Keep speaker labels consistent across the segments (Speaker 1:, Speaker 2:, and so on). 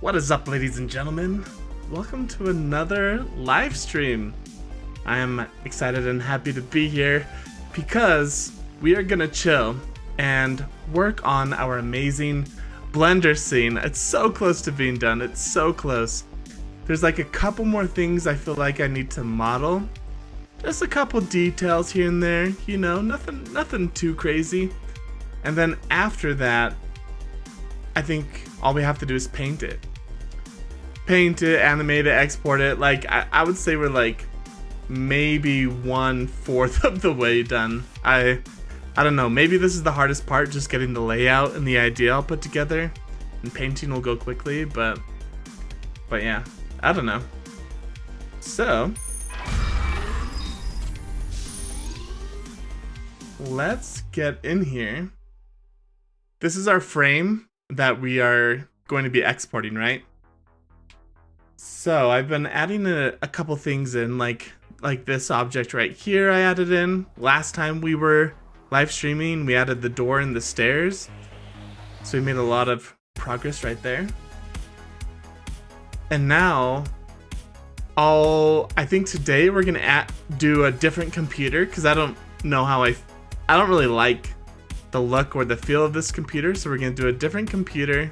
Speaker 1: What is up, ladies and gentlemen? Welcome to another live stream. I am excited and happy to be here because we are gonna chill and work on our amazing Blender scene. It's so close to being done. It's so close. There's like a couple more things I feel like I need to model. Just a couple details here and there, you know, nothing too crazy. And then after that, I think all we have to do is paint it. Paint it, animate it, export it. Like, I would say we're like maybe 1/4 of the way done. I don't know, maybe this is the hardest part, just getting the layout and the idea all put together. And painting will go quickly, but yeah, I don't know. So, let's get in here. This is our frame that we are going to be exporting, right? So I've been adding a couple things in, like this object right here I added in. Last time we were live streaming, we added the door and the stairs. So we made a lot of progress right there. And now, I think today we're gonna do a different computer, because I don't know how I don't really like the look or the feel of this computer, so we're gonna do a different computer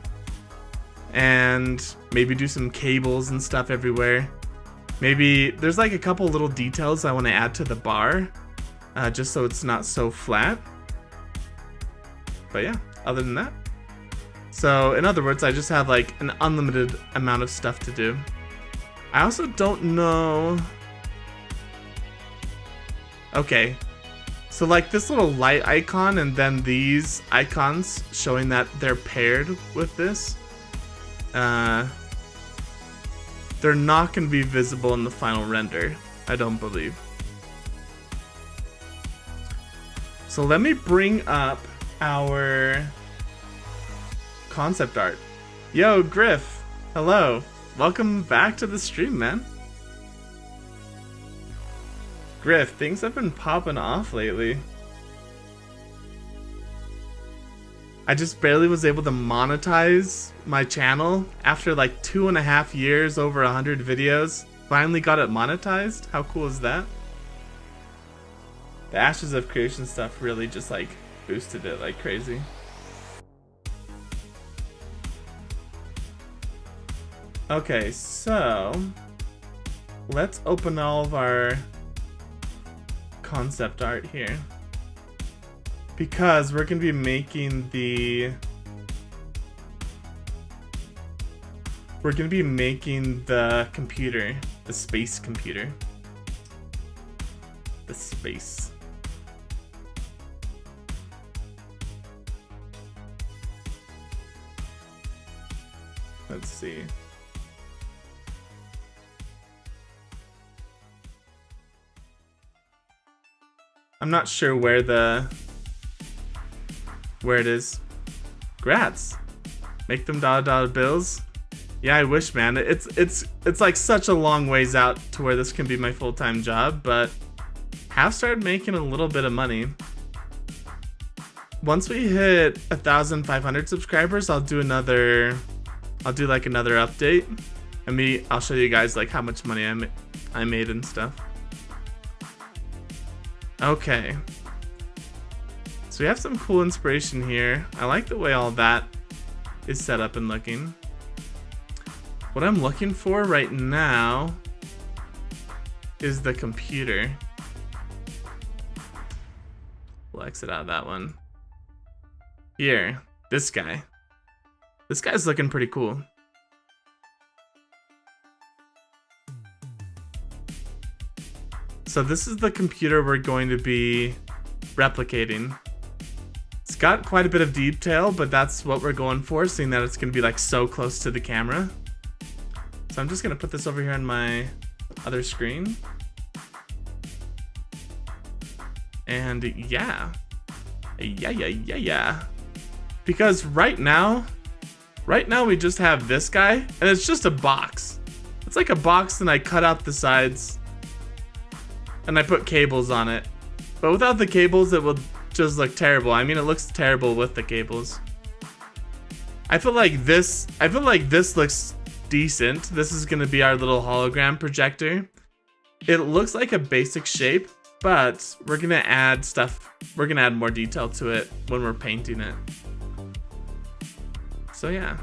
Speaker 1: and maybe do some cables and stuff everywhere. Maybe there's like a couple little details I want to add to the bar, just so it's not so flat. But yeah, other than that. So in other words, I just have like an unlimited amount of stuff to do. I also don't know. Okay. So like this little light icon and then these icons showing that they're paired with this. They're not going to be visible in the final render, I don't believe. So let me bring up our concept art. Yo, Griff, hello. Welcome back to the stream, man. Griff, things have been popping off lately. I just barely was able to monetize my channel after like 2.5 years, over 100 videos. Finally got it monetized. How cool is that? The Ashes of Creation stuff really just like boosted it like crazy. Okay, so let's open all of our concept art here, because we're gonna be making the computer, the space computer, the space. Let's see. I'm not sure where it is. Grats. Make them dollar bills. Yeah, I wish, man. It's like such a long ways out to where this can be my full-time job, but have started making a little bit of money. Once we hit 1,500 subscribers, I'll do like another update, and I'll show you guys like how much money I made and stuff. Okay. So we have some cool inspiration here. I like the way all that is set up and looking. What I'm looking for right now is the computer. We'll exit out of that one. Here, this guy. This guy's looking pretty cool. So this is the computer we're going to be replicating. It's got quite a bit of detail, but that's what we're going for, seeing that it's going to be like so close to the camera. So I'm just going to put this over here on my other screen. And yeah. Because right now we just have this guy, and it's just a box. It's like a box, and I cut out the sides and I put cables on it. But without the cables, it will just look terrible. I mean, it looks terrible with the cables. I feel like this looks decent. This is gonna be our little hologram projector. It looks like a basic shape, but we're gonna add stuff. We're gonna add more detail to it when we're painting it. So yeah.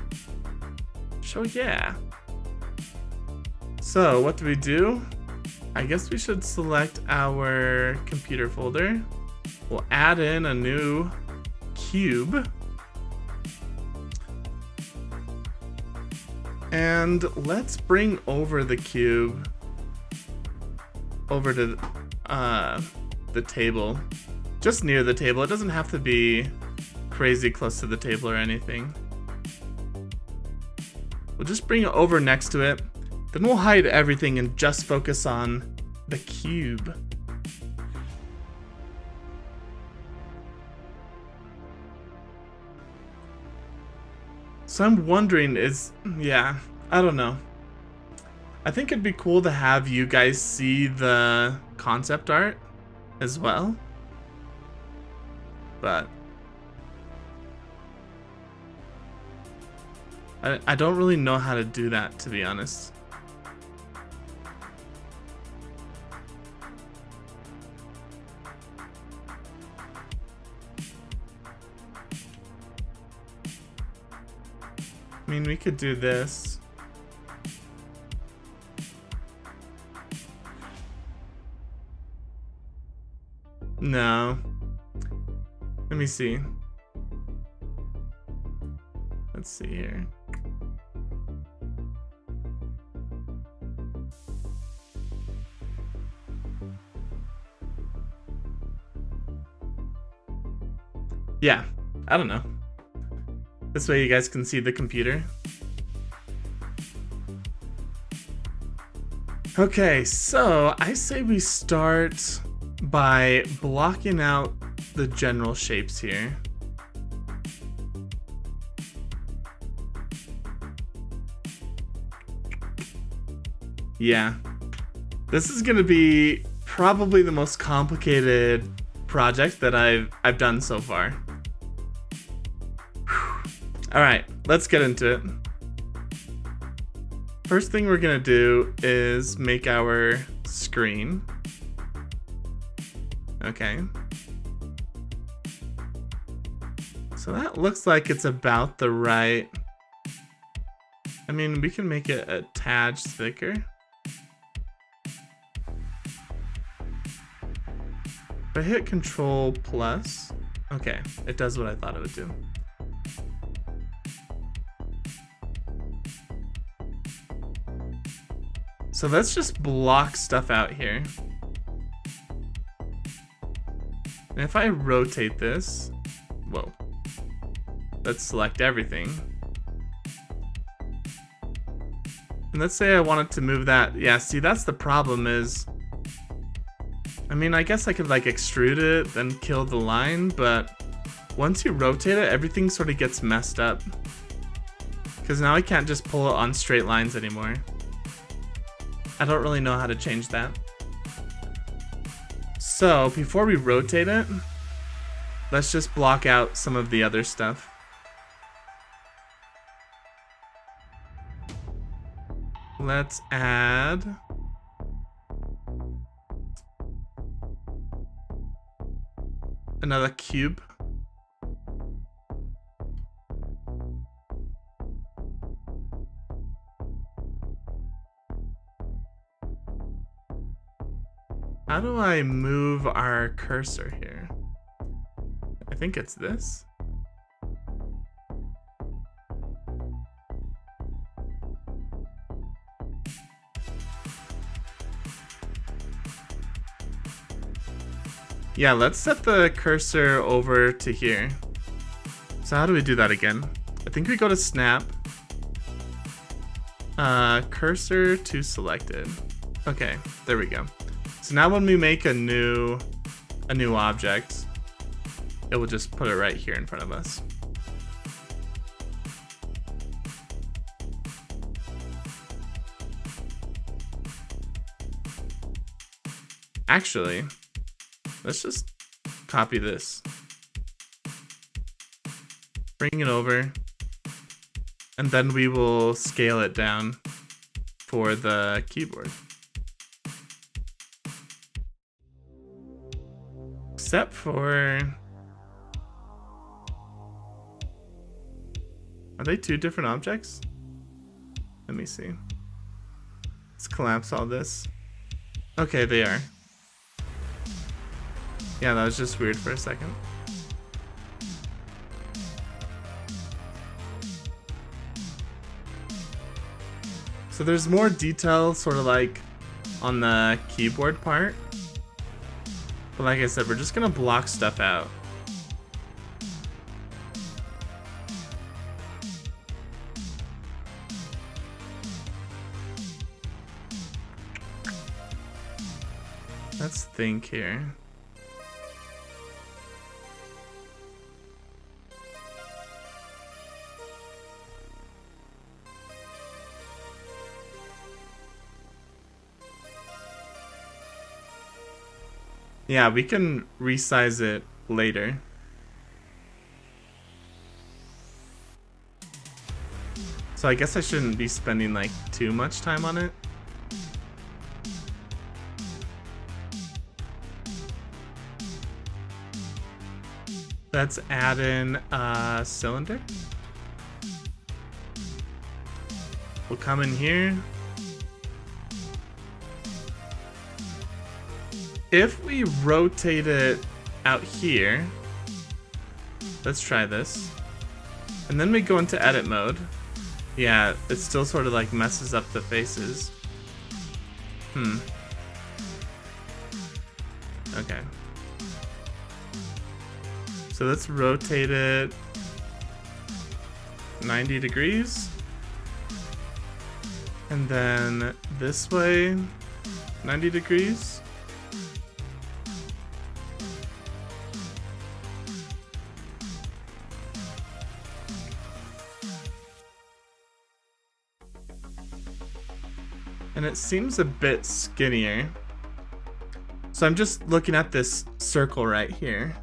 Speaker 1: So what do we do? I guess we should select our computer folder. We'll add in a new cube. And let's bring over the cube over to the table. Just near the table. It doesn't have to be crazy close to the table or anything. We'll just bring it over next to it. Then we'll hide everything and just focus on the cube. So I'm wondering I don't know. I think it'd be cool to have you guys see the concept art as well. But I don't really know how to do that, to be honest. I mean, we could do this. No. Let me see. Let's see here. Yeah, I don't know. This way you guys can see the computer. Okay, so I say we start by blocking out the general shapes here. Yeah. This is gonna be probably the most complicated project that I've done so far. Alright, let's get into it. First thing we're gonna do is make our screen. Okay. So that looks like it's about the right... I mean, we can make it a tad thicker. If I hit Control plus, okay, it does what I thought it would do. So let's just block stuff out here. And if I rotate this, whoa, let's select everything. And let's say I wanted to move that. Yeah, see, that's the problem is, I mean, I guess I could like extrude it, then kill the line, but once you rotate it, everything sort of gets messed up. Because now I can't just pull it on straight lines anymore. I don't really know how to change that. So before we rotate it, let's just block out some of the other stuff. Let's add another cube. How do I move our cursor here? I think it's this. Yeah, let's set the cursor over to here. So how do we do that again? I think we go to snap. Cursor to selected. Okay, there we go. So now when we make a new object, it will just put it right here in front of us. Actually, let's just copy this. Bring it over. And then we will scale it down for the keyboard. Except for... Are they two different objects? Let me see. Let's collapse all this. Okay, they are. Yeah, that was just weird for a second. So there's more detail sort of like on the keyboard part. But like I said, we're just gonna block stuff out. Let's think here. Yeah, we can resize it later. So I guess I shouldn't be spending like too much time on it. Let's add in a cylinder. We'll come in here. If we rotate it out here, let's try this. And then we go into edit mode. Yeah, it still sort of like messes up the faces. Okay. So let's rotate it 90 degrees. And then this way, 90 degrees. And it seems a bit skinnier. So I'm just looking at this circle right here.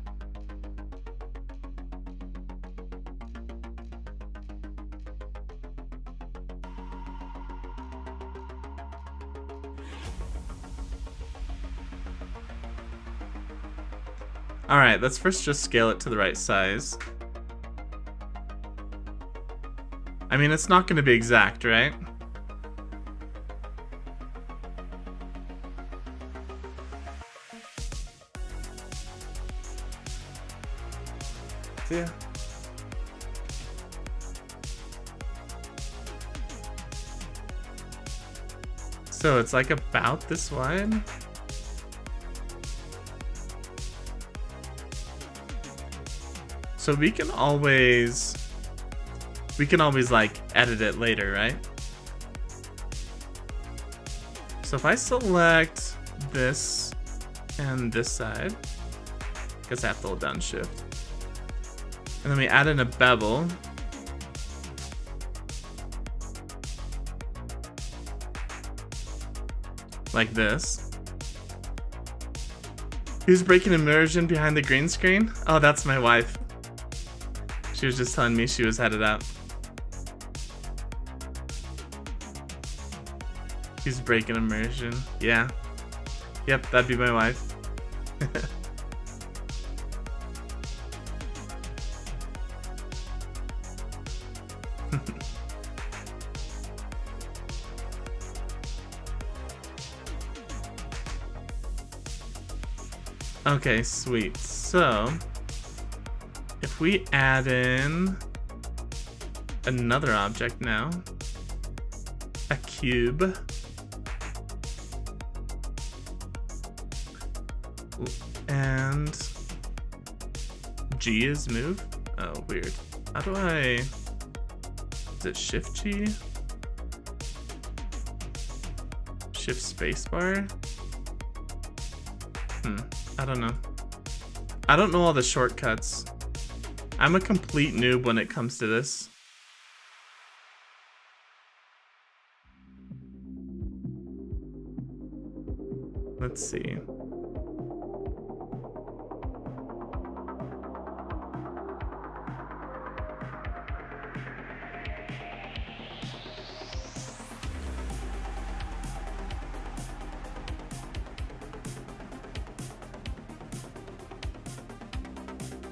Speaker 1: Alright, let's first just scale it to the right size. I mean, it's not going to be exact, right? Yeah. So it's like about this wide. So we can always like edit it later, right? So if I select this and this side, I guess I have to hold down shift. And then we add in a bevel. Like this. Who's breaking immersion behind the green screen? Oh, that's my wife. She was just telling me she was headed out. She's breaking immersion. Yeah. Yep, that'd be my wife. Okay, sweet. So, if we add in another object now, a cube, and G is move? Oh, weird. How do I... Is it Shift G? Shift spacebar? I don't know. I don't know all the shortcuts. I'm a complete noob when it comes to this. Let's see.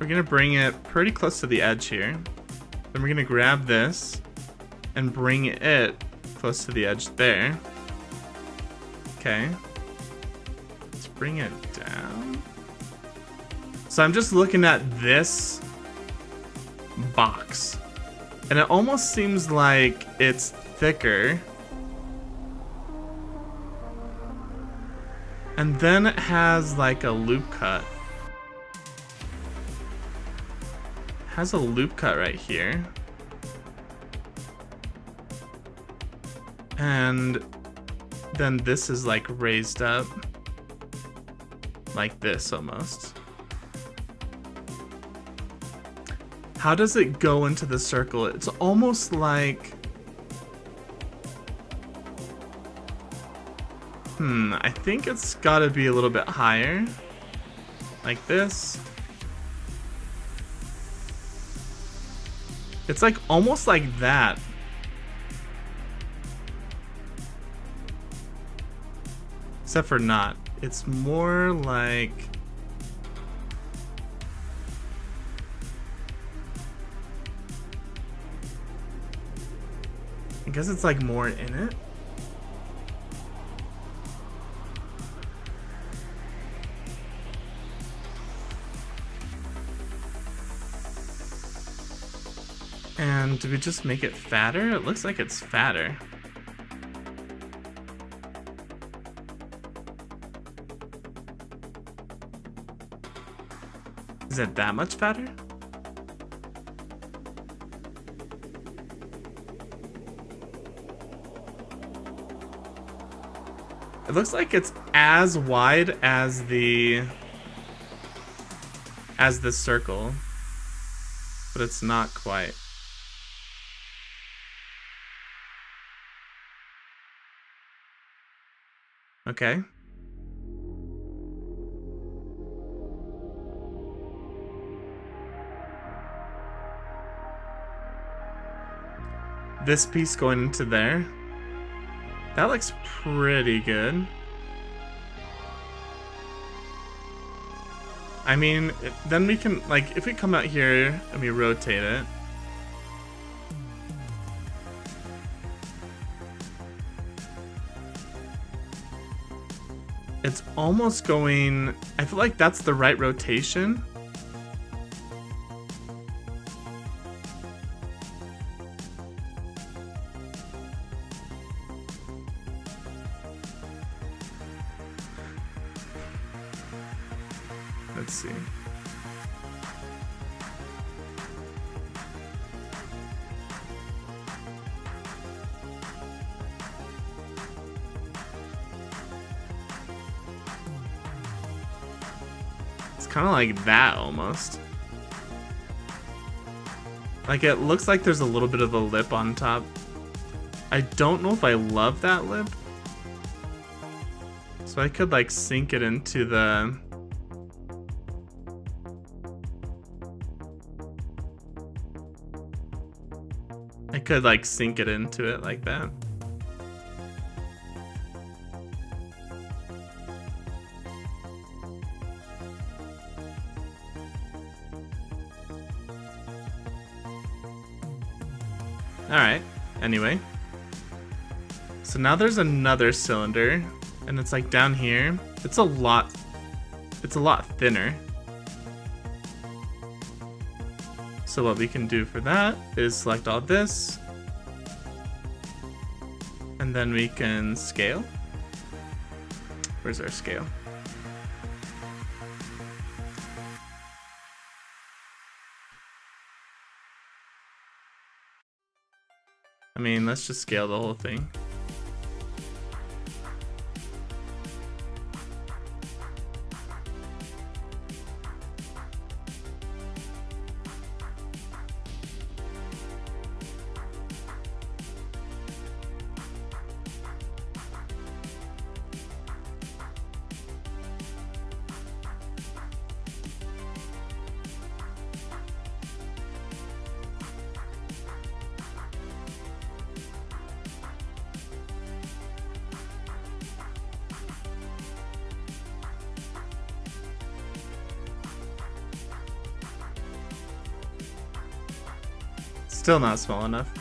Speaker 1: we're gonna bring it pretty close to the edge here. Then we're gonna grab this and bring it close to the edge there. Okay. Let's bring it down. So I'm just looking at this box, and it almost seems like it's thicker. And then it has like a loop cut. It has a loop cut right here. And then this is like raised up. Like this almost. How does it go into the circle? It's almost like... I think it's gotta be a little bit higher. Like this. It's like almost like that. Except for not. It's more like... I guess it's like more in it. And do we just make it fatter? It looks like it's fatter. Is it that much fatter? It looks like it's as wide as the circle, but it's not quite. Okay. This piece going into there. That looks pretty good. I mean, then we can, like, if we come out here and we rotate it. It's almost going, I feel like that's the right rotation. Let's see. It's kind of like that almost. Like it looks like there's a little bit of a lip on top. I don't know if I love that lip. So I could like sink it into the... I could like sink it into it like that. Alright, anyway. So now there's another cylinder, and it's like down here. It's a lot thinner. So what we can do for that is select all this, and then we can scale. Where's our scale? I mean, let's just scale the whole thing. Still not small enough.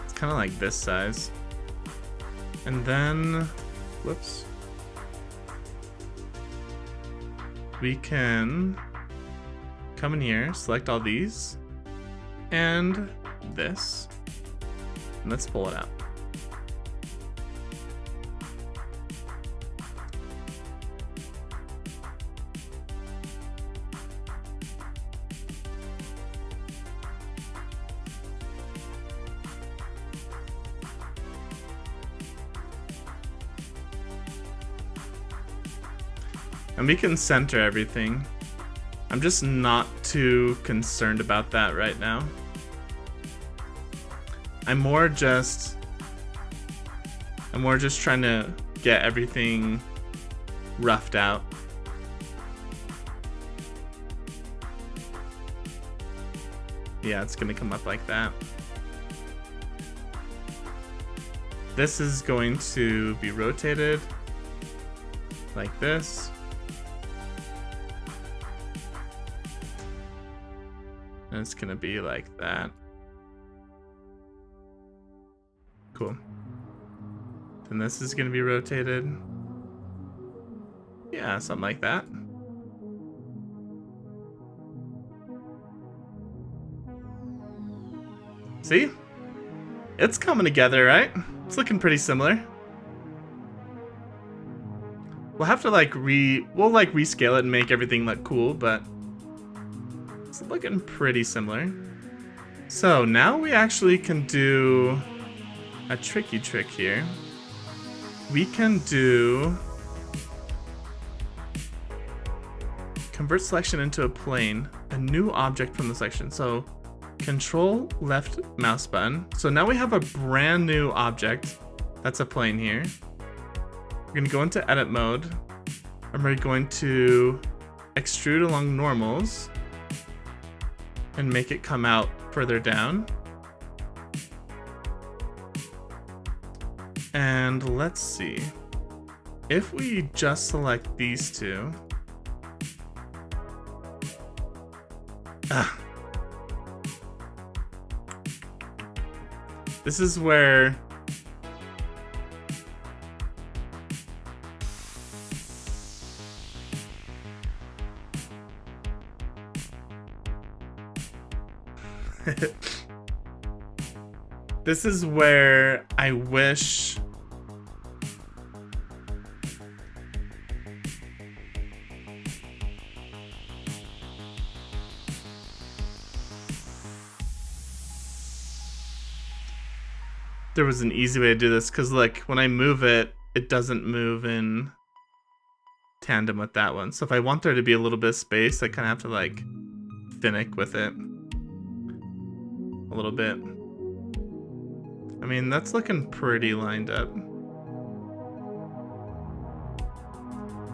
Speaker 1: It's kind of like this size. And then, whoops. We can come in here, select all these, and this. And let's pull it out. And we can center everything. I'm just not too concerned about that right now. I'm more just trying to get everything roughed out. Yeah, it's gonna come up like that. This is going to be rotated like this. And it's gonna be like that. Cool. Then this is gonna be rotated. Yeah, something like that. See? It's coming together, right? It's looking pretty similar. We'll have to rescale it and make everything look cool, but it's looking pretty similar. So now we actually can do a tricky trick here. We can do convert selection into a plane, a new object from the selection. So control left mouse button. So now we have a brand new object. That's a plane here. We're gonna go into edit mode and we're going to extrude along normals and make it come out further down. And let's see. If we just select these two. This is where this is where I wish there was an easy way to do this, because like when I move it, it doesn't move in tandem with that one. So if I want there to be a little bit of space, I kind of have to like finick with it a little bit. I mean, that's looking pretty lined up.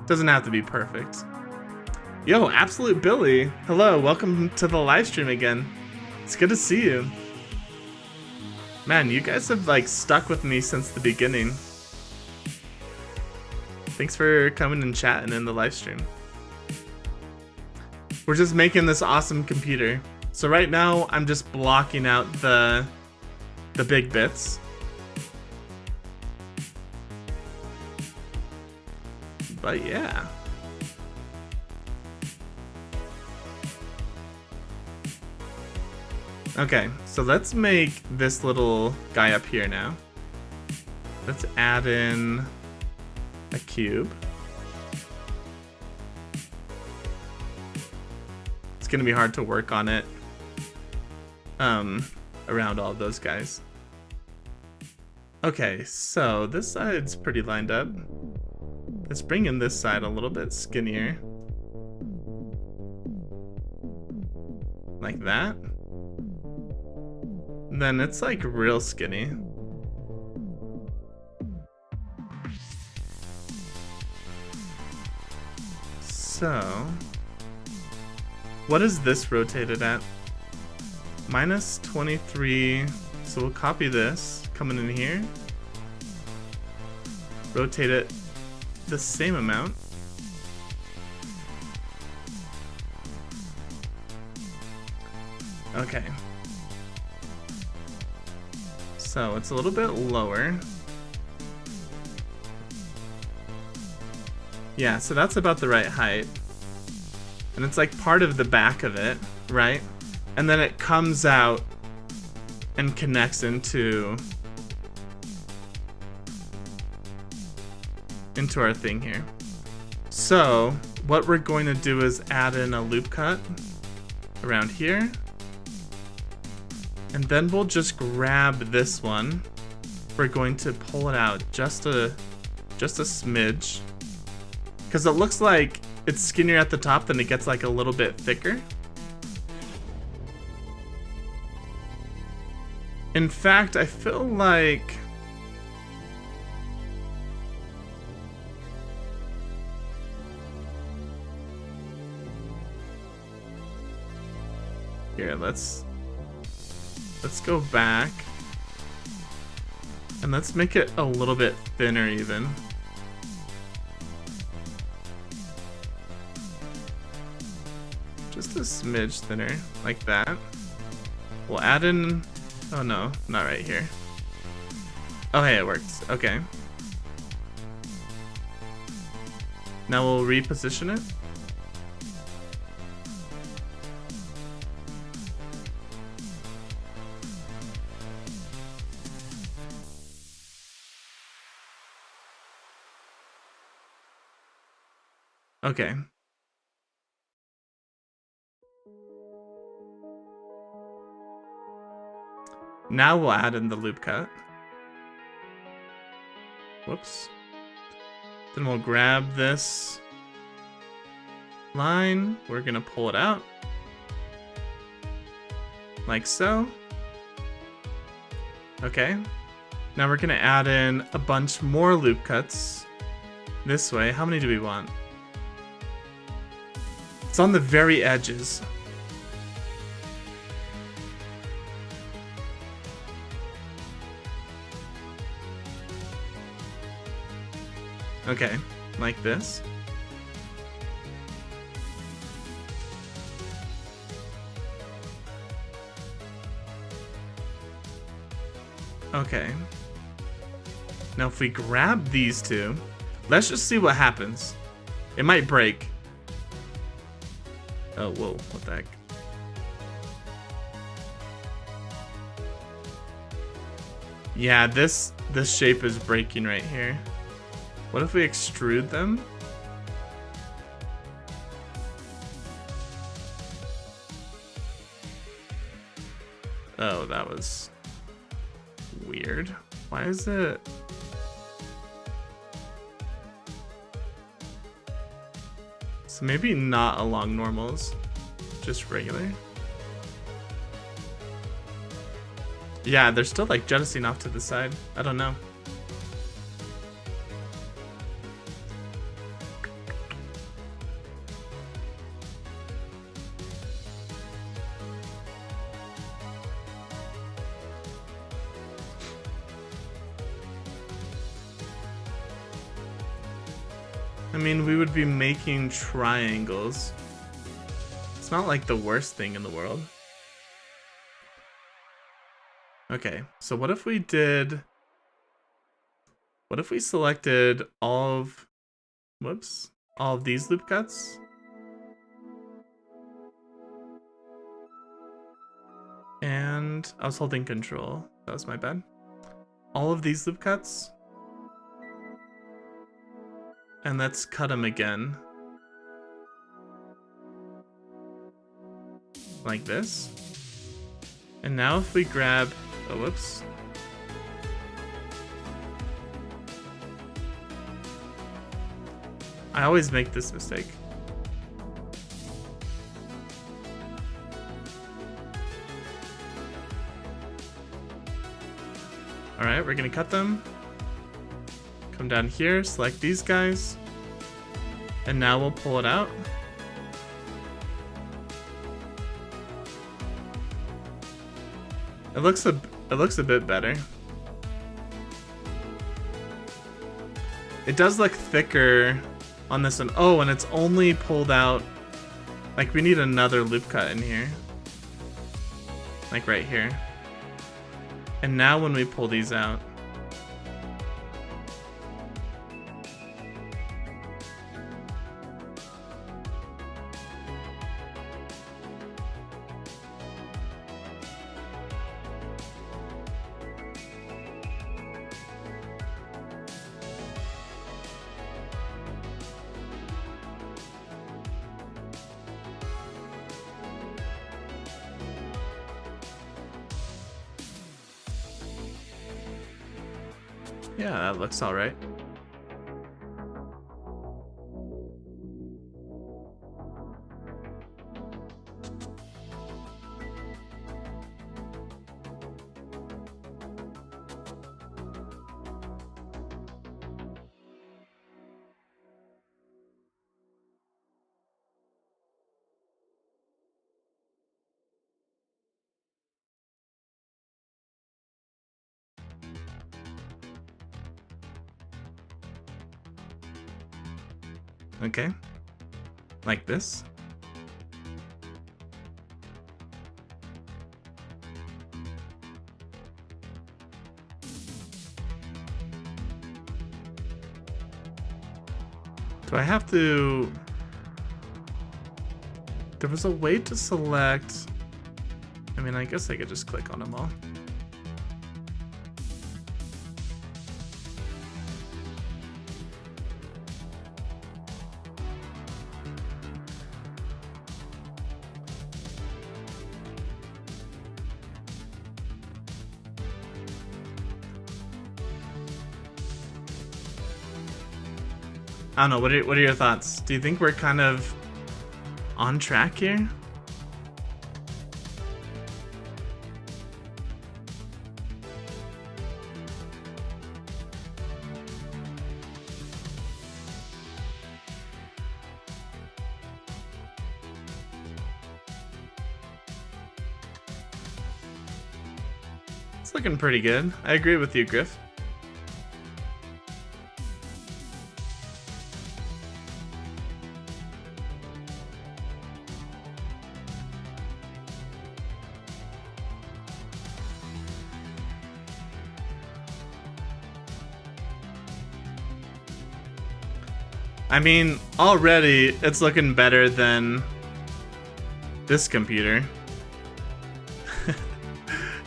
Speaker 1: Doesn't have to be perfect. Yo, Absolute Billy, hello, welcome to the live stream again. It's good to see you. Man, you guys have like stuck with me since the beginning. Thanks for coming and chatting in the live stream. We're just making this awesome computer. So right now I'm just blocking out the big bits. But yeah. Okay, so let's make this little guy up here now. Let's add in a cube. It's gonna be hard to work on it around all those guys. Okay, so this side's pretty lined up. Let's bring in this side a little bit skinnier. Like that. And then it's like real skinny. So What is this rotated at? Minus 23. So we'll copy this, coming in here. Rotate it the same amount. Okay. So it's a little bit lower. Yeah, so that's about the right height. And it's like part of the back of it, right? And then it comes out and connects into our thing here. So what we're going to do is add in a loop cut around here. And then we'll just grab this one. We're going to pull it out just a smidge. Because it looks like it's skinnier at the top, then it gets like a little bit thicker. In fact, I feel like here, let's go back and let's make it a little bit thinner even. Just a smidge thinner, like that. We'll add in, oh no, not right here. Oh hey, it works, okay. Now we'll reposition it. Okay. Now we'll add in the loop cut. Whoops. Then we'll grab this line. We're gonna pull it out. Like so. Okay. Now we're gonna add in a bunch more loop cuts this way. How many do we want? It's on the very edges. Okay, like this. Okay. Now if we grab these two, let's just see what happens. It might break. Oh, whoa, what the heck? Yeah, this shape is breaking right here. What if we extrude them? Oh, that was weird. Why is it? So maybe not along normals, just regular. Yeah, they're still like jettisoning off to the side. I don't know. I mean, we would be making triangles. It's not like the worst thing in the world. Okay, so what if we did... What if we selected all of... Whoops. All of these loop cuts? And I was holding control. That was my bad. All of these loop cuts. And let's cut them again. Like this. And now if we grab, oh whoops. I always make this mistake. Alright, we're gonna cut them. Come down here, select these guys. And now we'll pull it out. It looks a bit better. It does look thicker on this one. Oh, and it's only pulled out. Like, we need another loop cut in here. Like right here. And now when we pull these out, yeah, that looks all right. Okay, like this. Do I have to... There was a way to select... I mean, I guess I could just click on them all. I don't know, what are your thoughts? Do you think we're kind of on track here? It's looking pretty good. I agree with you, Griff. I mean, already it's looking better than this computer.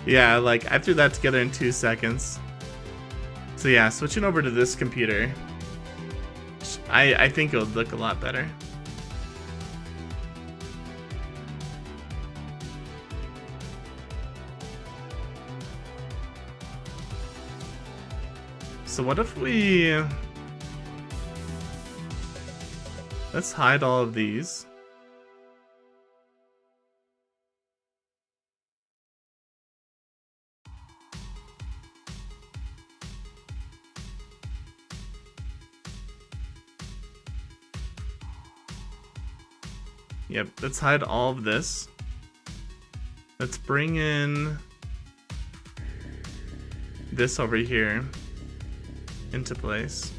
Speaker 1: Yeah, like I threw that together in 2 seconds. So yeah, switching over to this computer, I think it would look a lot better. So what if we... Let's hide all of these. Yep, let's hide all of this. Let's bring in this over here into place.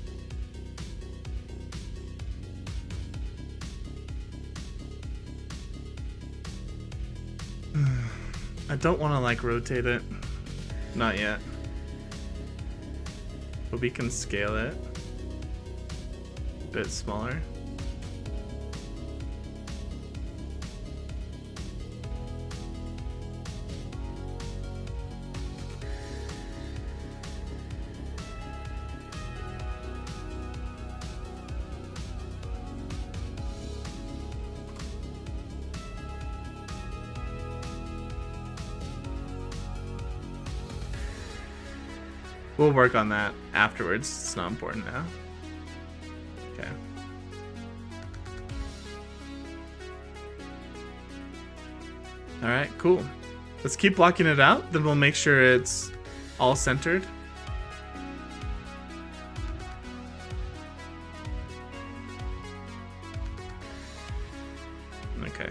Speaker 1: I don't want to like rotate it. Not yet. But we can scale it a bit smaller. We'll work on that afterwards. It's not important now. Okay. Alright, cool. Let's keep blocking it out, then we'll make sure it's all centered. Okay.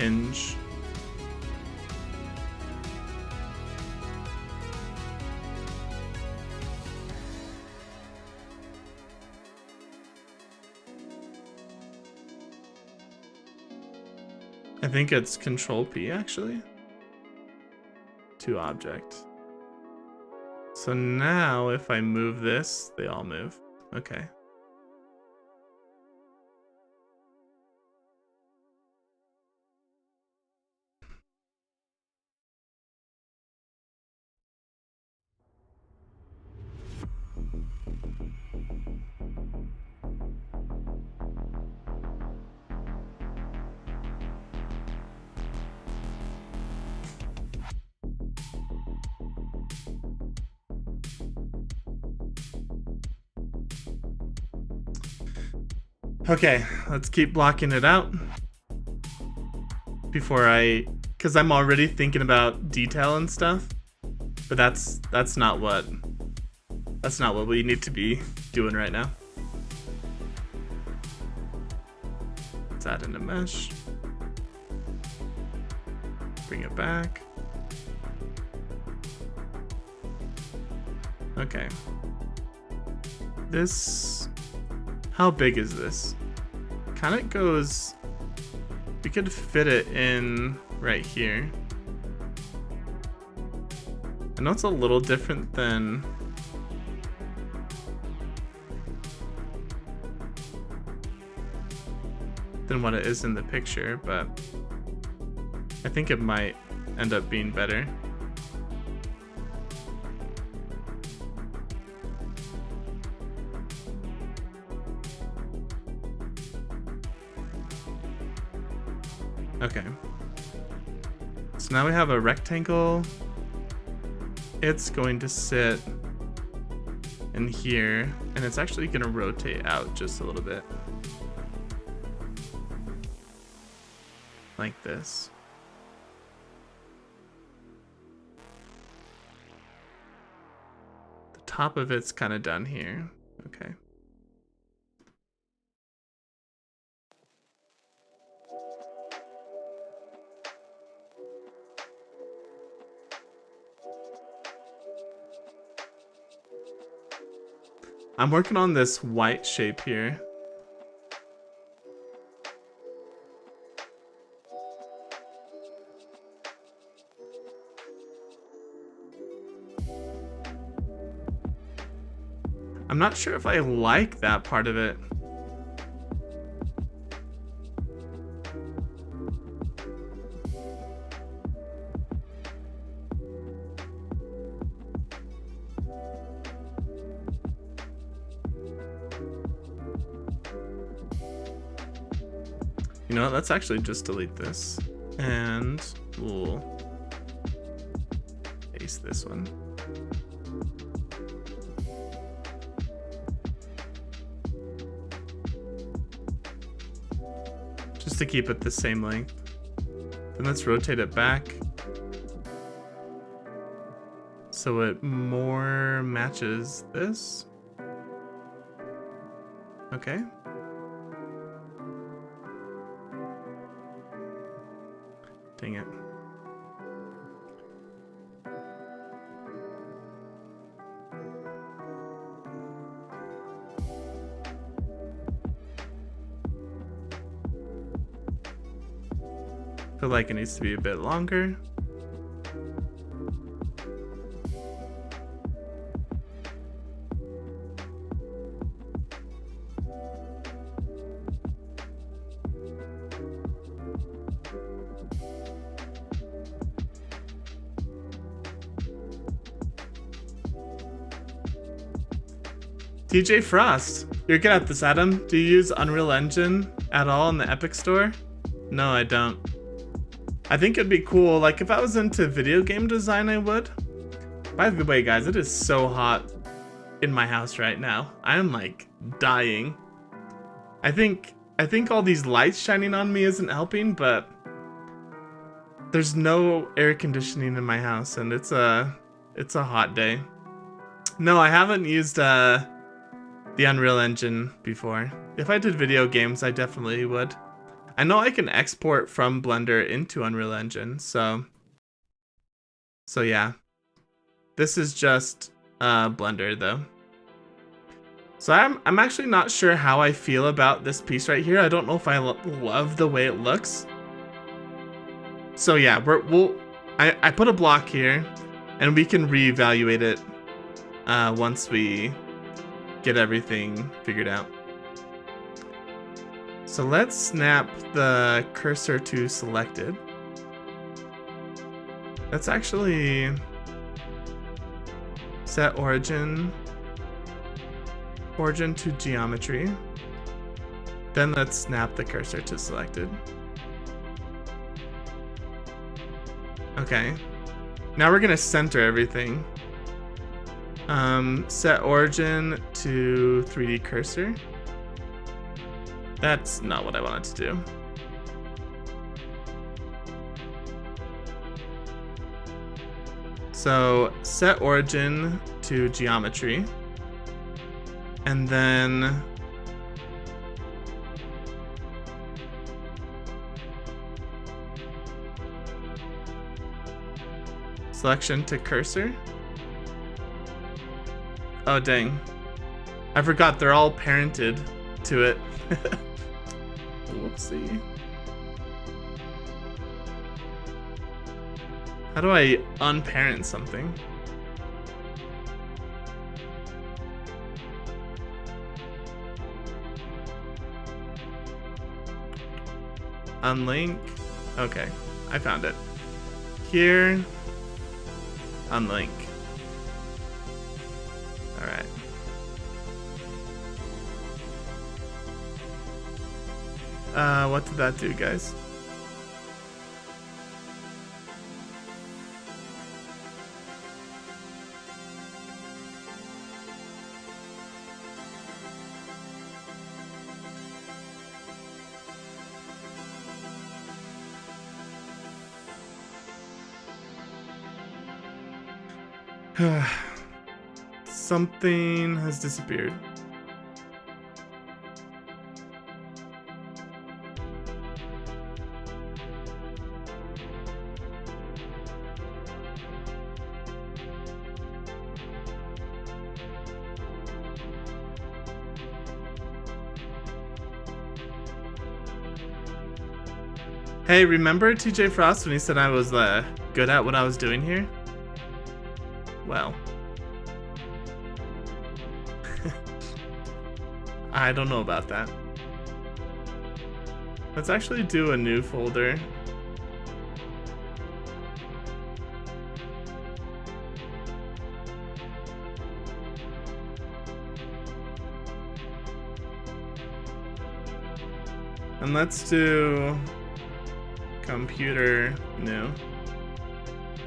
Speaker 1: hinge. I think it's Control P actually. To object. So now if I move this, they all move. Okay. Okay, let's keep blocking it out before because I'm already thinking about detail and stuff, but that's not what we need to be doing right now. Let's add in a mesh, bring it back. Okay, this, how big is this? Kind of goes, we could fit it in right here. I know it's a little different than what it is in the picture, but I think it might end up being better. Okay. So now we have a rectangle. It's going to sit in here, and it's actually going to rotate out just a little bit. Like this. The top of it's kind of down here. Okay. I'm working on this white shape here. I'm not sure if I like that part of it. You know what, let's actually just delete this. And we'll paste this one. Just to keep it the same length. Then let's rotate it back so it more matches this. Okay. Dang it. Feel like it needs to be a bit longer. DJ Frost, you're good at this, Adam. Do you use Unreal Engine at all in the Epic Store? No, I don't. I think it'd be cool, like if I was into video game design, I would. By the way, guys, it is so hot in my house right now. I am like dying. I think all these lights shining on me isn't helping, but there's no air conditioning in my house and it's a hot day. No, I haven't used the Unreal Engine before. If I did video games, I definitely would. I know I can export from Blender into Unreal Engine, so yeah. This is just Blender though. So I'm actually not sure how I feel about this piece right here. I don't know if I love the way it looks. So yeah, I put a block here, and we can reevaluate it once we get everything figured out. So let's snap the cursor to selected. That's actually set origin to geometry. Then let's snap the cursor to selected. Okay. Now we're gonna center everything. Set origin to 3D cursor. That's not what I wanted to do. So set origin to geometry. And then selection to cursor. Oh dang. I forgot they're all parented to it. Whoopsie. How do I unparent something? Unlink. Okay, I found it. Here. Unlink. Alright. What did that do, guys? Something has disappeared. Hey, remember TJ Frost when he said I was good at what I was doing here? Well. I don't know about that. Let's actually do a new folder. And let's do computer new.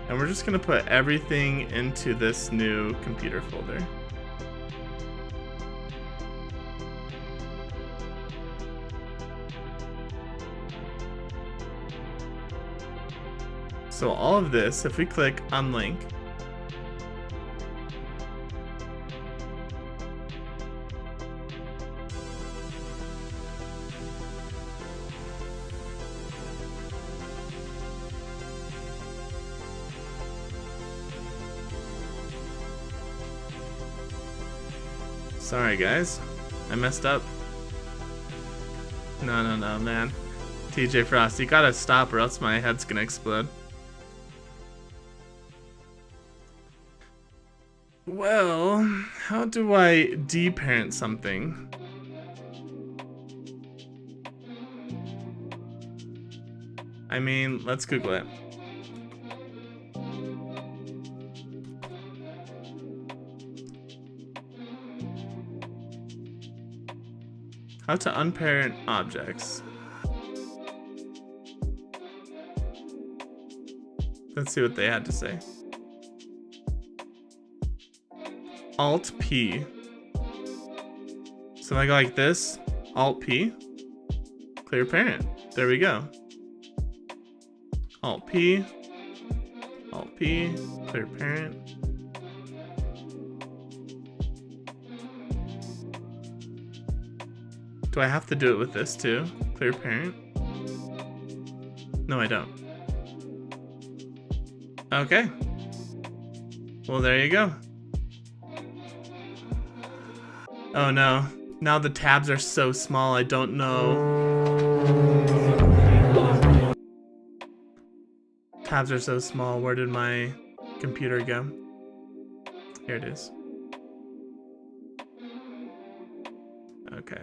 Speaker 1: And we're just gonna put everything into this new computer folder. So all of this, if we click unlink, sorry guys, I messed up. No, man. TJ Frost, you gotta stop or else my head's gonna explode. Well, how do I deparent something? I mean, let's Google it. How to unparent objects. Let's see what they had to say. Alt P. So if I go like this, Alt P, clear parent. There we go. Alt P, clear parent. Do I have to do it with this too? Clear parent. No, I don't. Okay. Well, there you go. Oh no. Now the tabs are so small, I don't know. Tabs are so small. Where did my computer go? Here it is. Okay.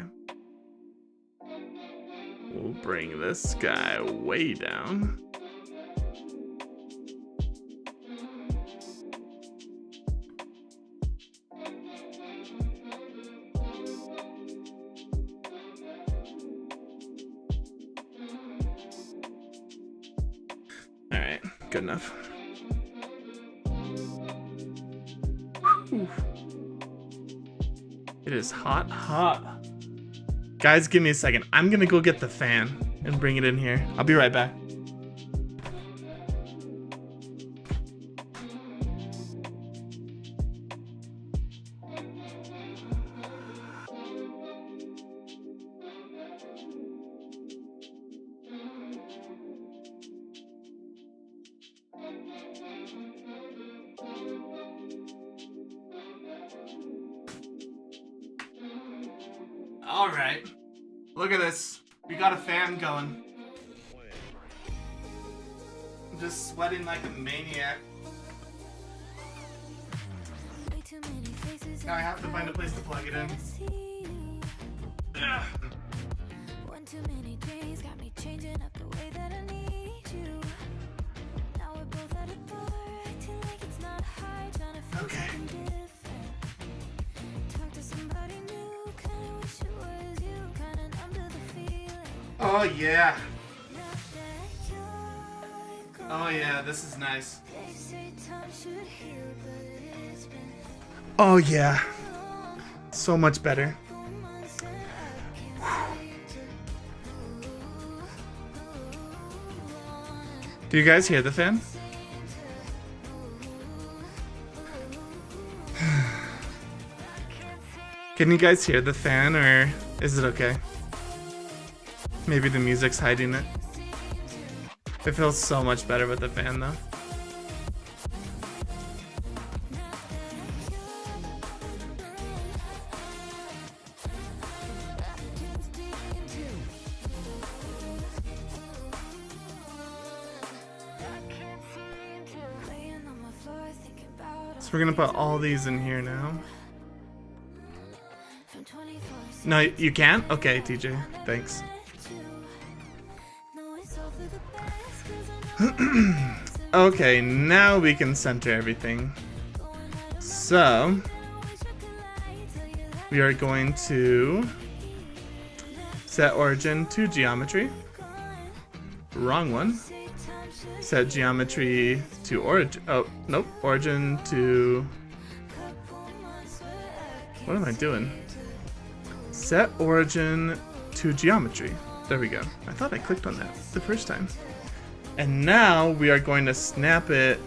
Speaker 1: We'll bring this guy way down. All right, good enough. Whew. It is hot, hot. Guys, give me a second. I'm gonna go get the fan and bring it in here. I'll be right back. All right. Look at this. We got a fan going. I'm just sweating like a maniac. Now I have to find a place to plug it in. Ugh.
Speaker 2: One too many days got me changing up the way that I need you. Now we're both at a bar, acting like it's not hard, trying to feel something different. Talk to somebody new, kinda wish it was you, kinda numb to the feeling.
Speaker 1: Oh yeah.
Speaker 2: Now that you're
Speaker 1: Oh yeah, this is nice.
Speaker 2: they say time should heal, but it's been
Speaker 1: Oh yeah.
Speaker 2: long.
Speaker 1: So much better.
Speaker 2: Months and I can't seem to
Speaker 1: Do you guys hear the fan? Can you guys hear the fan, or is it okay? Maybe the music's hiding it. It feels so much better with the fan though. So we're gonna put all these in here now. No, you can't? Okay, TJ. Thanks. Okay, now we can center everything. So, we are going to set origin to geometry. Wrong one. Set geometry to origin. Oh, nope. Origin to... What am I doing? Set origin to geometry. There we go. I thought I clicked on that the first time. And now we are going to snap it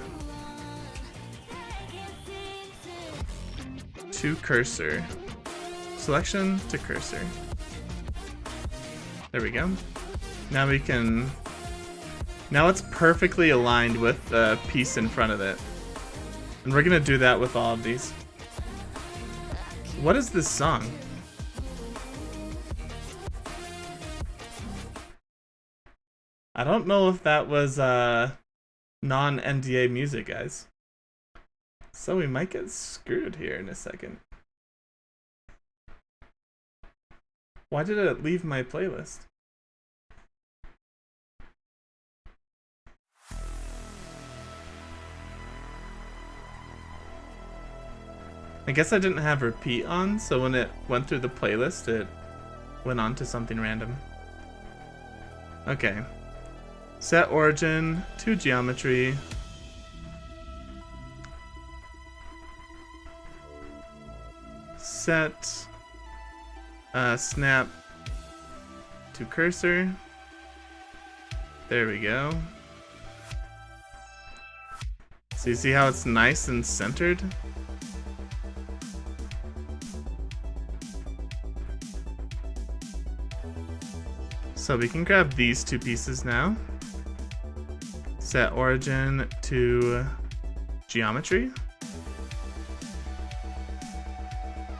Speaker 1: to cursor. Selection to cursor. There we go. Now we can... Now it's perfectly aligned with the piece in front of it. And we're gonna do that with all of these. What is this song? I don't know if that was non-NDA music, guys. So we might get screwed here in a second. Why did it leave my playlist? I guess I didn't have repeat on, so when it went through the playlist, it went on to something random. Okay. Set origin to geometry. Set snap to cursor. There we go. So you see how it's nice and centered? So we can grab these two pieces now. Set origin to geometry.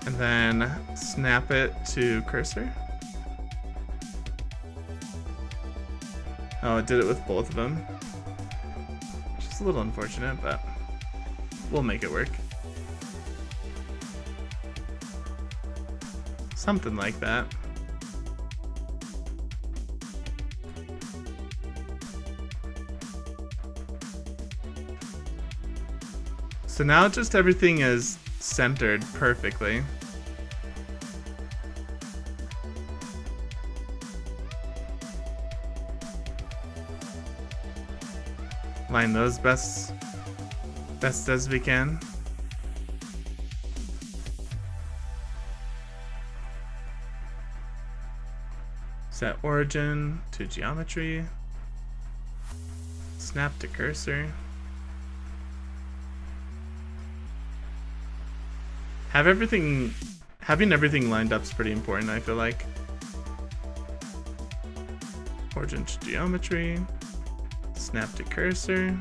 Speaker 1: And then snap it to cursor. Oh, it did it with both of them. Which is a little unfortunate, but we'll make it work. Something like that. So now just everything is centered perfectly. Line those best as we can. Set origin to geometry. Snap to cursor. Having everything lined up is pretty important, I feel like. Origin to geometry. Snap to cursor.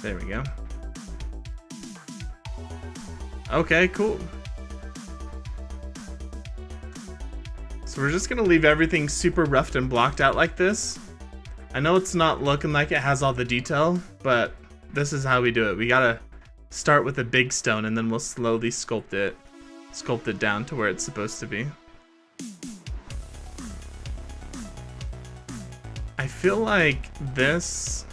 Speaker 1: There we go. Okay, cool. So we're just gonna leave everything super roughed and blocked out like this. I know it's not looking like it has all the detail, but this is how we do it. We gotta start with a big stone and then we'll slowly sculpt it down to where it's supposed to be. I feel like this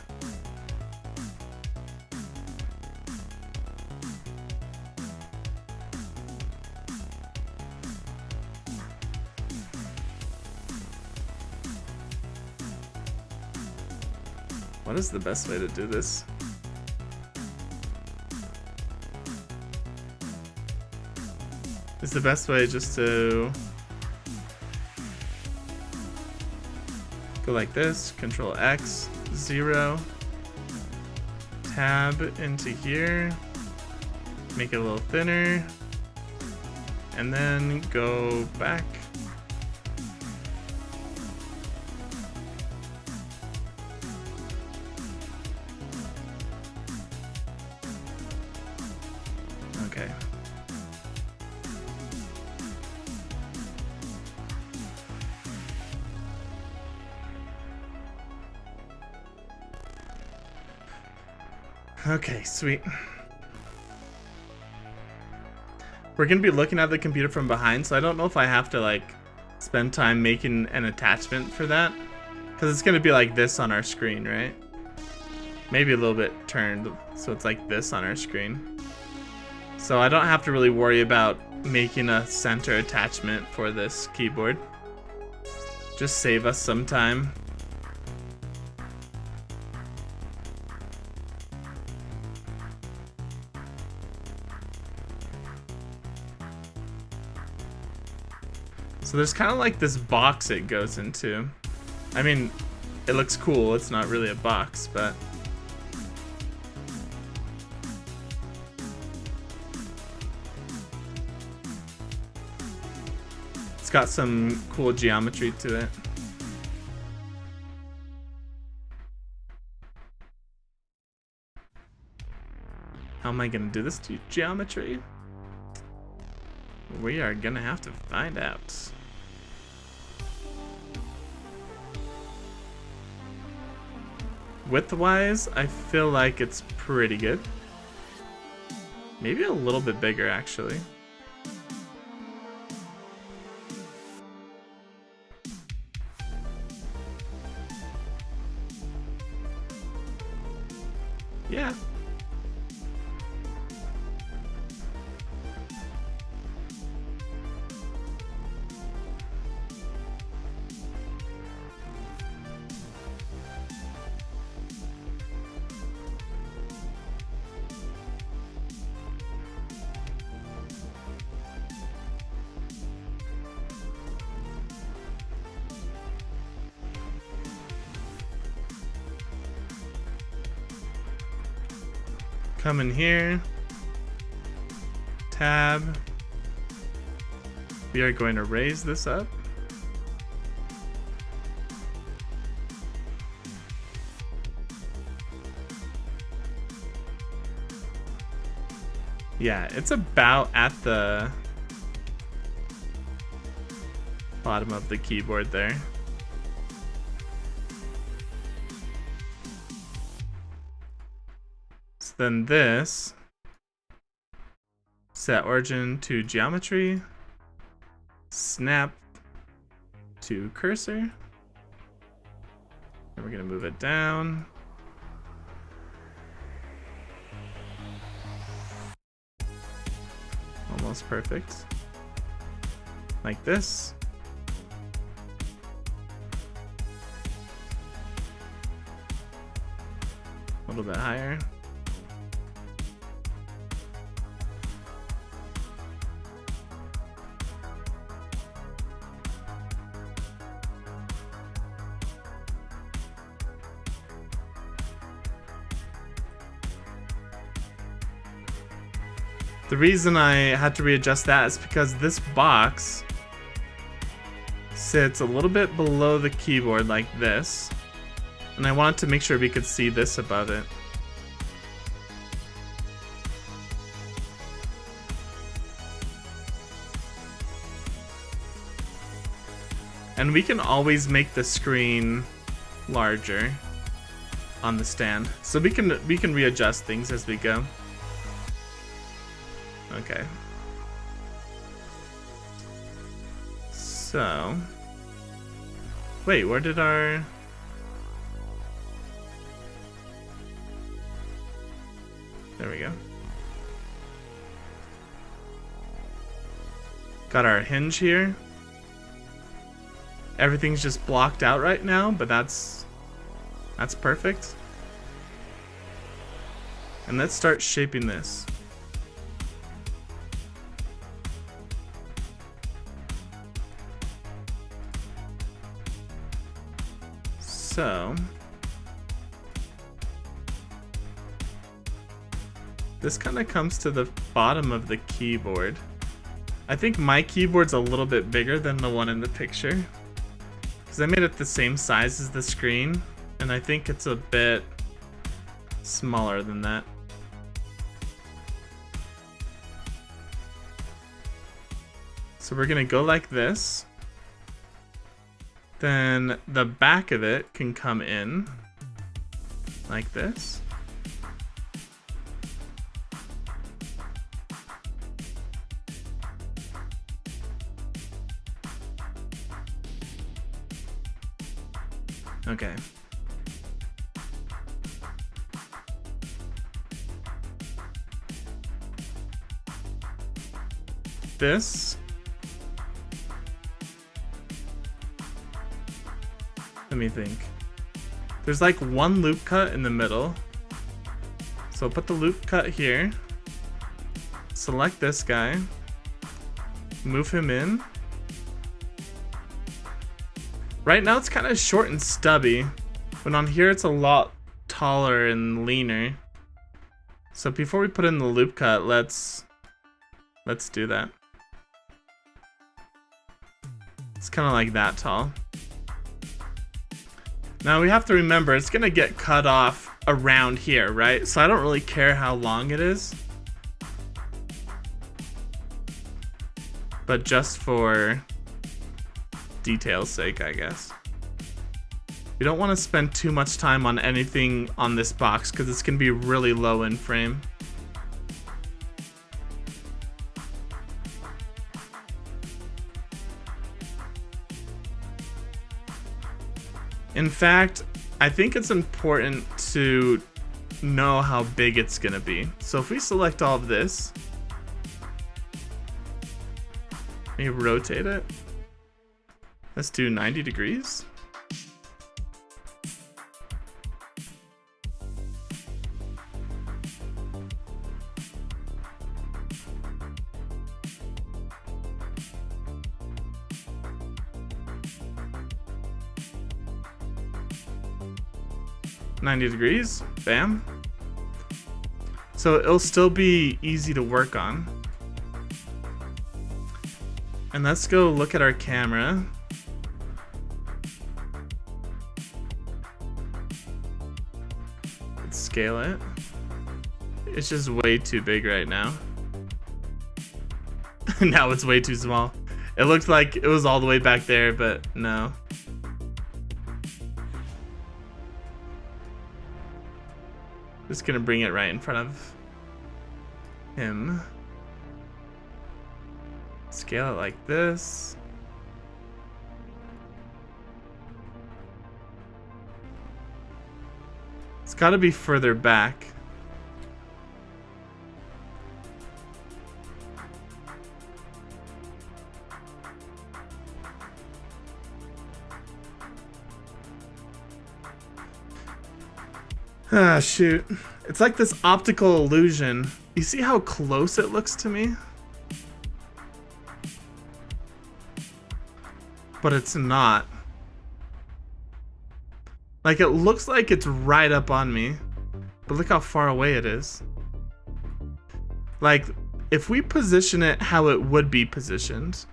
Speaker 1: what is the best way to do this? Is the best way just to go like this, Control X, 0, tab into here, make it a little thinner, and then go back. Okay. Okay, sweet. We're gonna be looking at the computer from behind, so I don't know if I have to like spend time making an attachment for that, because it's gonna be like this on our screen, right? Maybe a little bit turned, so it's like this on our screen. So I don't have to really worry about making a center attachment for this keyboard. Just save us some time. So there's kind of like this box it goes into. I mean, it looks cool. It's not really a box, but it's got some cool geometry to it. How am I gonna do this to geometry? We are gonna have to find out. Width-wise, I feel like it's pretty good. Maybe a little bit bigger, actually. Yeah. Come in here, tab, we are going to raise this up, Yeah, it's about at the bottom of the keyboard there. So then this, set origin to geometry, snap to cursor, and we're gonna move it down. Almost perfect. Like this. A little bit higher. The reason I had to readjust that is because this box sits a little bit below the keyboard like this, and I wanted to make sure we could see this above it. And we can always make the screen larger on the stand, so we can readjust things as we go. Okay. So, wait, where did our... There we go. Got our hinge here. Everything's just blocked out right now, but that's perfect. And let's start shaping this. So, this kind of comes to the bottom of the keyboard. I think my keyboard's a little bit bigger than the one in the picture, because I made it the same size as the screen, and I think it's a bit smaller than that. So we're gonna go like this. Then the back of it can come in like this. Okay. This. Let me think. There's like one loop cut in the middle. So put the loop cut here. Select this guy. Move him in. Right now it's kind of short and stubby, but on here it's a lot taller and leaner. So before we put in the loop cut, let's do that. It's kind of like that tall. Now we have to remember it's gonna get cut off around here, right? So I don't really care how long it is, but just for detail's sake, I guess. We don't want to spend too much time on anything on this box because it's gonna be really low in frame. In fact, I think it's important to know how big it's gonna be. So if we select all of this, maybe rotate it. Let's do 90 degrees. Bam. So it'll still be easy to work on. And let's go look at our camera. Let's scale it. It's just way too big right now. Now it's way too small. It looked like it was all the way back there, but no. Just gonna bring it right in front of him. Scale it like this. It's gotta be further back. Ah, shoot. It's like this optical illusion. You see how close it looks to me? But it's not. Like, it looks like it's right up on me. But look how far away it is. Like, if we position it how it would be positioned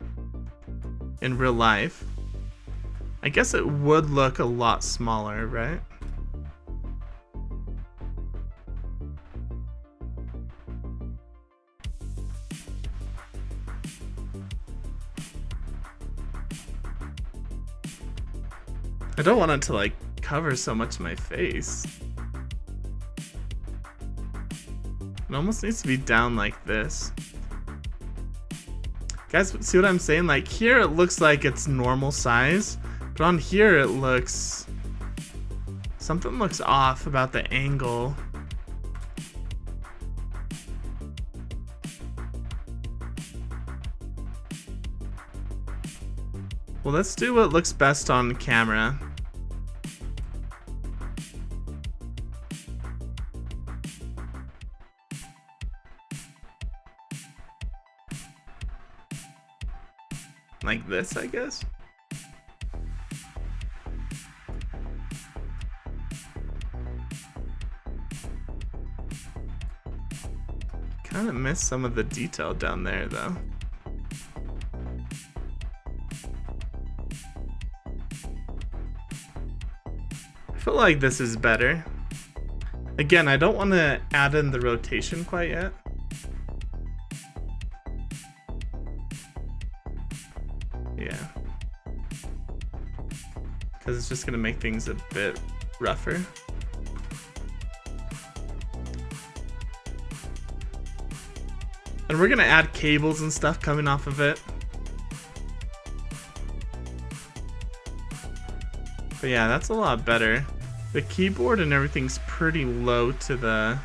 Speaker 1: in real life, I guess it would look a lot smaller, right? I don't want it to like cover so much of my face. It almost needs to be down like this. Guys, see what I'm saying? Like here it looks like it's normal size, but on here it looks... something looks off about the angle. Well, let's do what looks best on camera. Like this, I guess. Kind of missed some of the detail down there, though. I feel like this is better. Again, I don't want to add in the rotation quite yet. Yeah. Because it's just going to make things a bit rougher. And we're going to add cables and stuff coming off of it. But yeah, that's a lot better. The keyboard and everything's pretty low to the...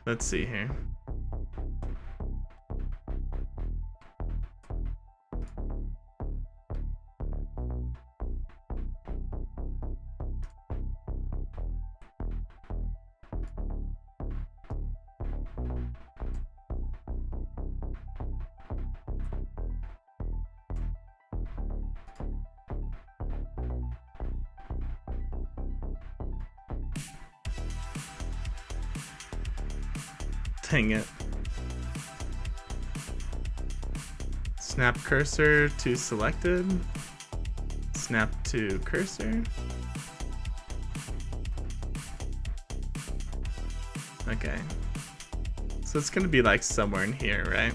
Speaker 1: Let's see here. Dang it. Snap cursor to selected. Snap to cursor. Okay. So it's gonna be like somewhere in here, right?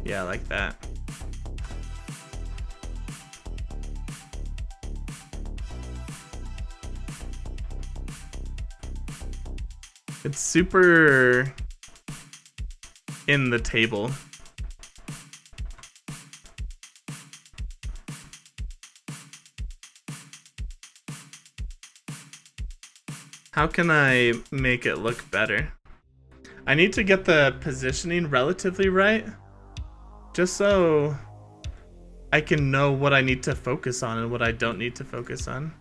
Speaker 1: Yeah, like that. It's super in the table. How can I make it look better? I need to get the positioning relatively right, just so I can know what I need to focus on and what I don't need to focus on.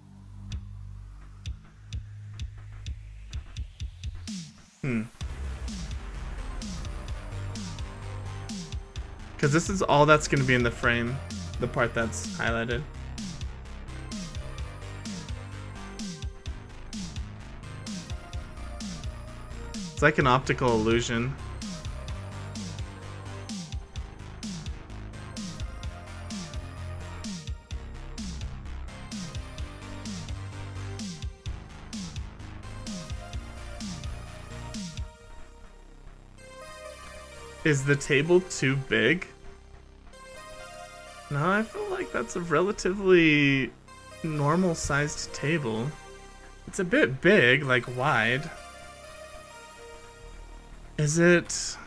Speaker 1: Because this is all that's going to be in the frame, the part that's highlighted. It's like an optical illusion. Is the table too big? No, I feel like that's a relatively normal sized table. It's a bit big, like wide. Is it?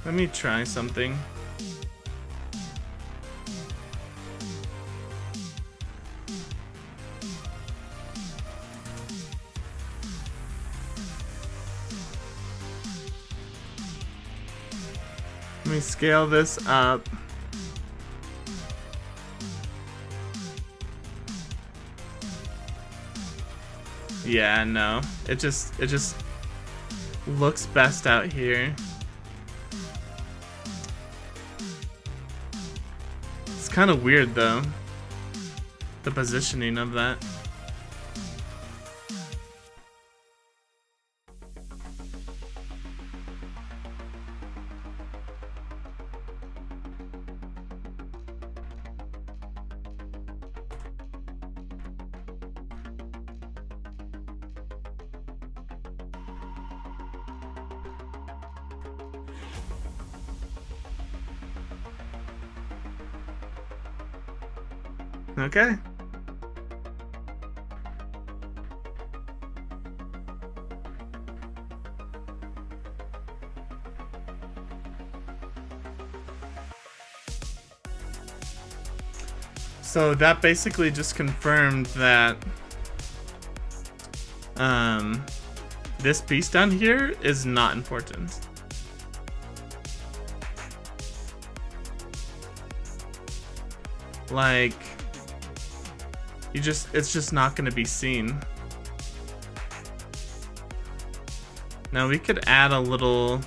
Speaker 1: Let me try something. Let me scale this up. Yeah, no. It just looks best out here. It's kind of weird though, the positioning of that. Okay. So that basically just confirmed that this piece down here is not important. Like, it's just not going to be seen. Now we could add a little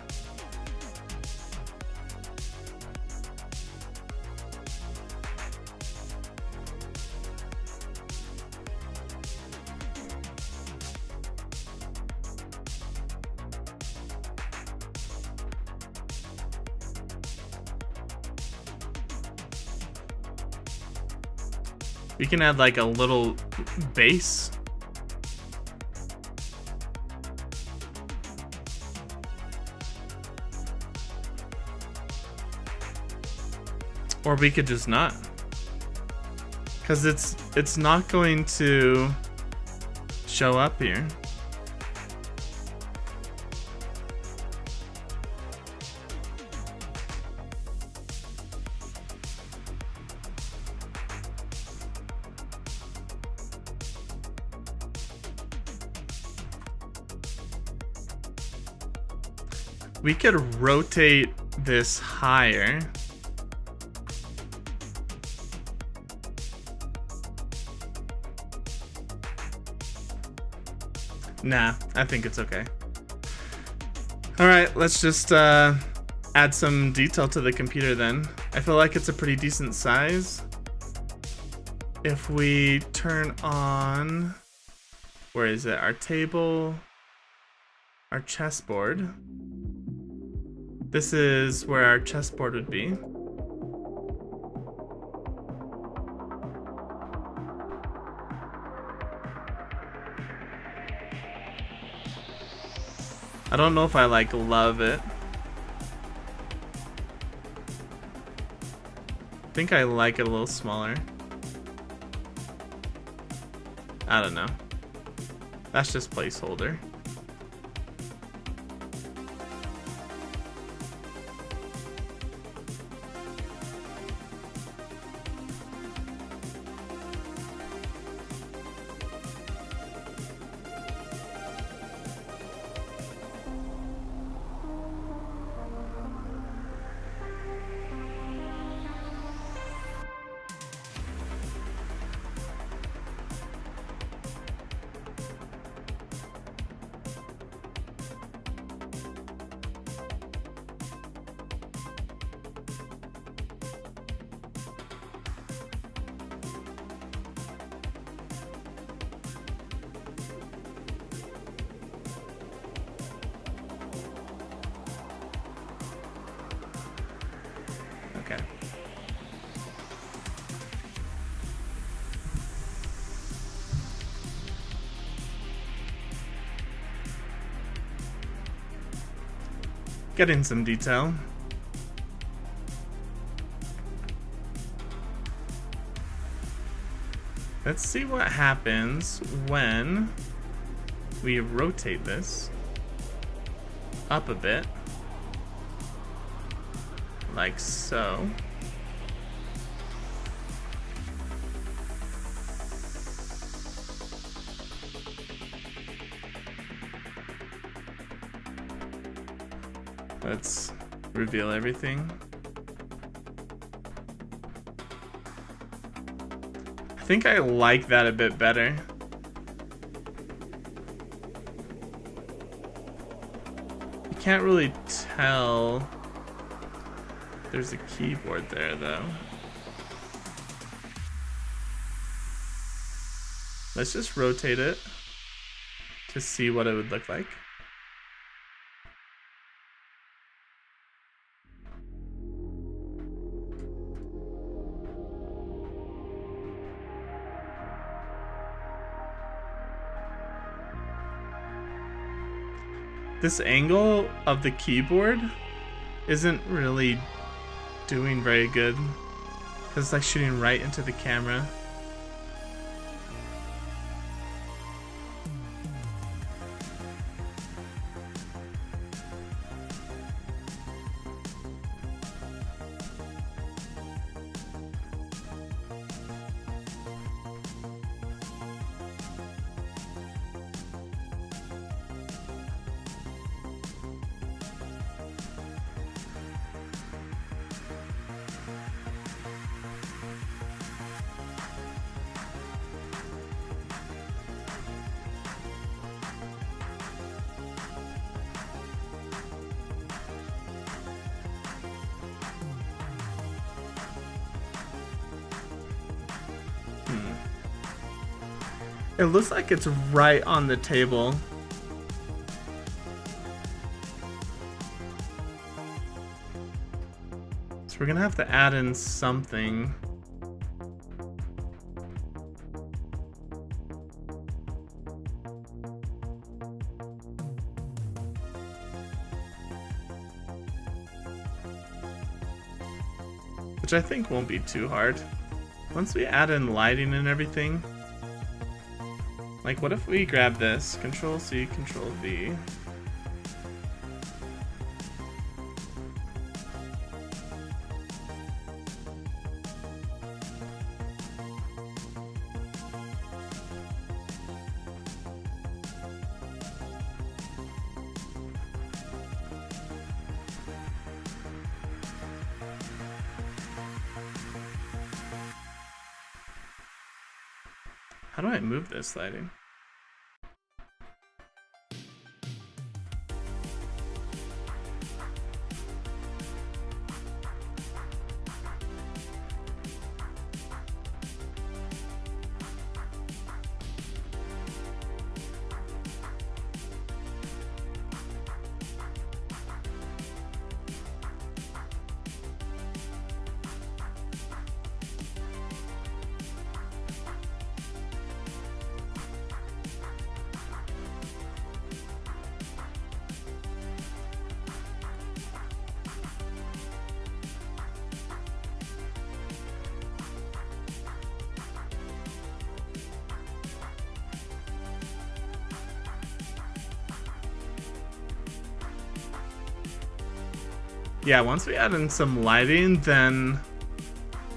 Speaker 1: we can add like a little base. Or we could just not. Cause it's not going to show up here. We could rotate this higher. Nah, I think it's okay. All right, let's just add some detail to the computer then. I feel like it's a pretty decent size. If we turn on, where is it? Our table, our chessboard. This is where our chessboard would be. I don't know if I like love it. I think I like it a little smaller. I don't know. That's just placeholder. Okay. Getting some detail. Let's see what happens when we rotate this up a bit, like so. Let's reveal everything. I think I like that a bit better. You can't really tell. There's a keyboard there though. Let's just rotate it to see what it would look like. This angle of the keyboard isn't really doing very good because it's like shooting right into the camera. It looks like it's right on the table. So we're gonna have to add in something. Which I think won't be too hard. Once we add in lighting and everything, like what if we grab this, Control C, Control V. How do I move this lighting? Yeah, once we add in some lighting, then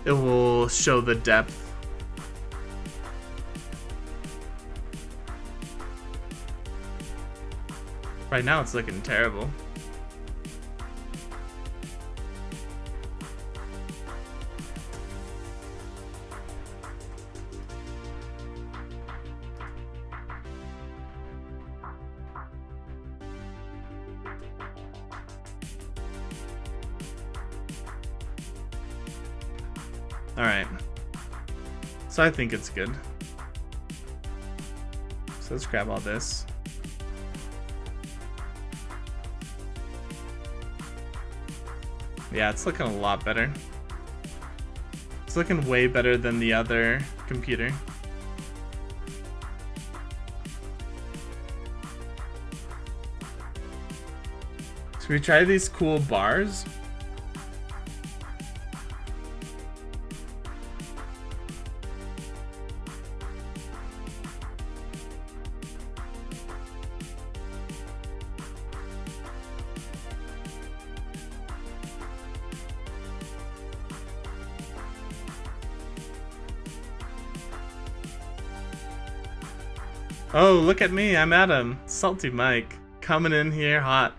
Speaker 1: it will show the depth. Right now it's looking terrible. Alright, so I think it's good. So let's grab all this. Yeah, it's looking a lot better. It's looking way better than the other computer. Should we try these cool bars? Oh, look at me, I'm Adam. Salty Mike. Coming in here hot.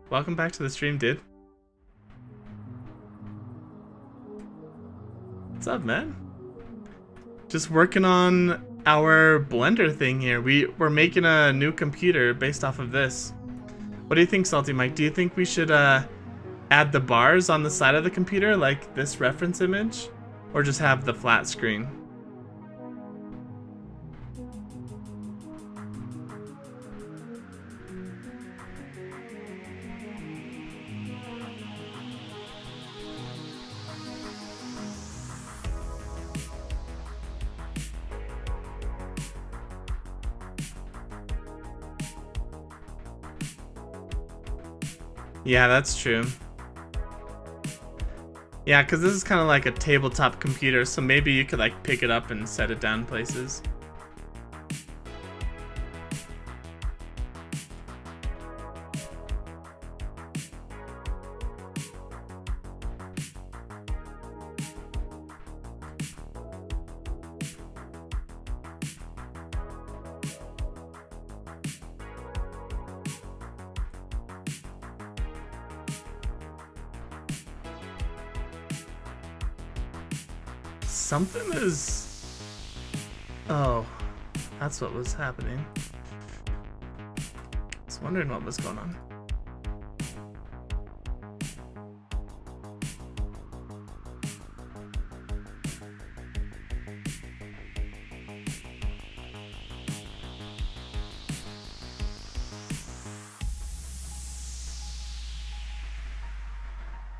Speaker 1: Welcome back to the stream, dude. What's up, man? Just working on our Blender thing here. We're making a new computer based off of this. What do you think, Salty Mike? Do you think we should add the bars on the side of the computer like this reference image? Or just have the flat screen? Yeah, that's true. Yeah, because this is kind of like a tabletop computer, so maybe you could like pick it up and set it down places. Something is... Oh, that's what was happening. I was wondering what was going on.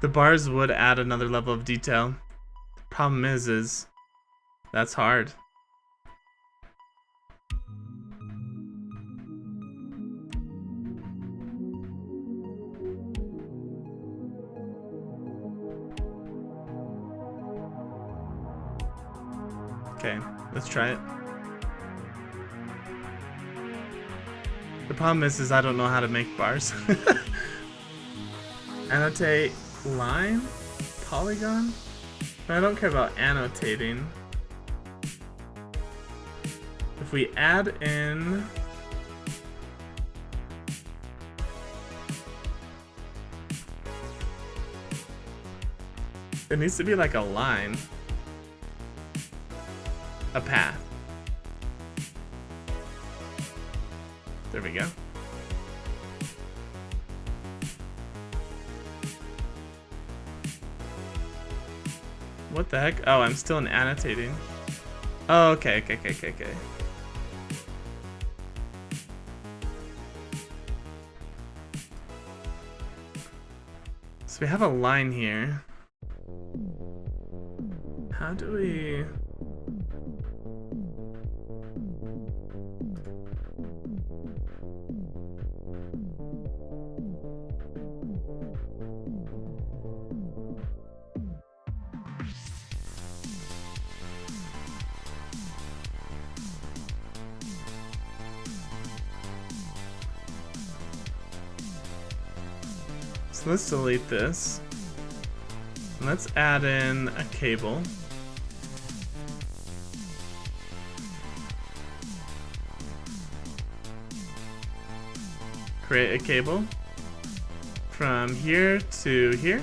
Speaker 1: The bars would add another level of detail. Problem is that's hard. Okay, let's try it. The problem is I don't know how to make bars. Annotate line, polygon. I don't care about annotating. If we add in it needs to be like a line, a path. There we go. What the heck? Oh, I'm still in annotating. Oh, okay. So we have a line here. How do we... So let's delete this. And let's add in a cable. Create a cable from here to here.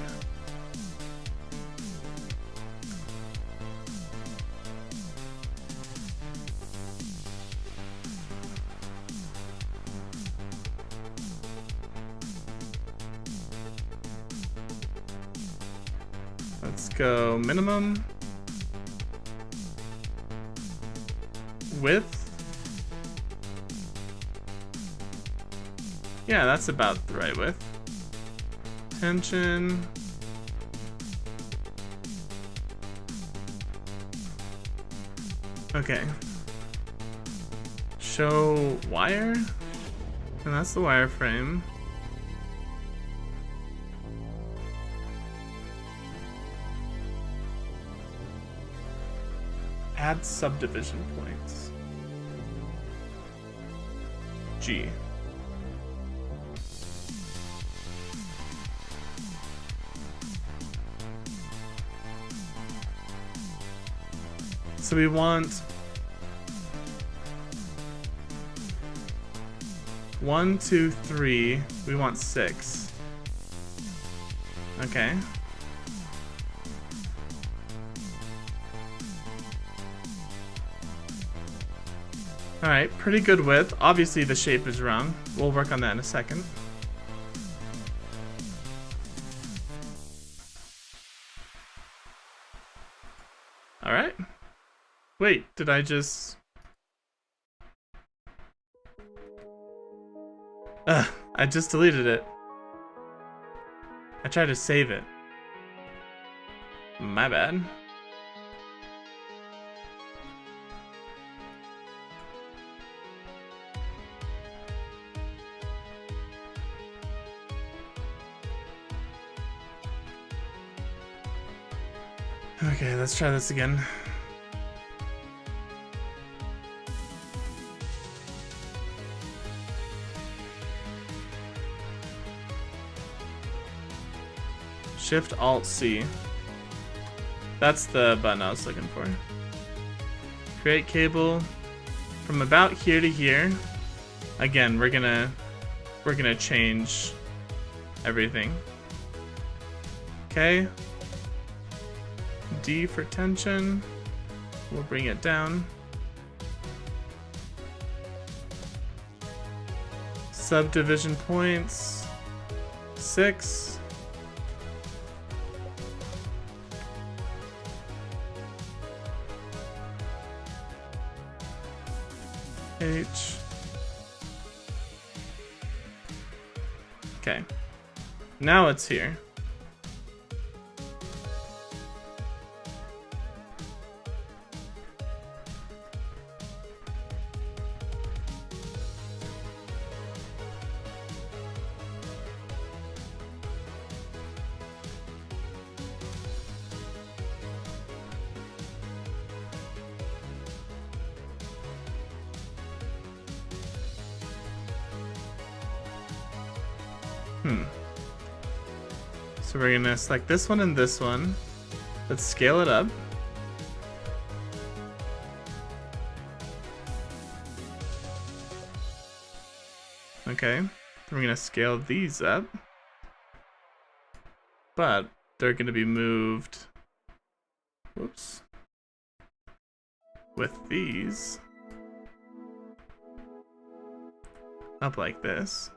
Speaker 1: Let's go minimum width. Yeah, that's about the right width. Tension. Okay. Show wire? And that's the wireframe. Add subdivision points. G. So we want 1, 2, 3. We want 6. Okay. Alright, pretty good width. Obviously the shape is wrong. We'll work on that in a second. Alright. Wait, did I just... I just deleted it. I tried to save it. My bad. Okay, let's try this again. Shift Alt C. That's the button I was looking for. Create cable from about here to here. Again, we're gonna change everything. Okay. D for tension. We'll bring it down. Subdivision points. 6. H. Okay. Now it's here. So we're gonna select this one and this one. Let's scale it up. Okay, then we're gonna scale these up. But they're gonna be moved, whoops, with these up like this.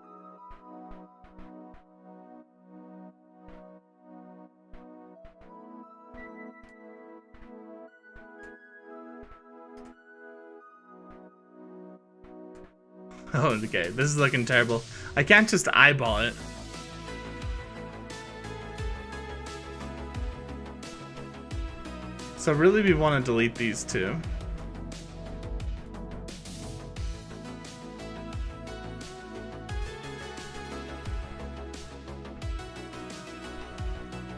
Speaker 1: Oh, okay, this is looking terrible. I can't just eyeball it. So really we want to delete these two.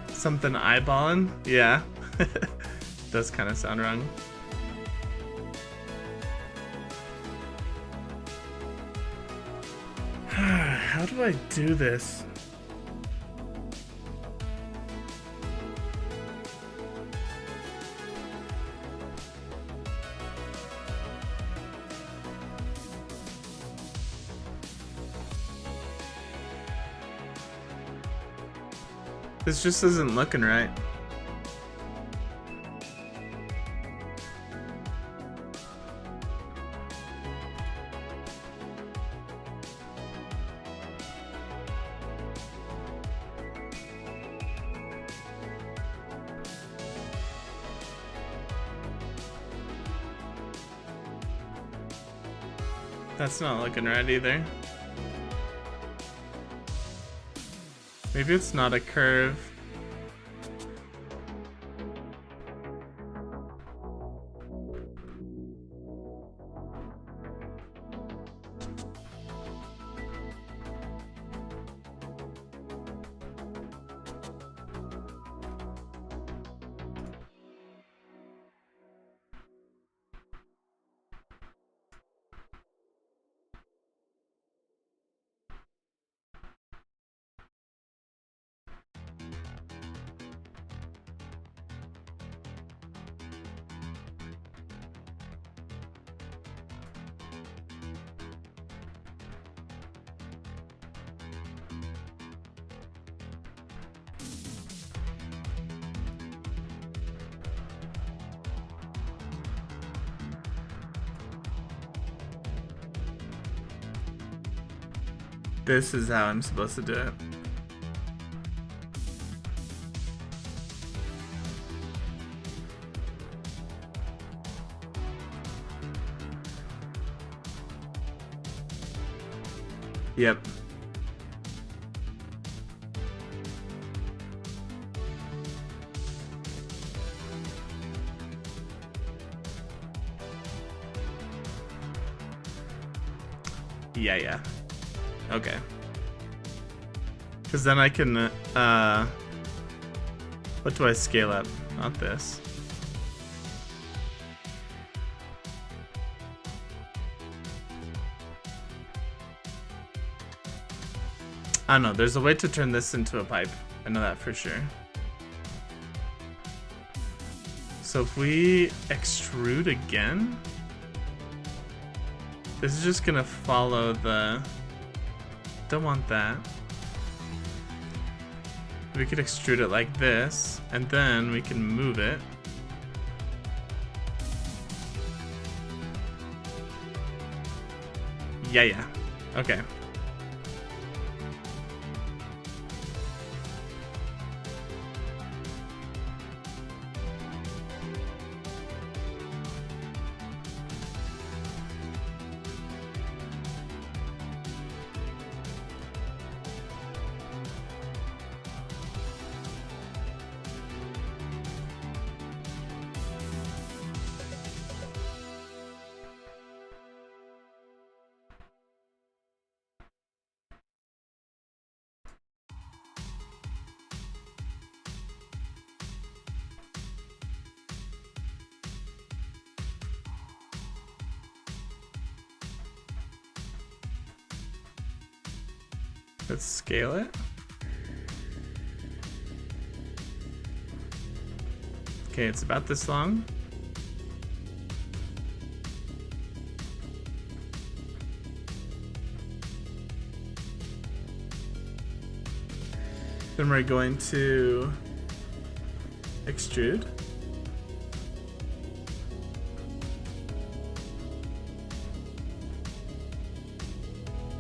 Speaker 1: Something eyeballing? Yeah. Does kind of sound wrong. How do I do this? This just isn't looking right. That's not looking right either. Maybe it's not a curve. This is how I'm supposed to do it. Yep. Yeah. Okay. Because then I can, what do I scale up? Not this. I don't know, there's a way to turn this into a pipe. I know that for sure. So if we extrude again, this is just gonna follow the... Don't want that. We could extrude it like this, and then we can move it. Yeah. Okay. Let's scale it. Okay, it's about this long. Then we're going to extrude.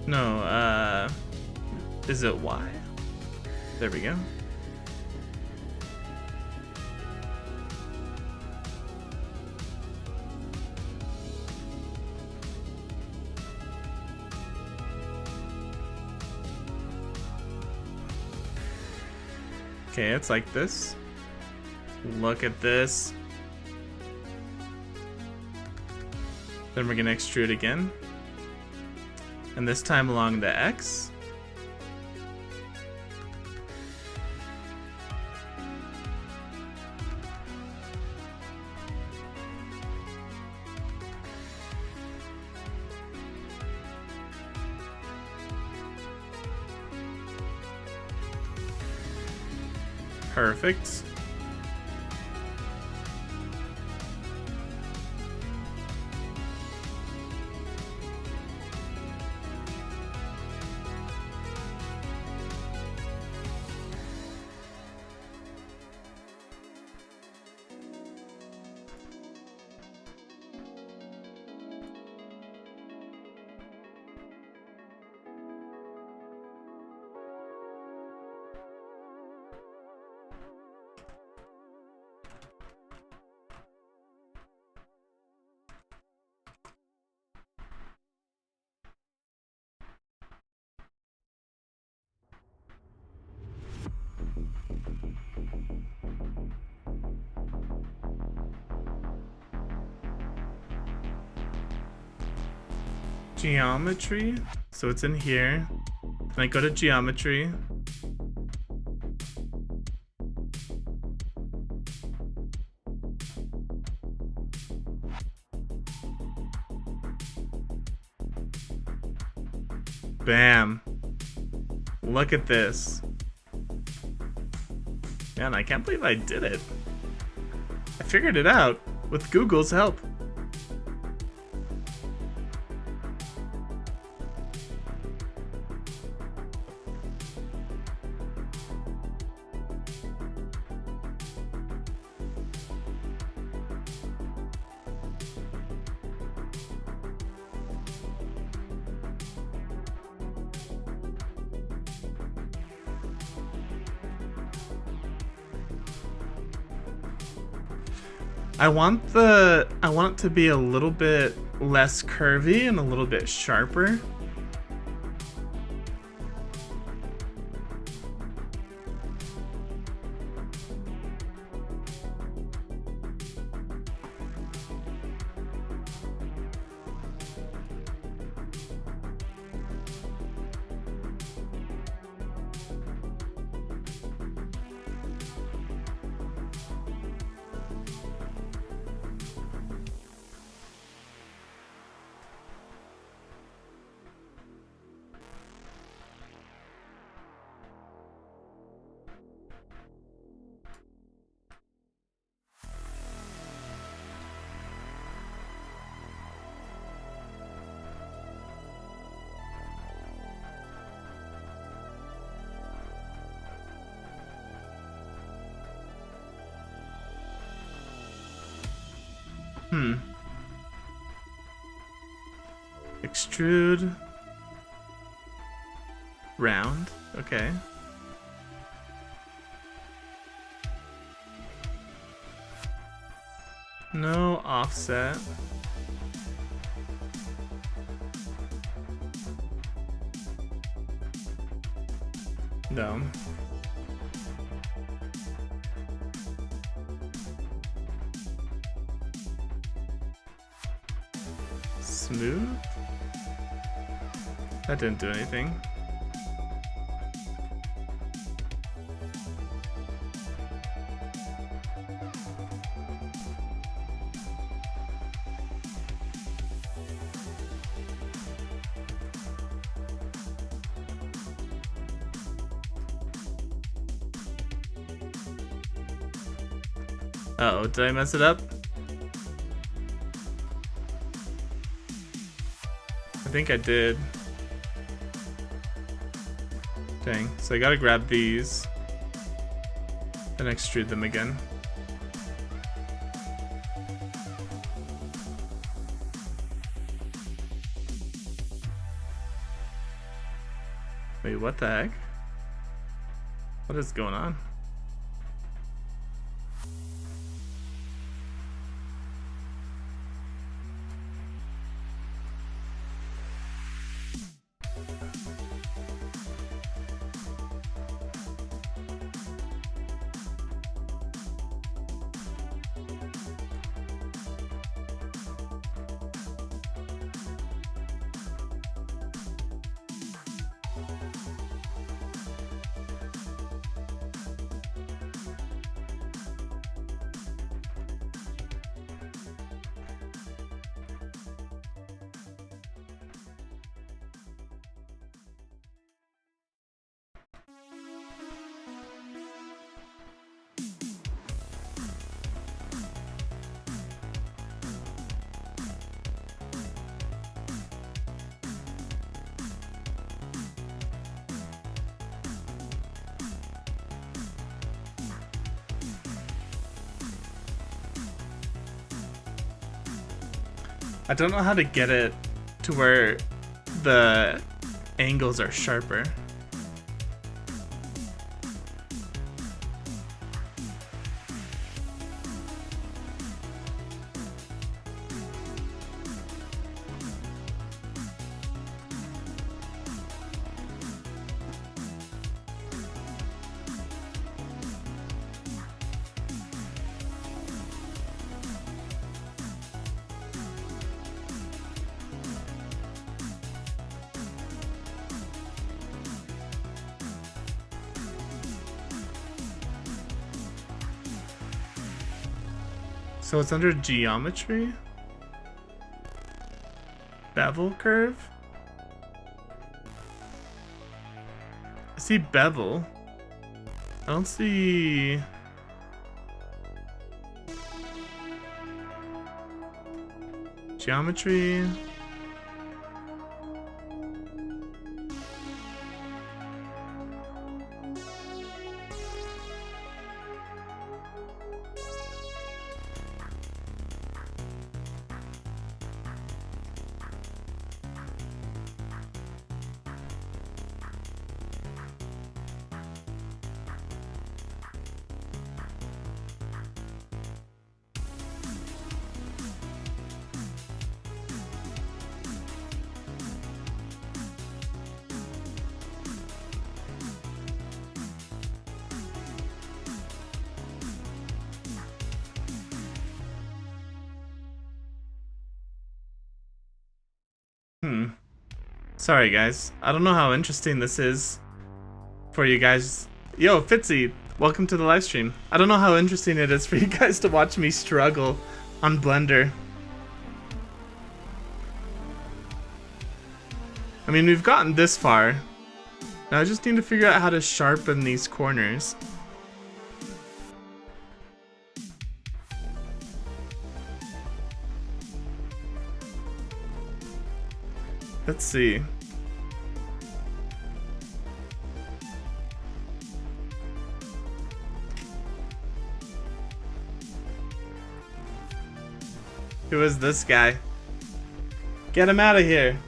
Speaker 1: No, is it Y? There we go. Okay, it's like this. Look at this. Then we're gonna extrude again. And this time along the X. Perfect. Geometry, so it's in here. And I go to geometry. Bam. Look at this. Man, I can't believe I did it. I figured it out with Google's help. I want it to be a little bit less curvy and a little bit sharper. Extrude. Round. Okay. No offset. No. Smooth? That didn't do anything. Uh-oh, did I mess it up? I think I did. Dang, so I gotta grab these, then extrude them again. Wait, what the heck? What is going on? I don't know how to get it to where the angles are sharper. So it's under geometry? Bevel curve? I see bevel. I don't see... Geometry. Sorry guys, I don't know how interesting this is for you guys. Yo, Fitzy, welcome to the live stream. I don't know how interesting it is for you guys to watch me struggle on Blender. I mean, we've gotten this far. Now I just need to figure out how to sharpen these corners. Let's see. Who is this guy? Get him out of here.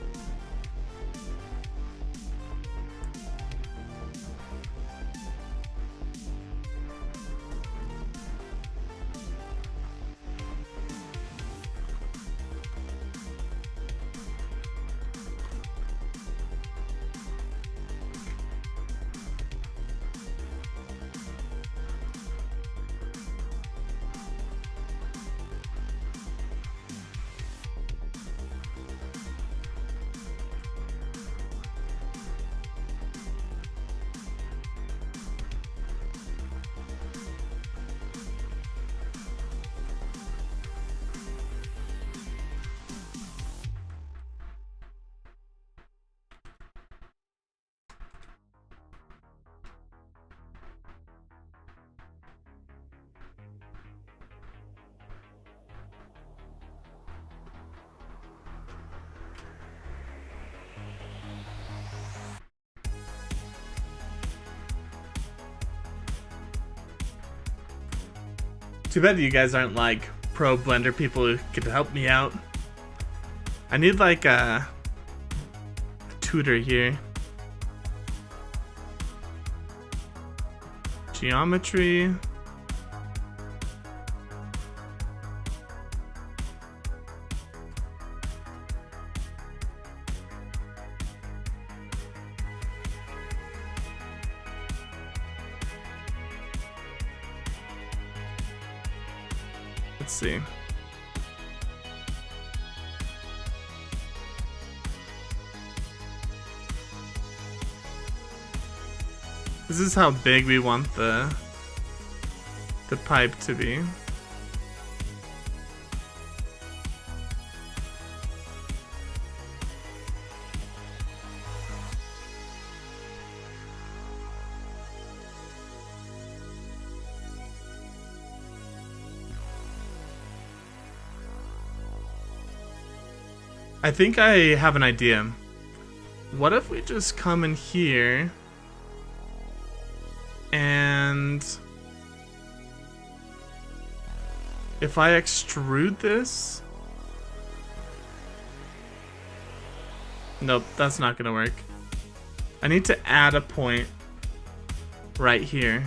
Speaker 1: Too bad you guys aren't like pro Blender people who could help me out. I need like a tutor here. Geometry. Let's see. This is how big we want the pipe to be. I think I have an idea. What if we just come in here and if I extrude this? Nope, that's not gonna work. I need to add a point right here.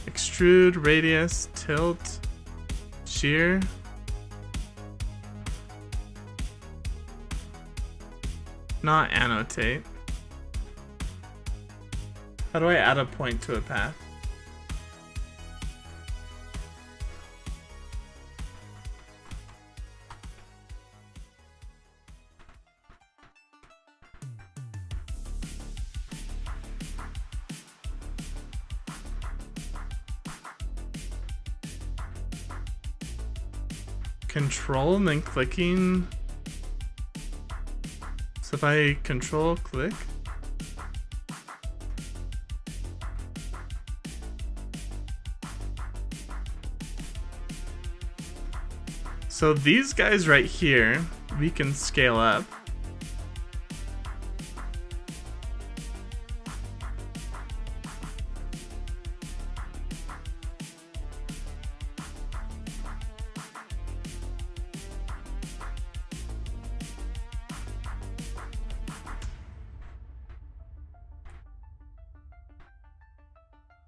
Speaker 1: Extrude, radius, tilt, shear. Not annotate. How do I add a point to a path? Control and then clicking. So if I control click. So these guys right here, we can scale up.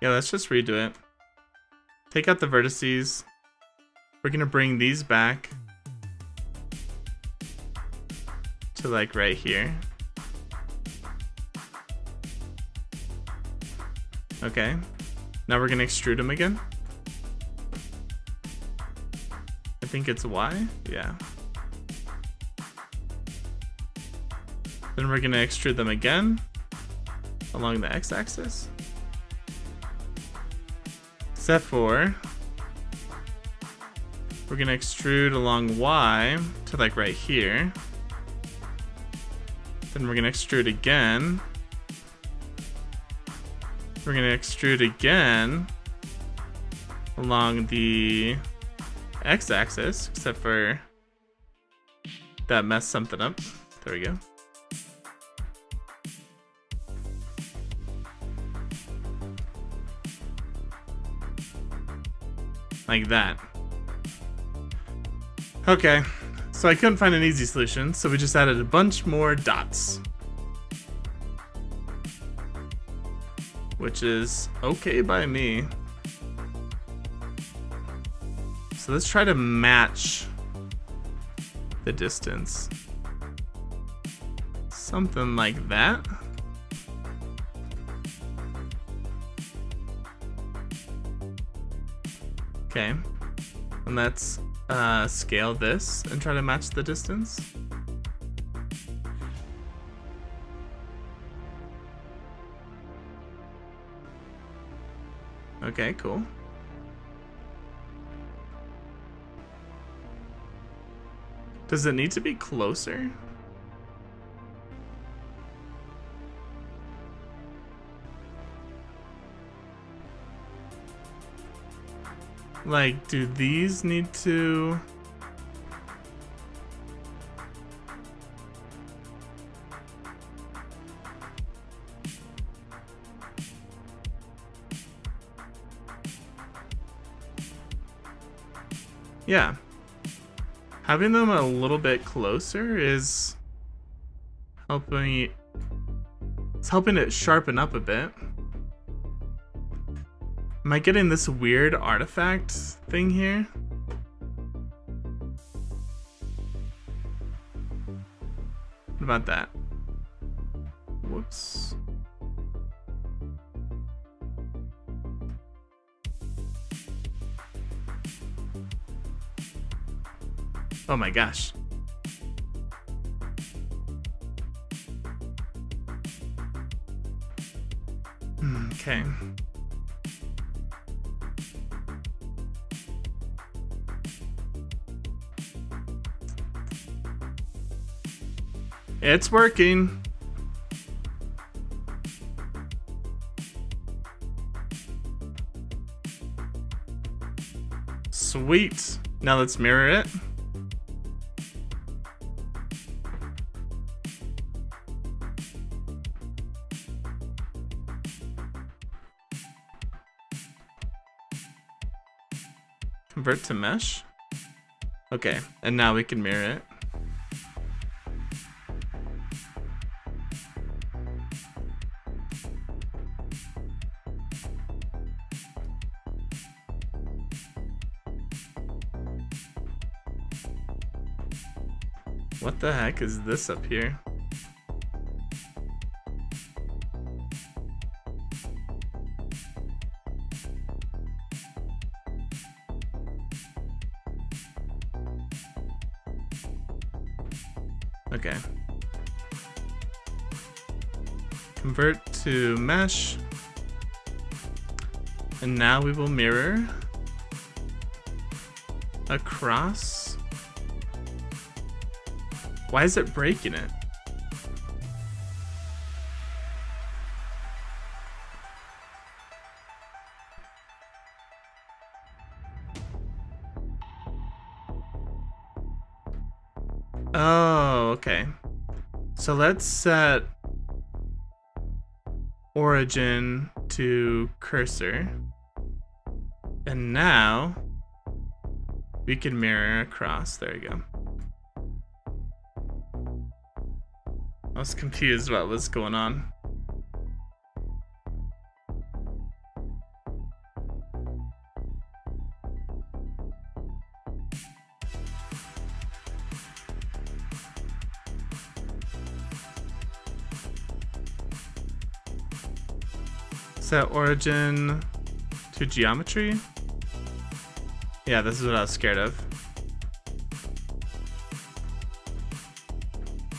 Speaker 1: Yeah, let's just redo it. Take out the vertices. We're gonna bring these back to like right here. Okay. Now we're gonna extrude them again. I think it's Y. Yeah. Then we're gonna extrude them again along the x-axis. Step 4. We're gonna extrude along Y to like right here. Then we're gonna extrude again. We're gonna extrude again along the x-axis, except for that messed something up. There we go. Like that. Okay, so I couldn't find an easy solution, so we just added a bunch more dots. Which is okay by me. So let's try to match the distance. Something like that. Okay, and let's scale this and try to match the distance. Okay, cool. Does it need to be closer? Like, do these need to... Yeah. Having them a little bit closer is helping. It's helping it sharpen up a bit. Am I getting this weird artifact thing here? What about that? Whoops. Oh my gosh. Okay. It's working. Sweet. Now let's mirror it. Convert to mesh. Okay, and now we can mirror it. What the heck is this up here? Okay. Convert to mesh. And now we will mirror across. Why is it breaking it? Oh, okay. So let's set origin to cursor. And now we can mirror across. There you go. I was confused what was going on. Set origin to geometry. Yeah, this is what I was scared of.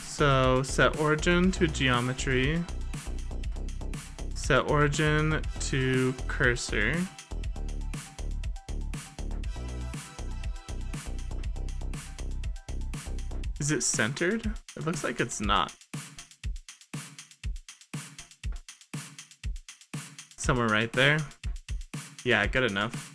Speaker 1: So set origin to geometry. Set origin to cursor. Is it centered? It looks like it's not. Somewhere right there. Yeah, good enough.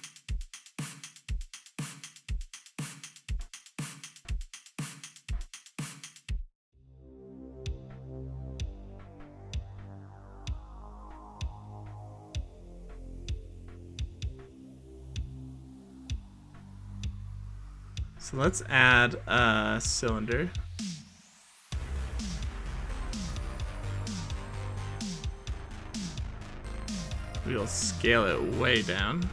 Speaker 1: So let's add a cylinder. We'll scale it way down.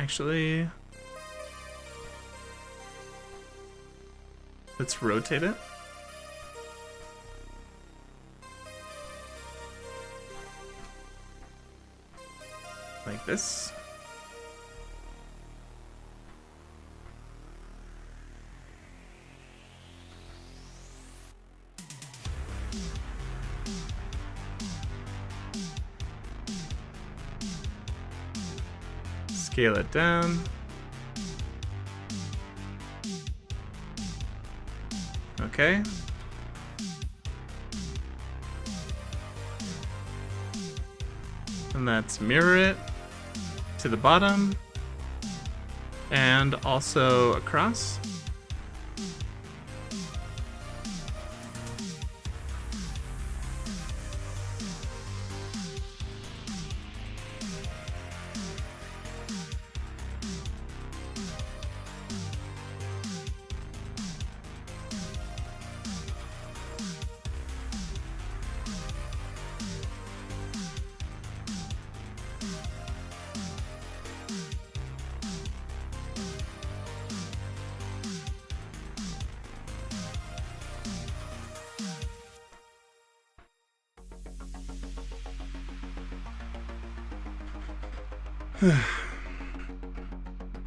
Speaker 1: Actually, let's rotate it. Like this. Scale it down. Okay. And let's mirror it to the bottom and also across.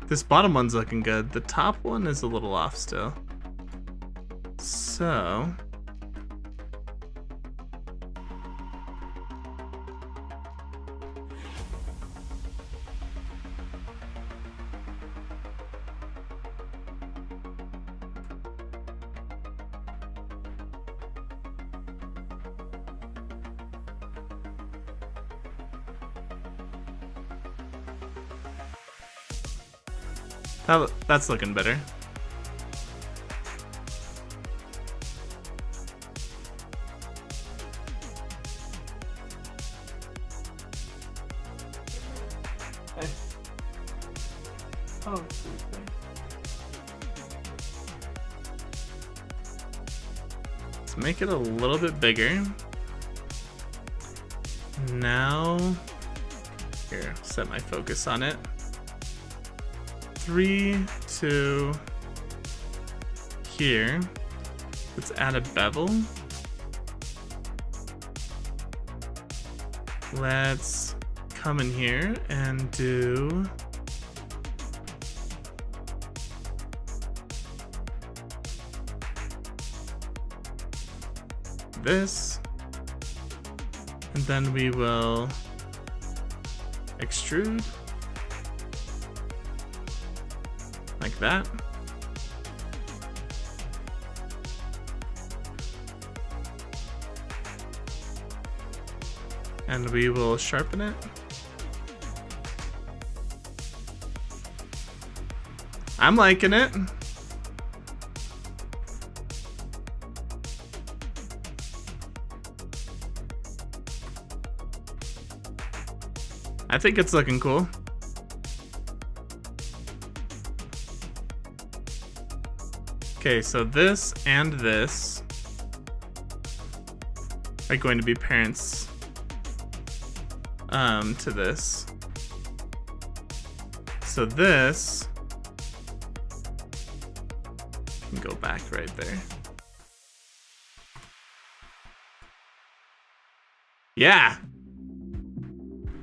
Speaker 1: This bottom one's looking good. The top one is a little off still. So that's looking better. Oh, let's make it a little bit bigger. Now, here, set my focus on it. 3 to here. Let's add a bevel. Let's come in here and do this. And then we will extrude. Like that. And we will sharpen it. I'm liking it. I think it's looking cool. Okay, so this and this are going to be parents to this. So this can go back right there. Yeah.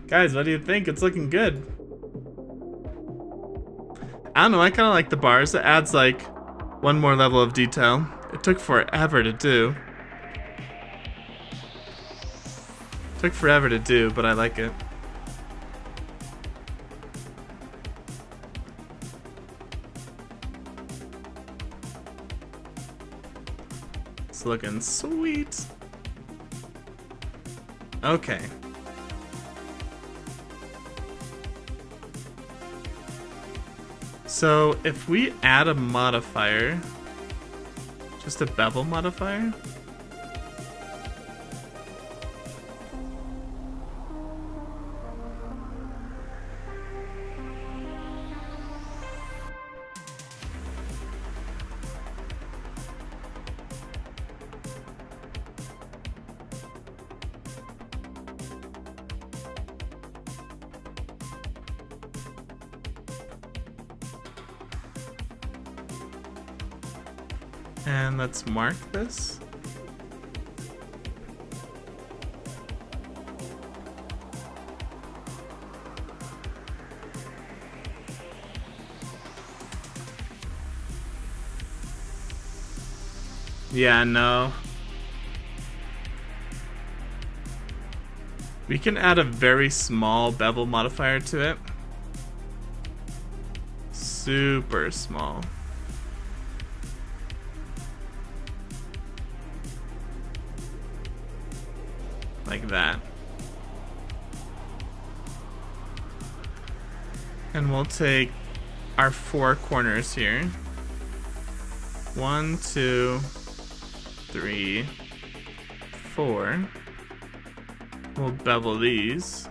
Speaker 1: Guys, what do you think? It's looking good. I don't know, I kind of like the bars. It adds like one more level of detail. It took forever to do. Took forever to do, but I like it. It's looking sweet. Okay. So if we add a modifier, just a bevel modifier. And let's mark this. Yeah, no. We can add a very small bevel modifier to it. Super small. Like that. And we'll take our 4 corners here. 1, 2, 3, 4. We'll bevel these.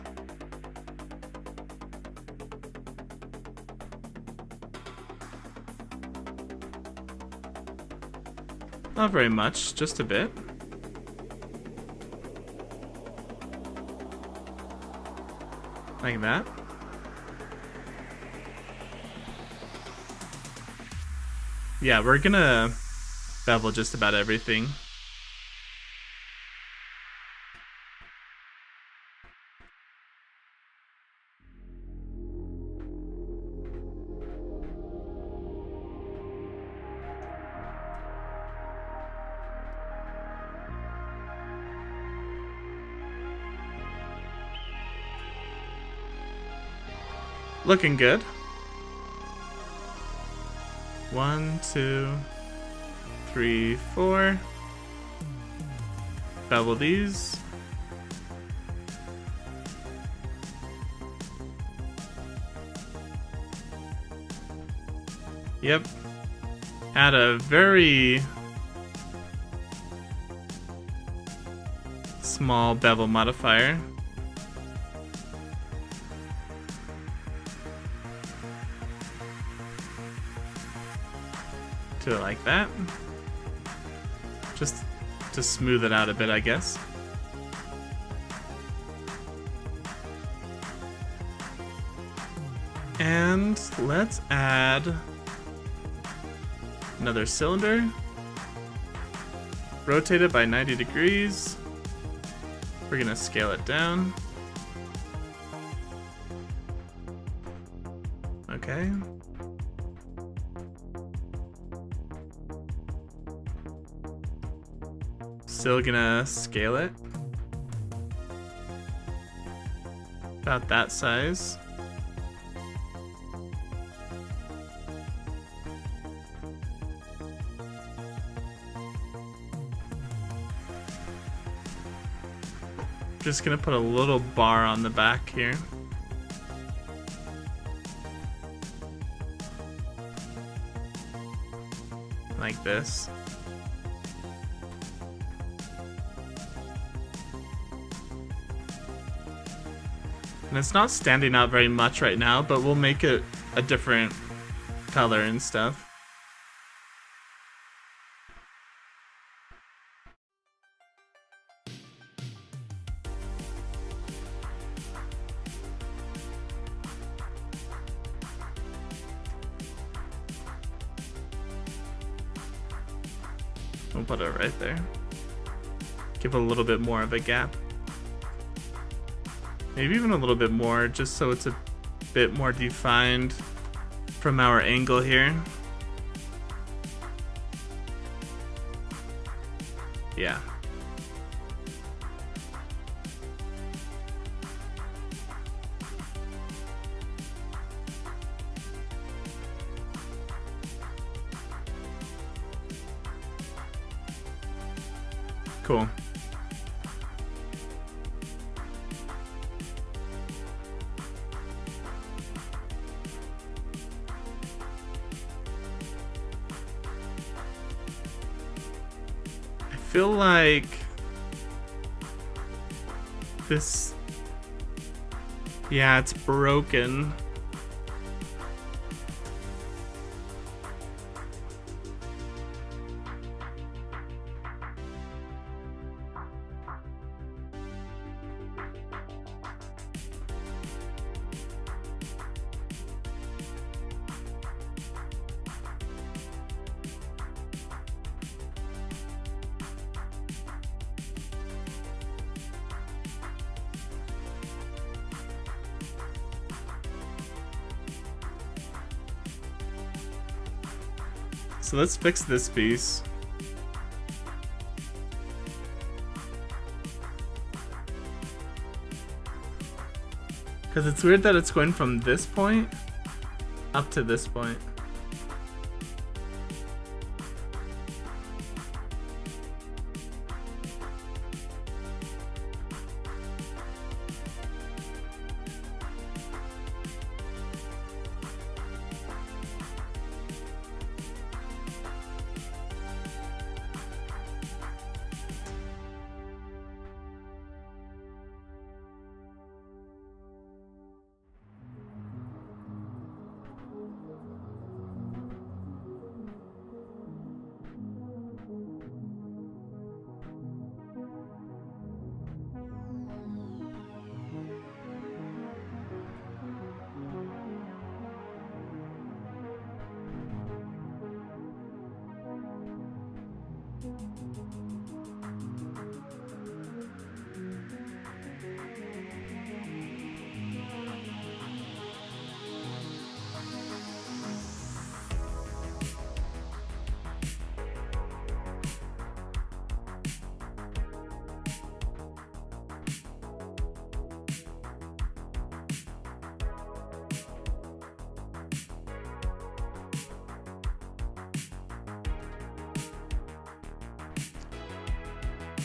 Speaker 1: Not very much, just a bit. Like that. Yeah, we're gonna bevel just about everything. Looking good. 1, 2, 3, 4. Bevel these. Yep. Add a very small bevel modifier. Do it like that. Just to smooth it out a bit, I guess. And let's add another cylinder. Rotate it by 90 degrees. We're gonna scale it down. Okay. Still gonna scale it. About that size. Just gonna put a little bar on the back here. Like this. And it's not standing out very much right now, but we'll make it a different color and stuff. We'll put it right there. Give a little bit more of a gap. Maybe even a little bit more, just so it's a bit more defined from our angle here. Yeah. Cool. I feel like this, yeah, it's broken. So let's fix this piece. Because it's weird that it's going from this point up to this point.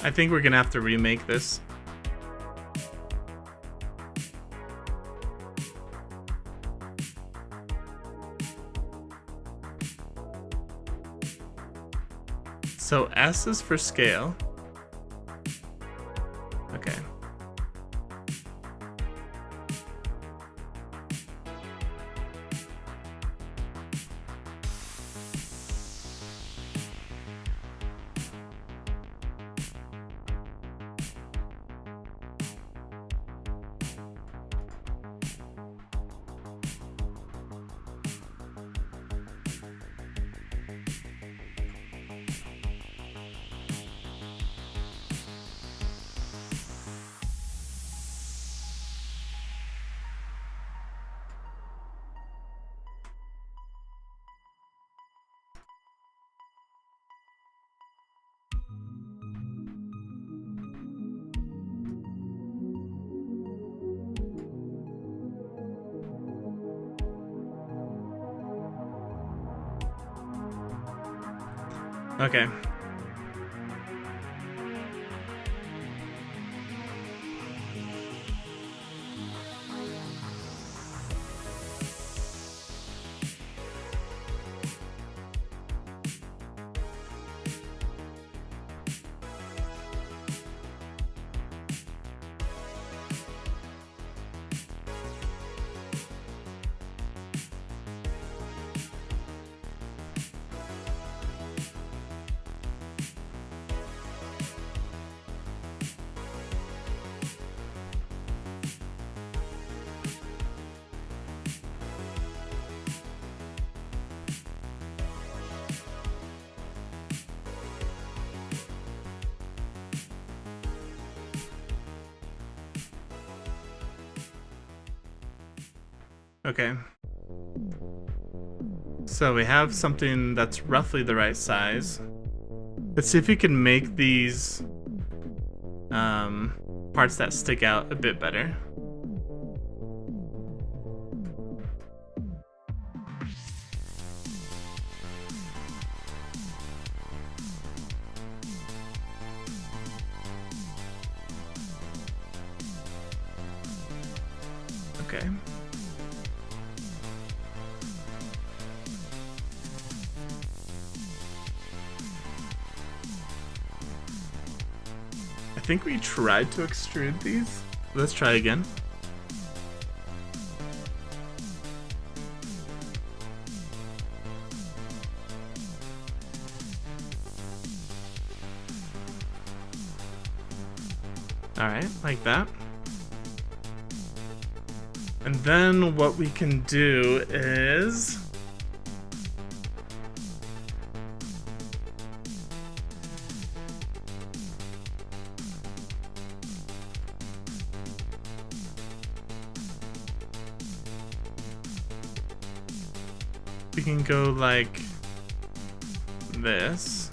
Speaker 1: I think we're gonna have to remake this. So S is for scale. Okay. Okay. Okay. So we have something that's roughly the right size. Let's see if we can make these parts that stick out a bit better. Okay. I think we tried to extrude these. Let's try again. Alright, like that. And then what we can do is we can go like this.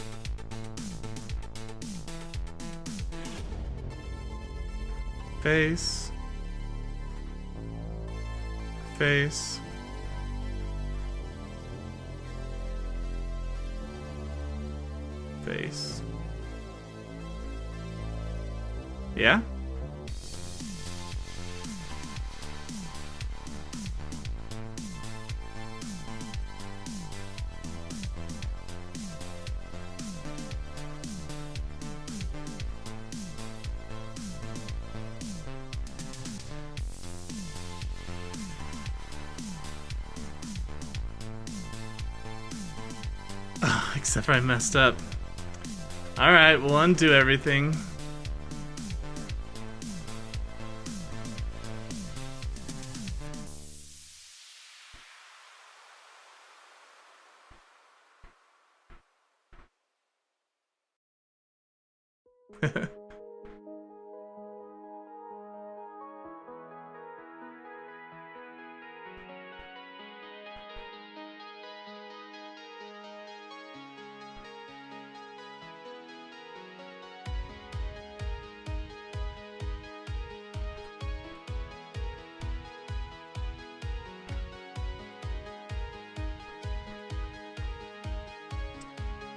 Speaker 1: Face. Face. Face. Yeah? Except for I messed up. Alright, we'll undo everything.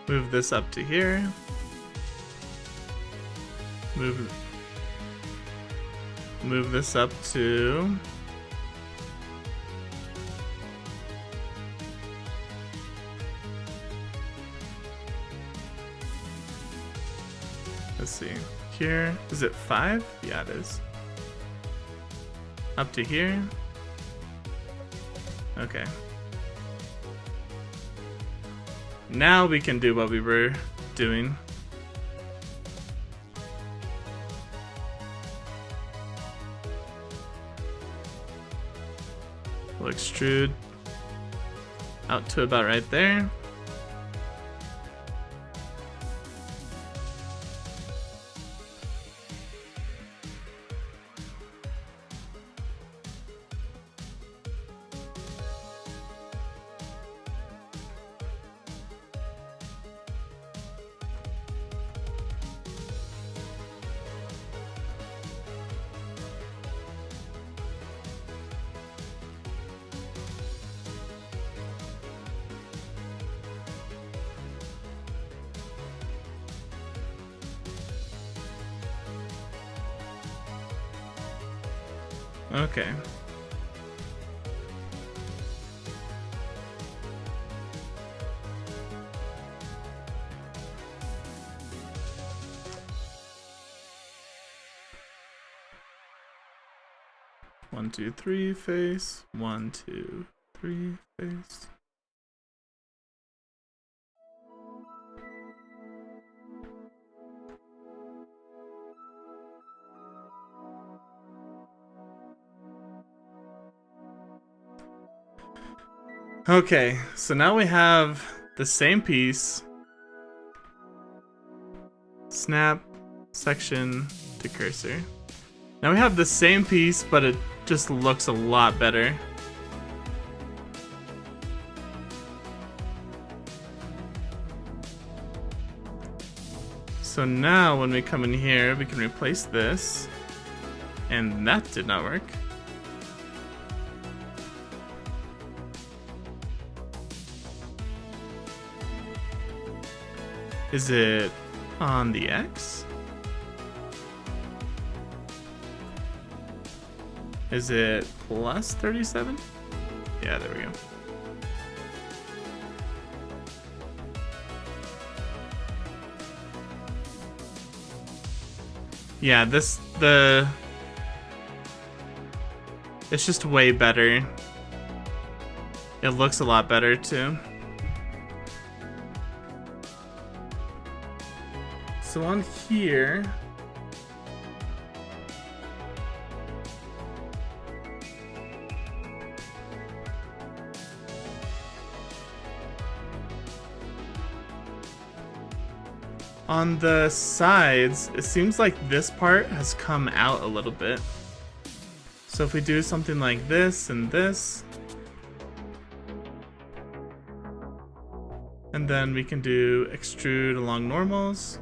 Speaker 1: Move this up to here. Move this up to let's see. Here, is it 5? Yeah, it is. Up to here. Okay. Now we can do what we were doing. We'll extrude out to about right there. Okay. One, two, three, face. 1, 2, 3, face. Okay, so now we have the same piece. Snap, section to cursor. Now we have the same piece, but it just looks a lot better. So now when we come in here, we can replace this. And that did not work. Is it on the X? Is it plus 37? Yeah, there we go. Yeah, it's just way better. It looks a lot better too. So on here, on the sides, it seems like this part has come out a little bit. So if we do something like this and this, and then we can do extrude along normals.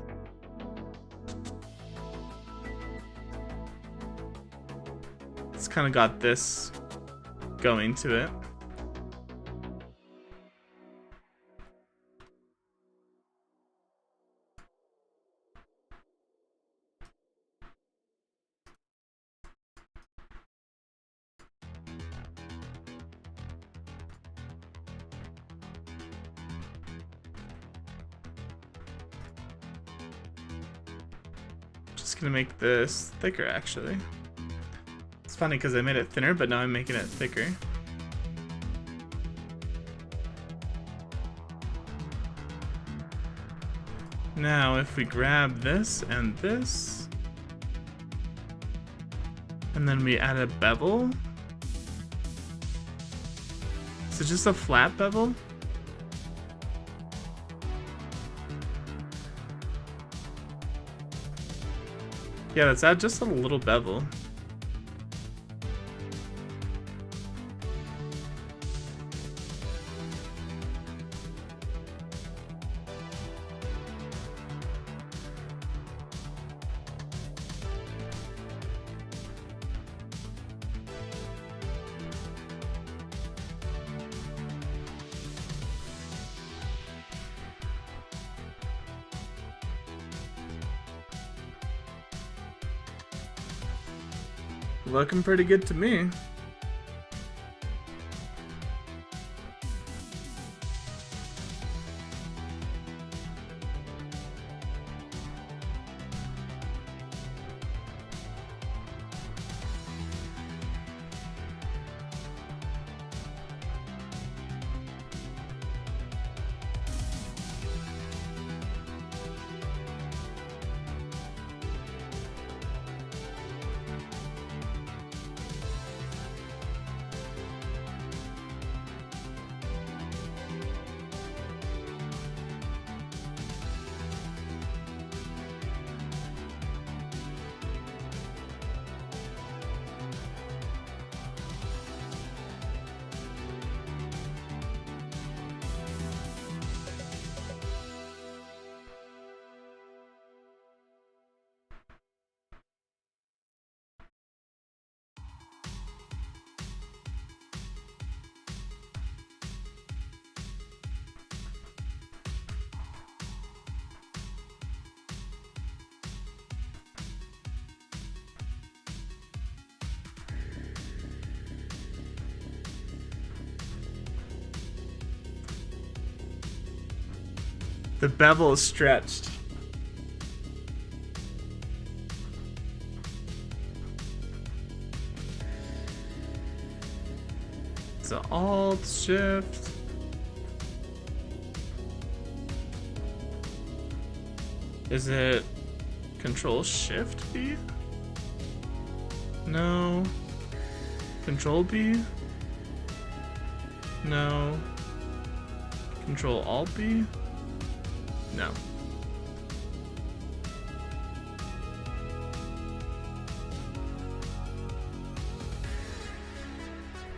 Speaker 1: It's kind of got this going to it. Just gonna make this thicker actually. It's funny because I made it thinner, but now I'm making it thicker. Now if we grab this and this, and then we add a bevel. Is it just a flat bevel? Yeah, let's add just a little bevel. Looking pretty good to me. The bevel is stretched. So Alt Shift. Is it Control Shift B? No. Control B? No. Control Alt B? No.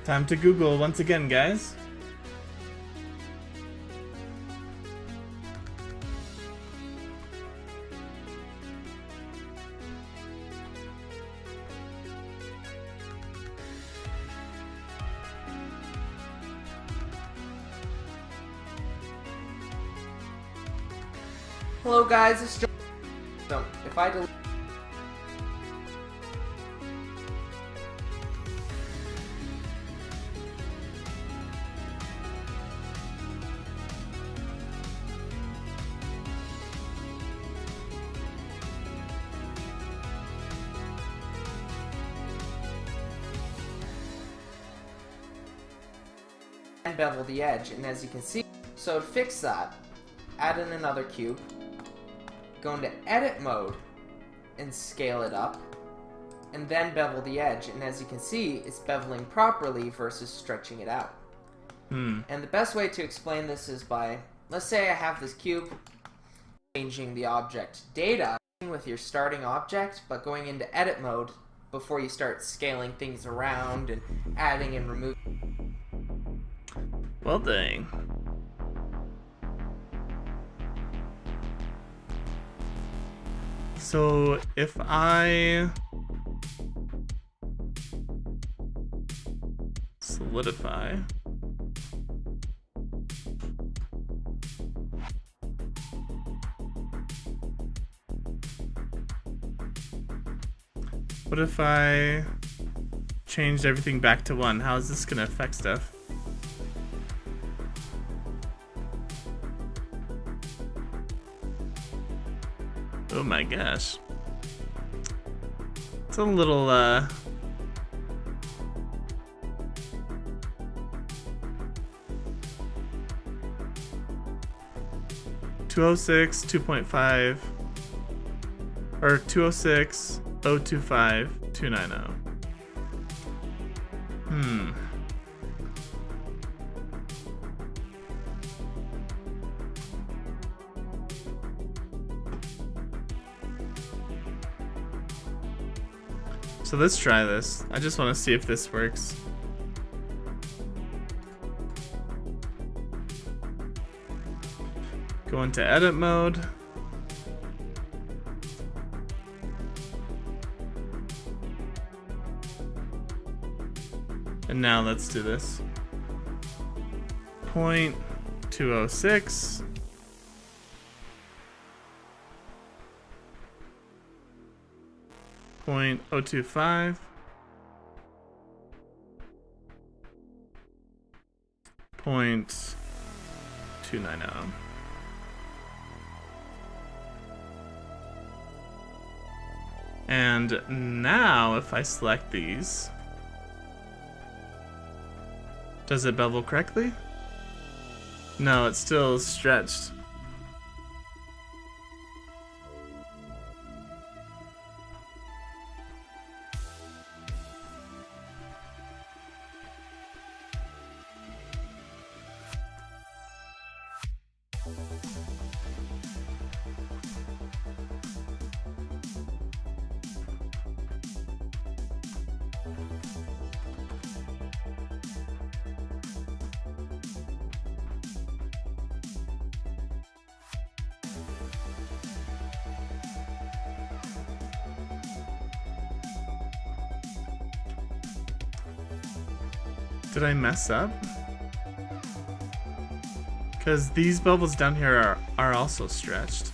Speaker 1: Time to Google once again, guys.
Speaker 3: Hello guys, it's Joe. So, if I delete and bevel the edge, and as you can see, so to fix that, add in another cube, go into edit mode, and scale it up, and then bevel the edge, and as you can see, it's beveling properly versus stretching it out. And the best way to explain this is by, let's say I have this cube, changing the object data with your starting object, but going into edit mode before you start scaling things around and adding and removing.
Speaker 1: Well, dang. So if I solidify, what if I changed everything back to 1? How is this gonna affect stuff? Oh my gosh. It's a little, 206, 2.5, or 206, 025, 290. So let's try this. I just want to see if this works. Go into edit mode. And now let's do this. 0.206. .025. .290. And now if I select these, does it bevel correctly? No, it's still stretched. Did I mess up? Because these bubbles down here are also stretched.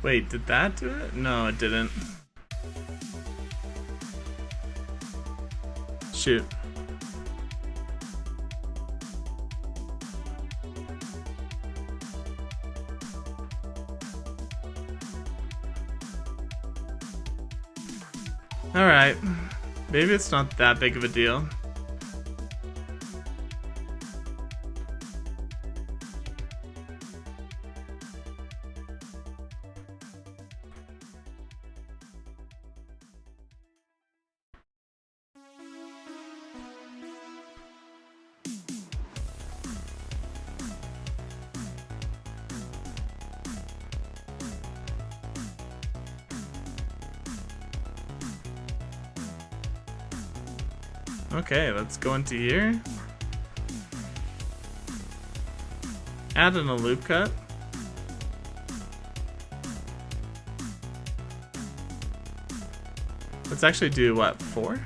Speaker 1: Wait, did that do it? No, it didn't. Shoot. Alright. Maybe it's not that big of a deal. Okay, let's go into here. Add in a loop cut. Let's actually do what, 4?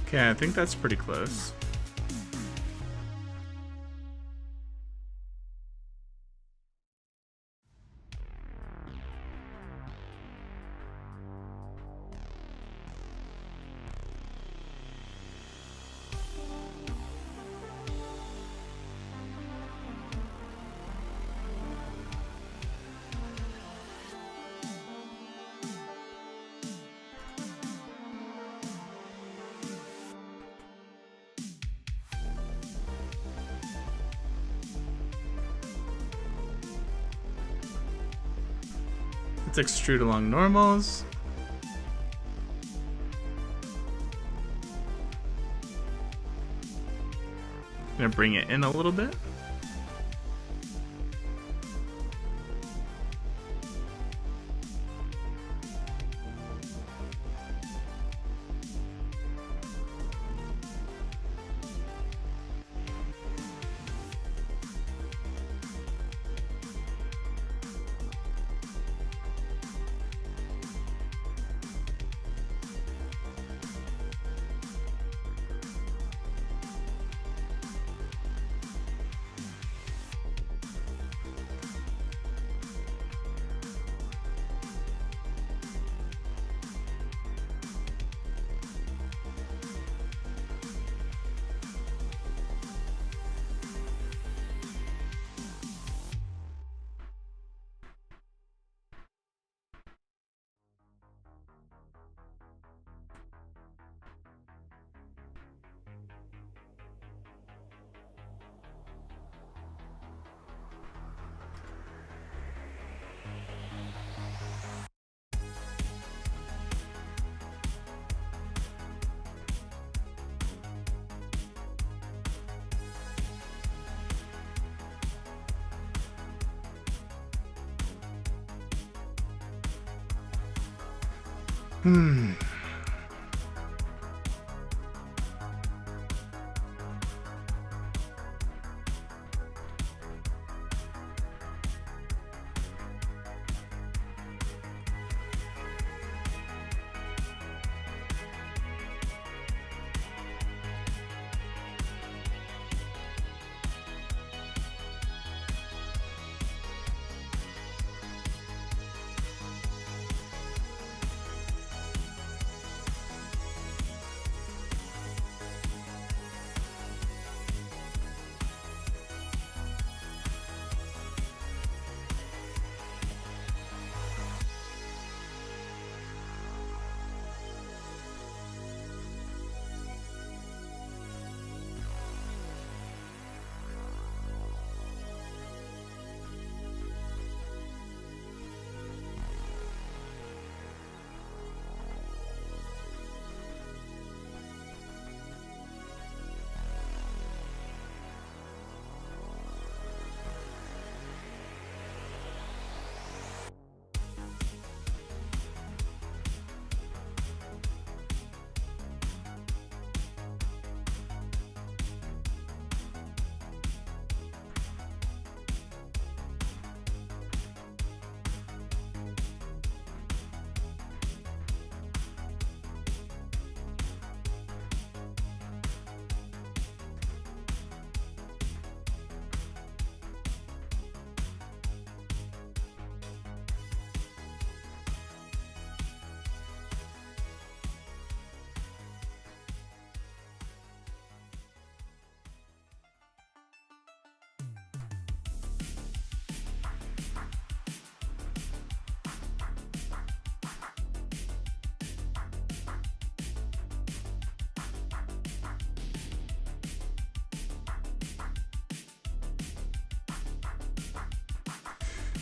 Speaker 1: Okay, I think that's pretty close. Let's extrude along normals. Gonna bring it in a little bit.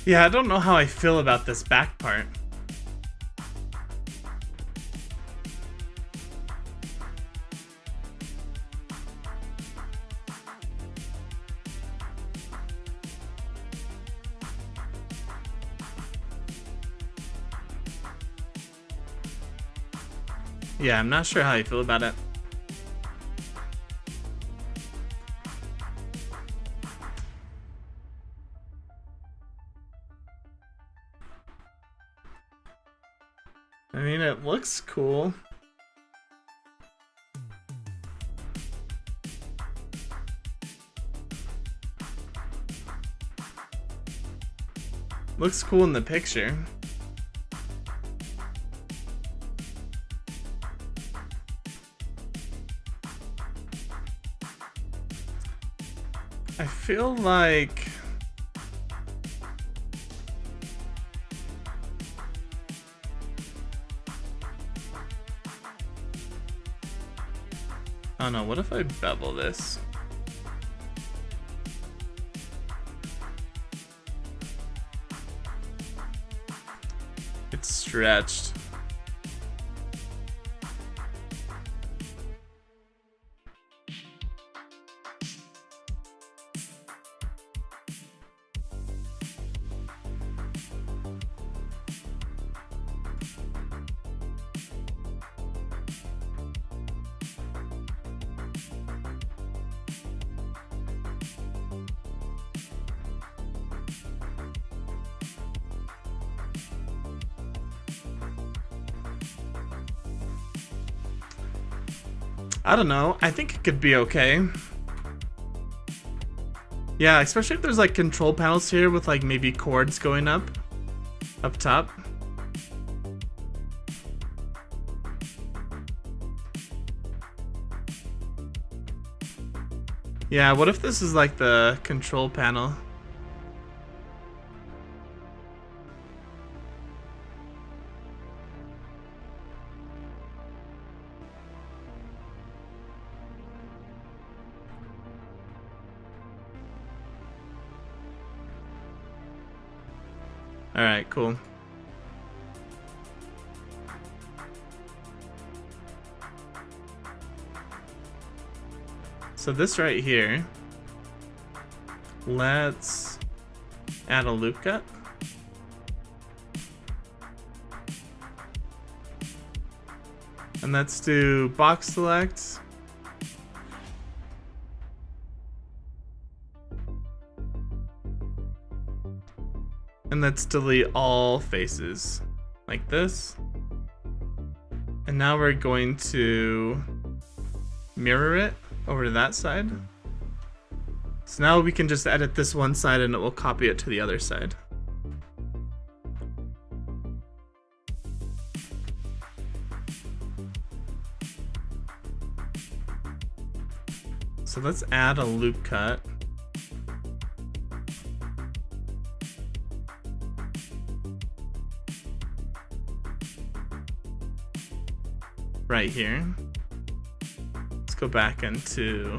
Speaker 1: Yeah, I don't know how I feel about this back part. Yeah, I'm not sure how I feel about it. I mean, it looks cool. Looks cool in the picture. I feel like oh no, what if I bevel this? It's stretched. I don't know. I think it could be okay. Yeah, especially if there's like control panels here with like maybe cords going up top. Yeah, what if this is like the control panel? Alright, cool. So this right here, let's add a loop cut. And let's do box select. And let's delete all faces like this. And now we're going to mirror it over to that side. So now we can just edit this one side and it will copy it to the other side. So let's add a loop cut. Right here. Let's go back into,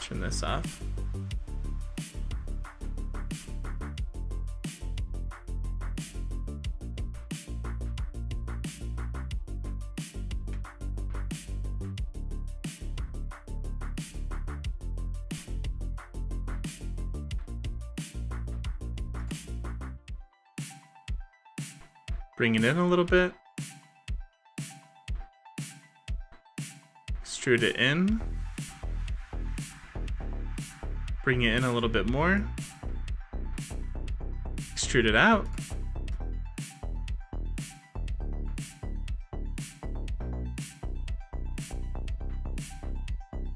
Speaker 1: turn this off. Bring it in a little bit. Extrude it in. Bring it in a little bit more. Extrude it out.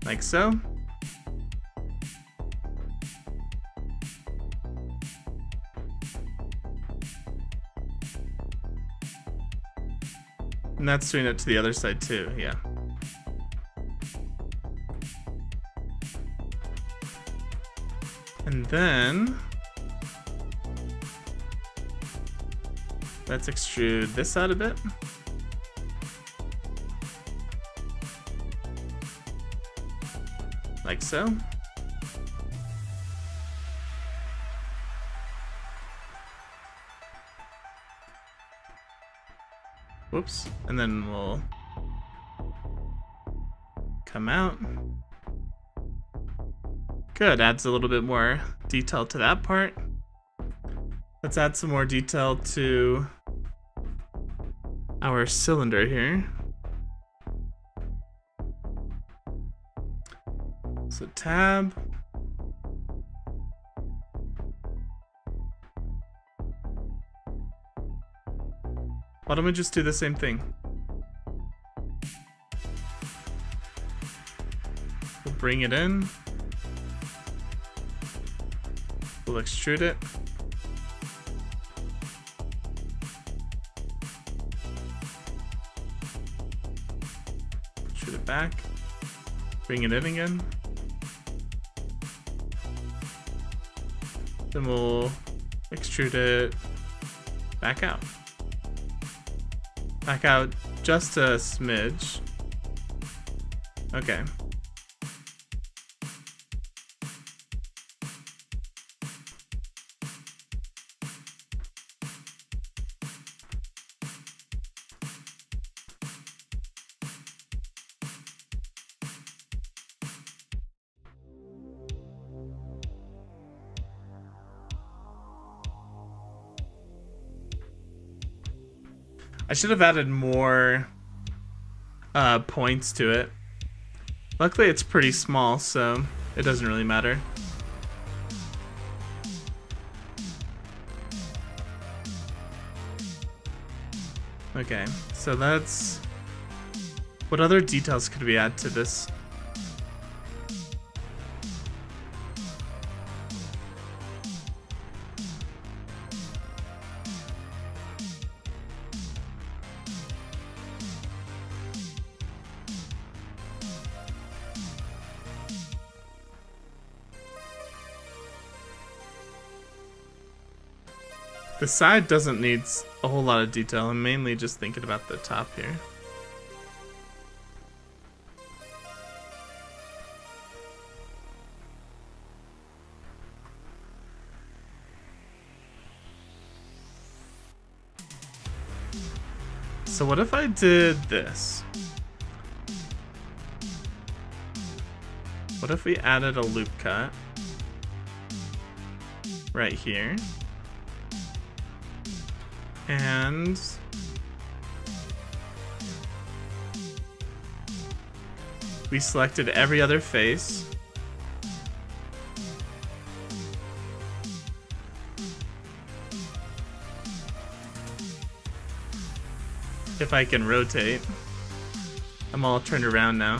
Speaker 1: Like so. And that's doing it to the other side too, yeah. And then let's extrude this out a bit. Like so. Whoops. And then we'll come out. Good, adds a little bit more detail to that part. Let's add some more detail to our cylinder here. So tab. Why don't we just do the same thing? We'll bring it in. We'll extrude it. Extrude it back. Bring it in again. Then we'll extrude it back out. Back out just a smidge. Okay. I should have added more points to it. Luckily it's pretty small, so it doesn't really matter. Okay, so that's... What other details could we add to this? The side doesn't need a whole lot of detail. I'm mainly just thinking about the top here. So what if I did this? What if we added a loop cut right here? And we selected every other face. If I can rotate. I'm all turned around now.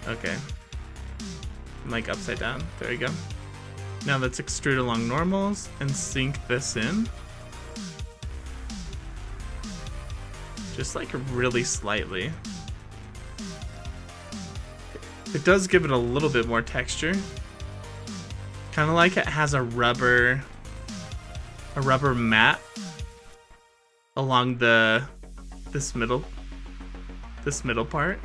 Speaker 1: Okay. I'm like upside down. There we go. Now let's extrude along normals and sink this in. Just like really slightly. It does give it a little bit more texture. Kind of like it has a rubber mat along this middle part.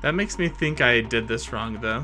Speaker 1: That makes me think I did this wrong though.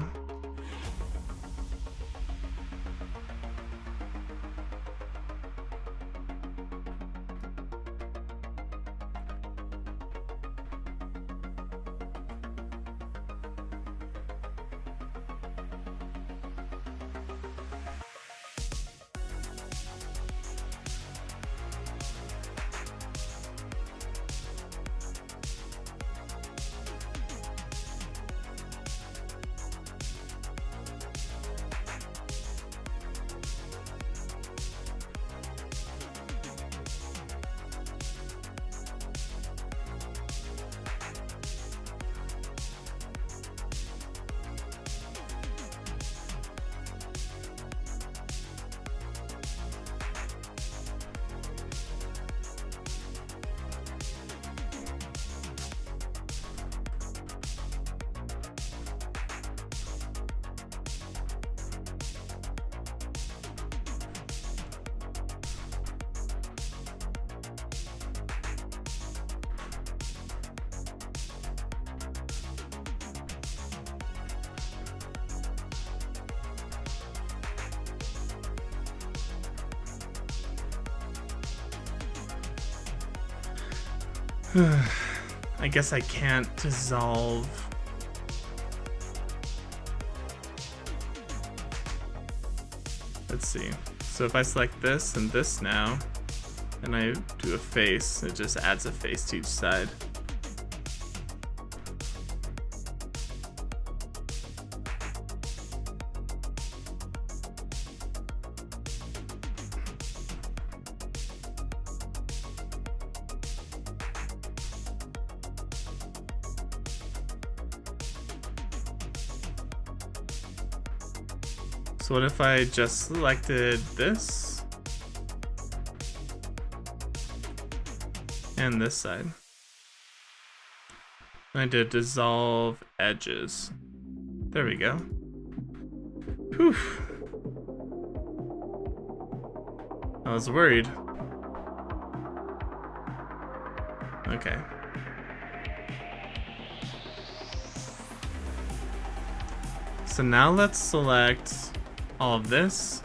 Speaker 1: I guess I can't dissolve. Let's see. So if I select this and this now, and I do a face, it just adds a face to each side. So what if I just selected this and this side? And I did dissolve edges. There we go. Whew. I was worried. Okay. So now let's select all of this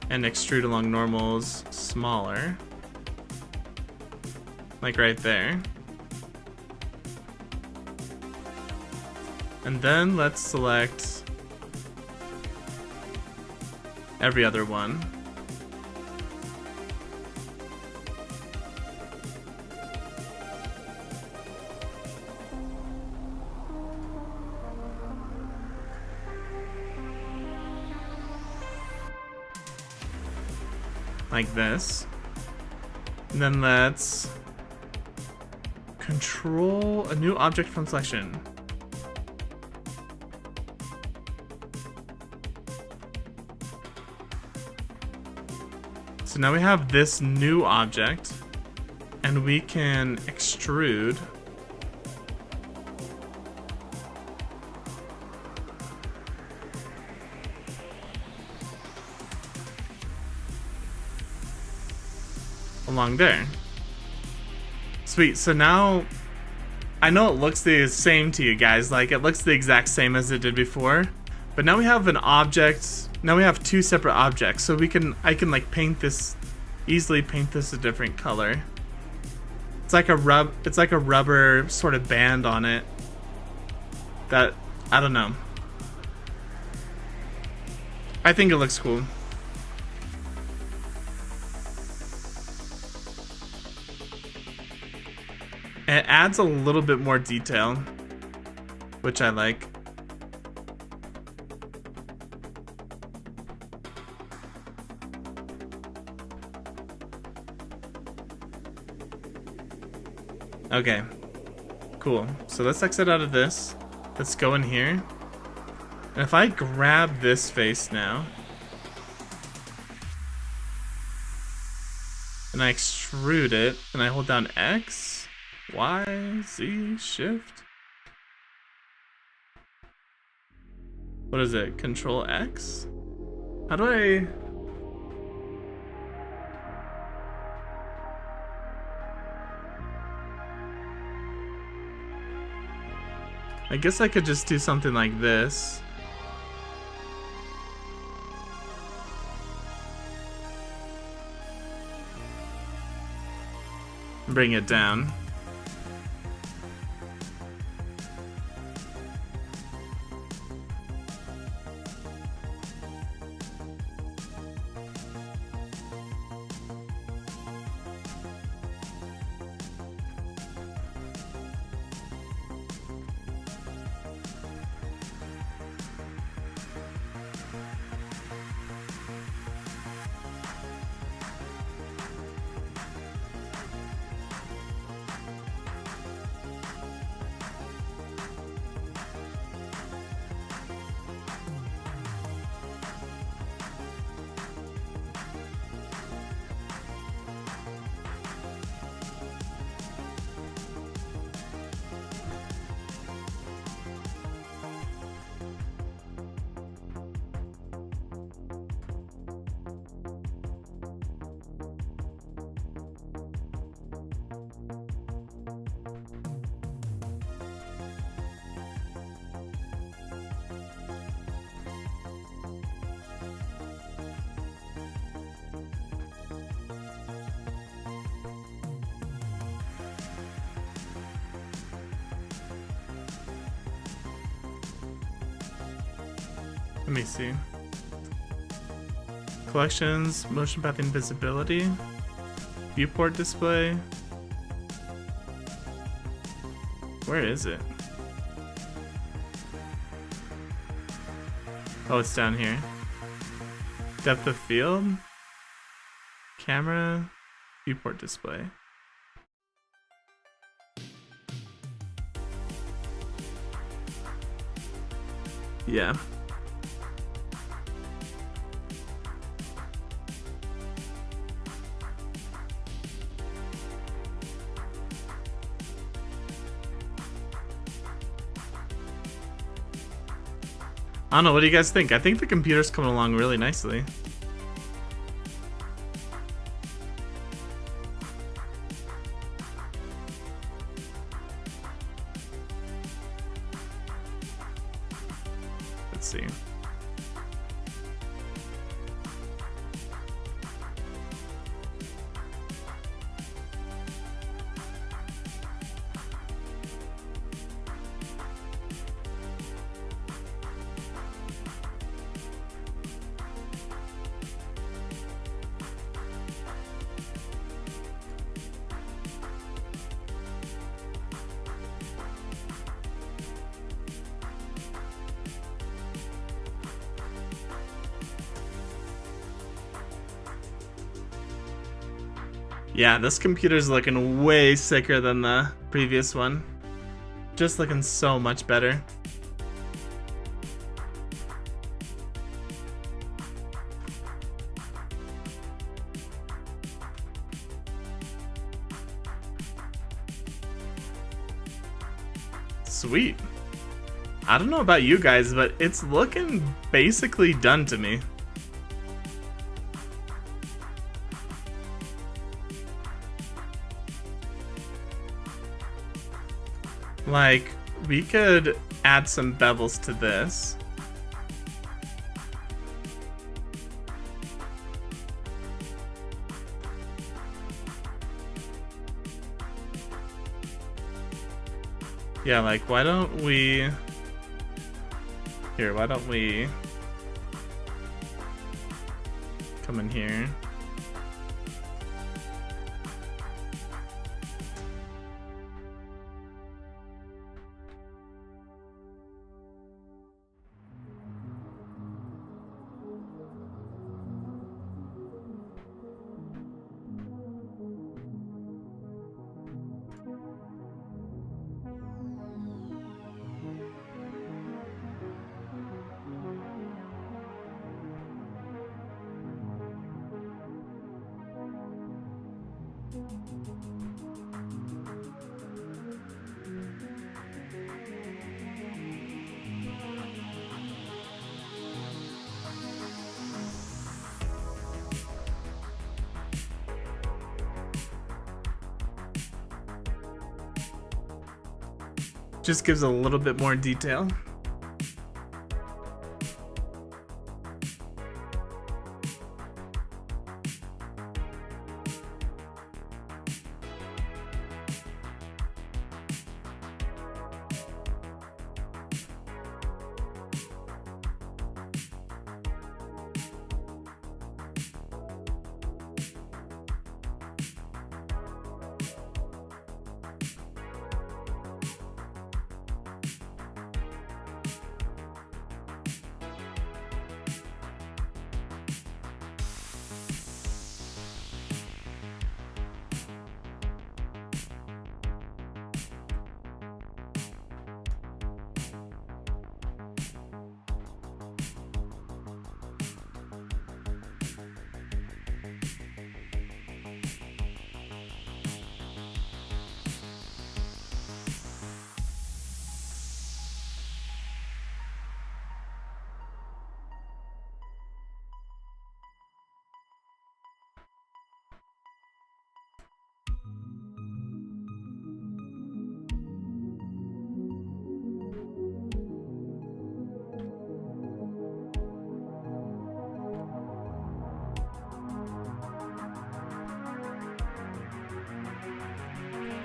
Speaker 1: and extrude along normals smaller, like right there. And then let's select every other one. Like this. And then let's control a new object from selection. So now we have this new object, and we can extrude along there. Sweet, so now I know it looks the same to you guys, like it looks the exact same as it did before, but now we have an object, now we have two separate objects, so I can like paint this, easily paint this a different color. It's like a rubber sort of band on it that, I don't know. I think it looks cool. It adds a little bit more detail, which I like. Okay, cool. So let's exit out of this. Let's go in here. And if I grab this face now, and I extrude it, and I hold down X, Y, Z, shift. What is it? Control X? How do I guess I could just do something like this. Bring it down. Let me see. Collections, motion pathing visibility, viewport display. Where is it? Oh, it's down here. Depth of field, camera, viewport display. Yeah. I don't know, what do you guys think? I think the computer's coming along really nicely. Let's see. Yeah, this computer's looking way sicker than the previous one. Just looking so much better. Sweet. I don't know about you guys, but it's looking basically done to me. Like, we could add some bevels to this. Yeah, like, why don't we... Here, why don't we... come in here. Just gives a little bit more detail.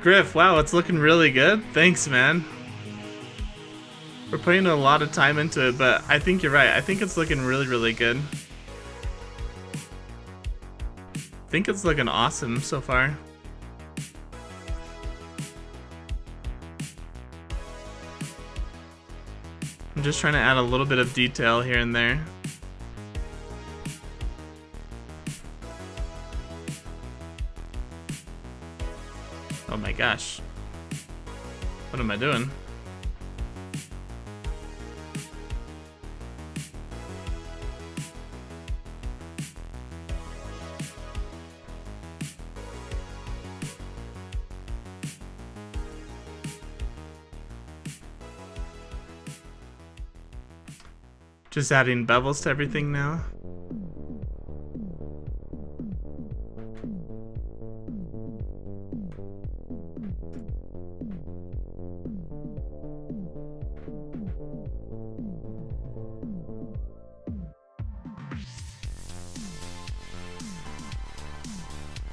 Speaker 1: Griff, wow, it's looking really good. Thanks, man. We're putting a lot of time into it, but I think you're right. I think it's looking really, really good. I think it's looking awesome so far. I'm just trying to add a little bit of detail here and there. Oh my gosh. What am I doing? Just adding bevels to everything now.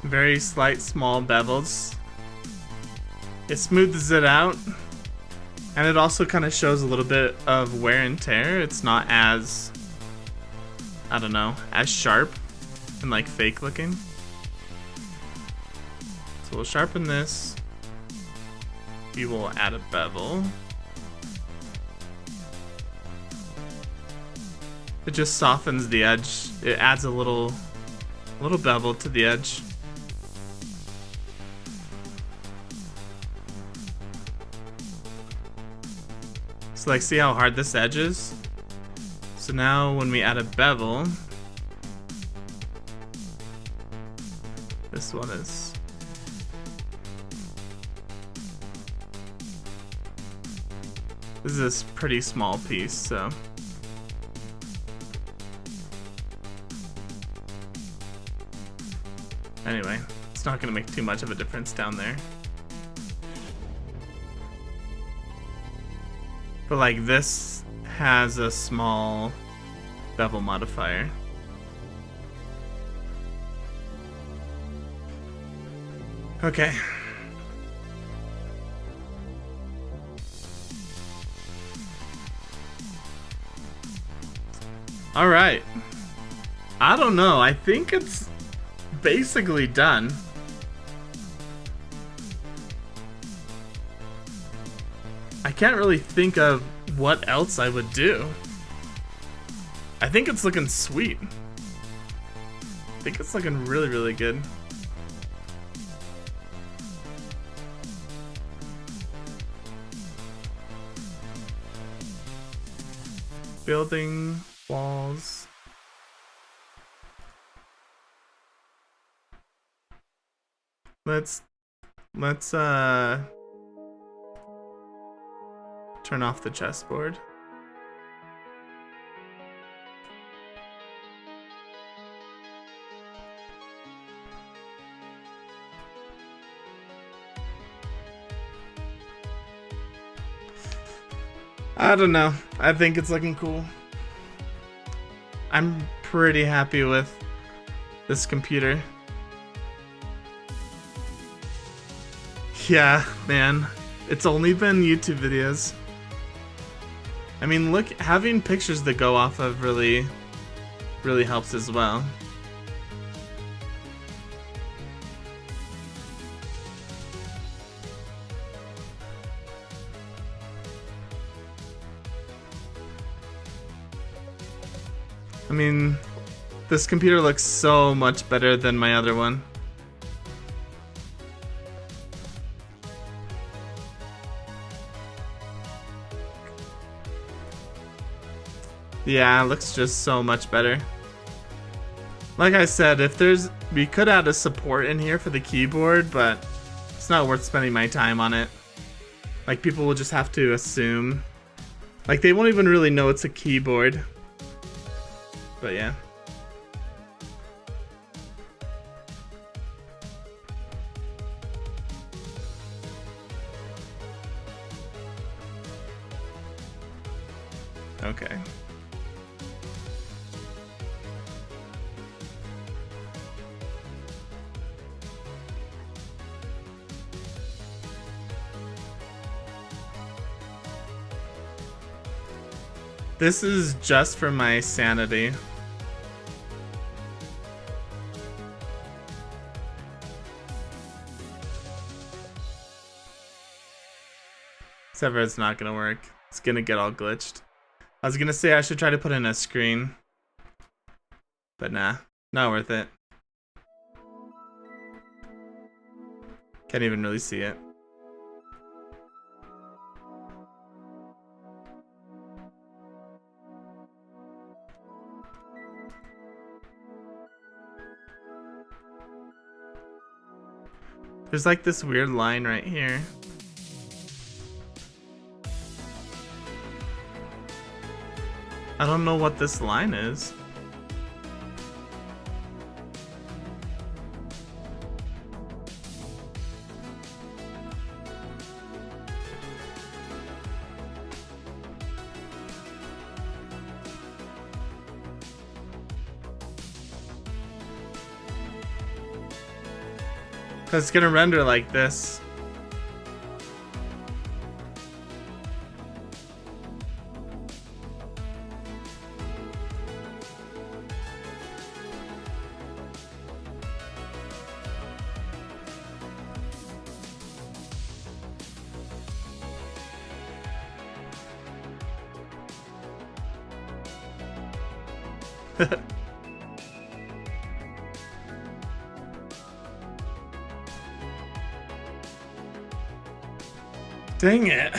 Speaker 1: Very slight small bevels. It smooths it out. And it also kind of shows a little bit of wear and tear. It's not as, I don't know, as sharp and like fake looking. So we'll sharpen this. We will add a bevel. It just softens the edge. It adds a little bevel to the edge. So like, see how hard this edge is? So now when we add a bevel, this one is, this is a pretty small piece, so. Anyway, it's not gonna make too much of a difference down there. But like this has a small bevel modifier. Okay. All right. I don't know. I think it's basically done. I can't really think of what else I would do. I think it's looking sweet. I think it's looking really, really good. Building walls. Let's turn off the chessboard. I don't know. I think it's looking cool. I'm pretty happy with this computer. Yeah, man. It's only been YouTube videos. I mean, look, having pictures to go off of really helps as well. I mean, this computer looks so much better than my other one. Yeah, it looks just so much better. Like I said, we could add a support in here for the keyboard, but it's not worth spending my time on it. Like, people will just have to assume. Like, they won't even really know it's a keyboard. But yeah. Okay. This is just for my sanity. Except for it's not gonna work. It's gonna get all glitched. I was gonna say I should try to put in a screen. But nah, not worth it. Can't even really see it. There's like this weird line right here. I don't know what this line is. Cause it's gonna render like this. Dang it.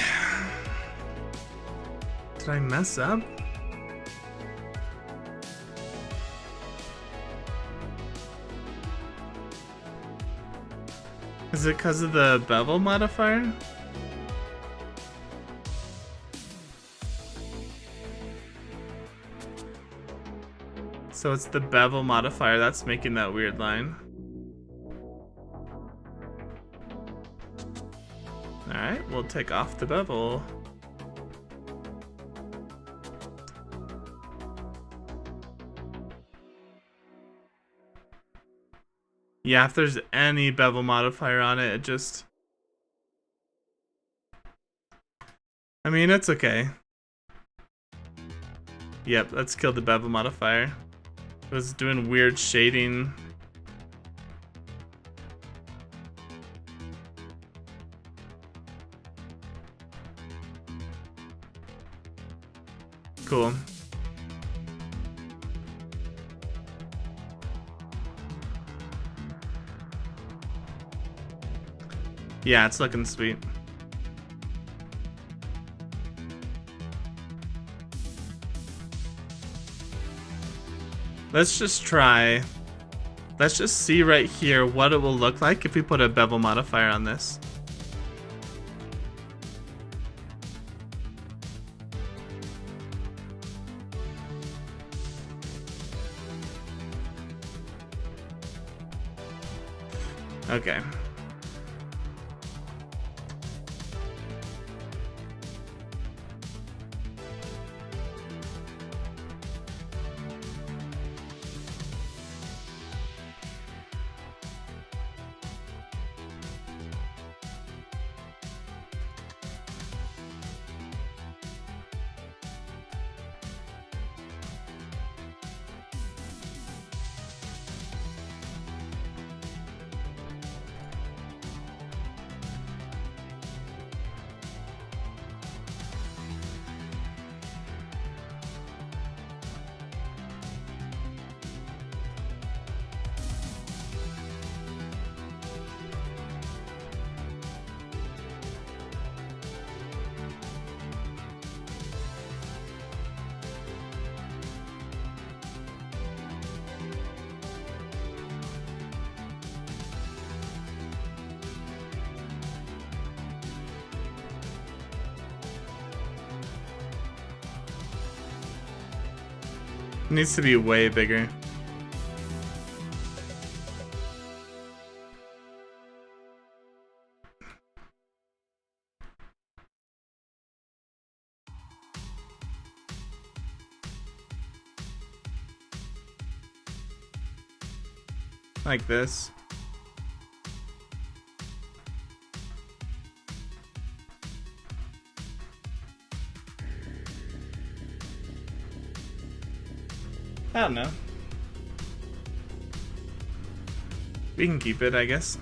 Speaker 1: Did I mess up? Is it because of the bevel modifier? So it's the bevel modifier that's making that weird line. Alright, we'll take off the bevel. Yeah, if there's any bevel modifier on it, it just... I mean, it's okay. Yep, let's kill the bevel modifier. It was doing weird shading. Cool. Yeah, it's looking sweet. Let's just try. Let's just see right here what it will look like if we put a bevel modifier on this. Okay. It needs to be way bigger. Like this. I don't know. We can keep it, I guess.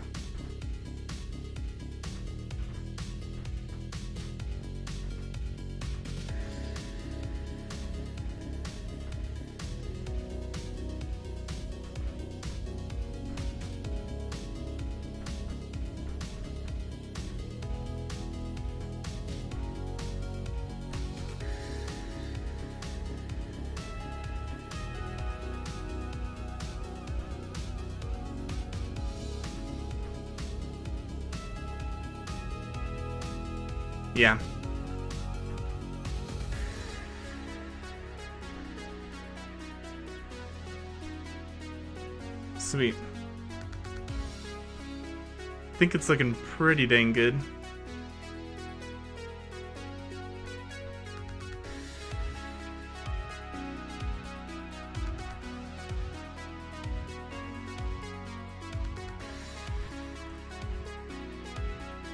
Speaker 1: Yeah. Sweet. I think it's looking pretty dang good.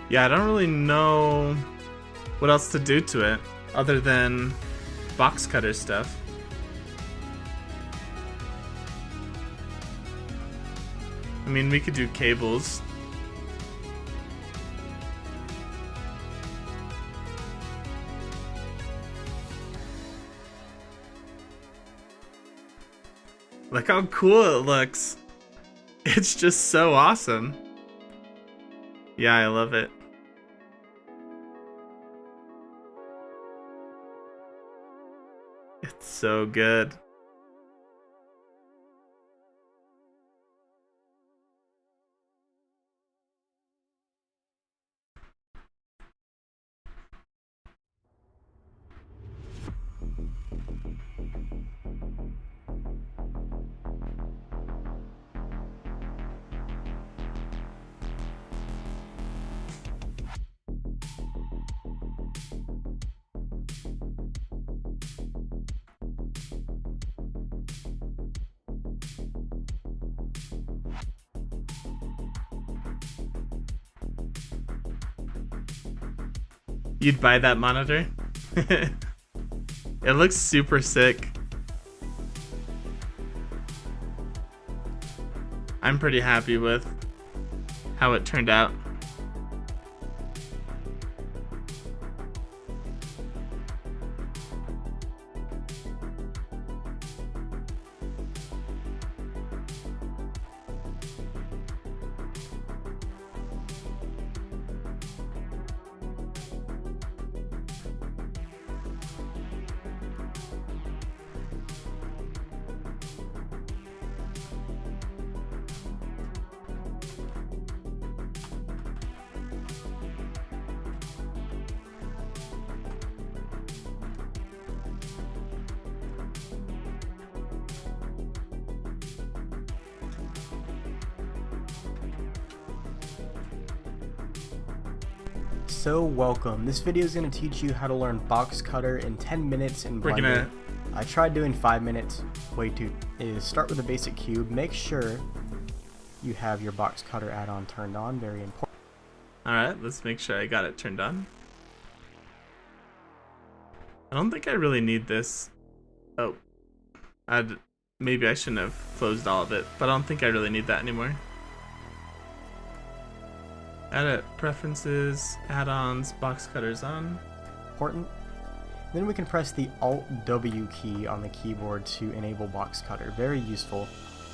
Speaker 1: Yeah, I don't really know what else to do to it other than box cutter stuff. I mean, we could do cables. Look how cool it looks. It's just so awesome. Yeah, I love it. It's so good. You'd buy that monitor? It looks super sick. I'm pretty happy with how it turned out.
Speaker 4: So welcome. This video is going to teach you how to learn box cutter in 10 minutes in Blender. I tried doing 5 minutes, way too. Is start with a basic cube. Make sure you have your box cutter add-on turned on, very important.
Speaker 1: Alright, let's make sure I got it turned on. I don't think I really need this. Oh, maybe I shouldn't have closed all of it, but I don't think I really need that anymore. Edit preferences, add-ons, box cutters on.
Speaker 4: Important. Then we can press the Alt-W key on the keyboard to enable box cutter. Very useful.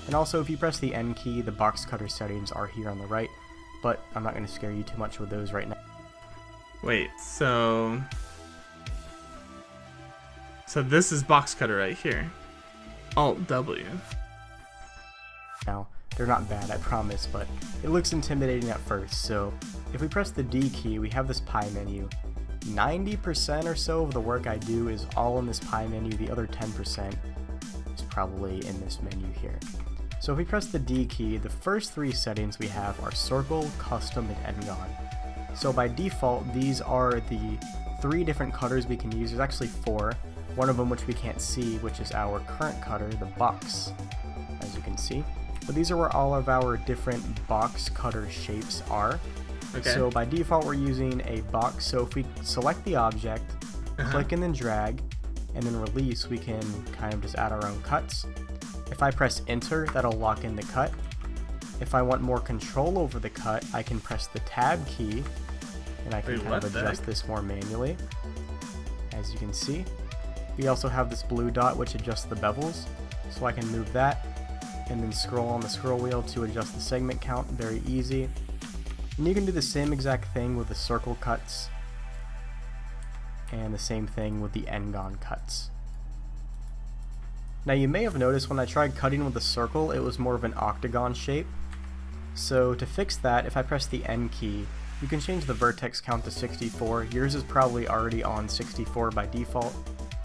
Speaker 4: And also if you press the N key, the box cutter settings are here on the right, but I'm not going to scare you too much with those right now.
Speaker 1: Wait, so this is box cutter right here. Alt-W.
Speaker 4: Now, they're not bad, I promise, but it looks intimidating at first. So if we press the D key, we have this pie menu. 90% or so of the work I do is all in this pie menu. The other 10% is probably in this menu here. So if we press the D key, the first 3 settings we have are circle, custom, and N-Gon. So by default, these are the 3 different cutters we can use. There's actually 4. One of them which we can't see, which is our current cutter, the box, as you can see. But these are where all of our different box cutter shapes are.
Speaker 1: Okay.
Speaker 4: So by default we're using a box, so if we select the object, click and then drag, and then release, we can kind of just add our own cuts. If I press enter, that'll lock in the cut. If I want more control over the cut, I can press the tab key, and I can
Speaker 1: Wait,
Speaker 4: kind of
Speaker 1: what the
Speaker 4: adjust
Speaker 1: heck?
Speaker 4: this more manually. As you can see, we also have this blue dot which adjusts the bevels, so I can move that and then scroll on the scroll wheel to adjust the segment count. Very easy. And you can do the same exact thing with the circle cuts and the same thing with the n-gon cuts. Now you may have noticed when I tried cutting with the circle, it was more of an octagon shape. So to fix that, if I press the N key, you can change the vertex count to 64. Yours is probably already on 64 by default.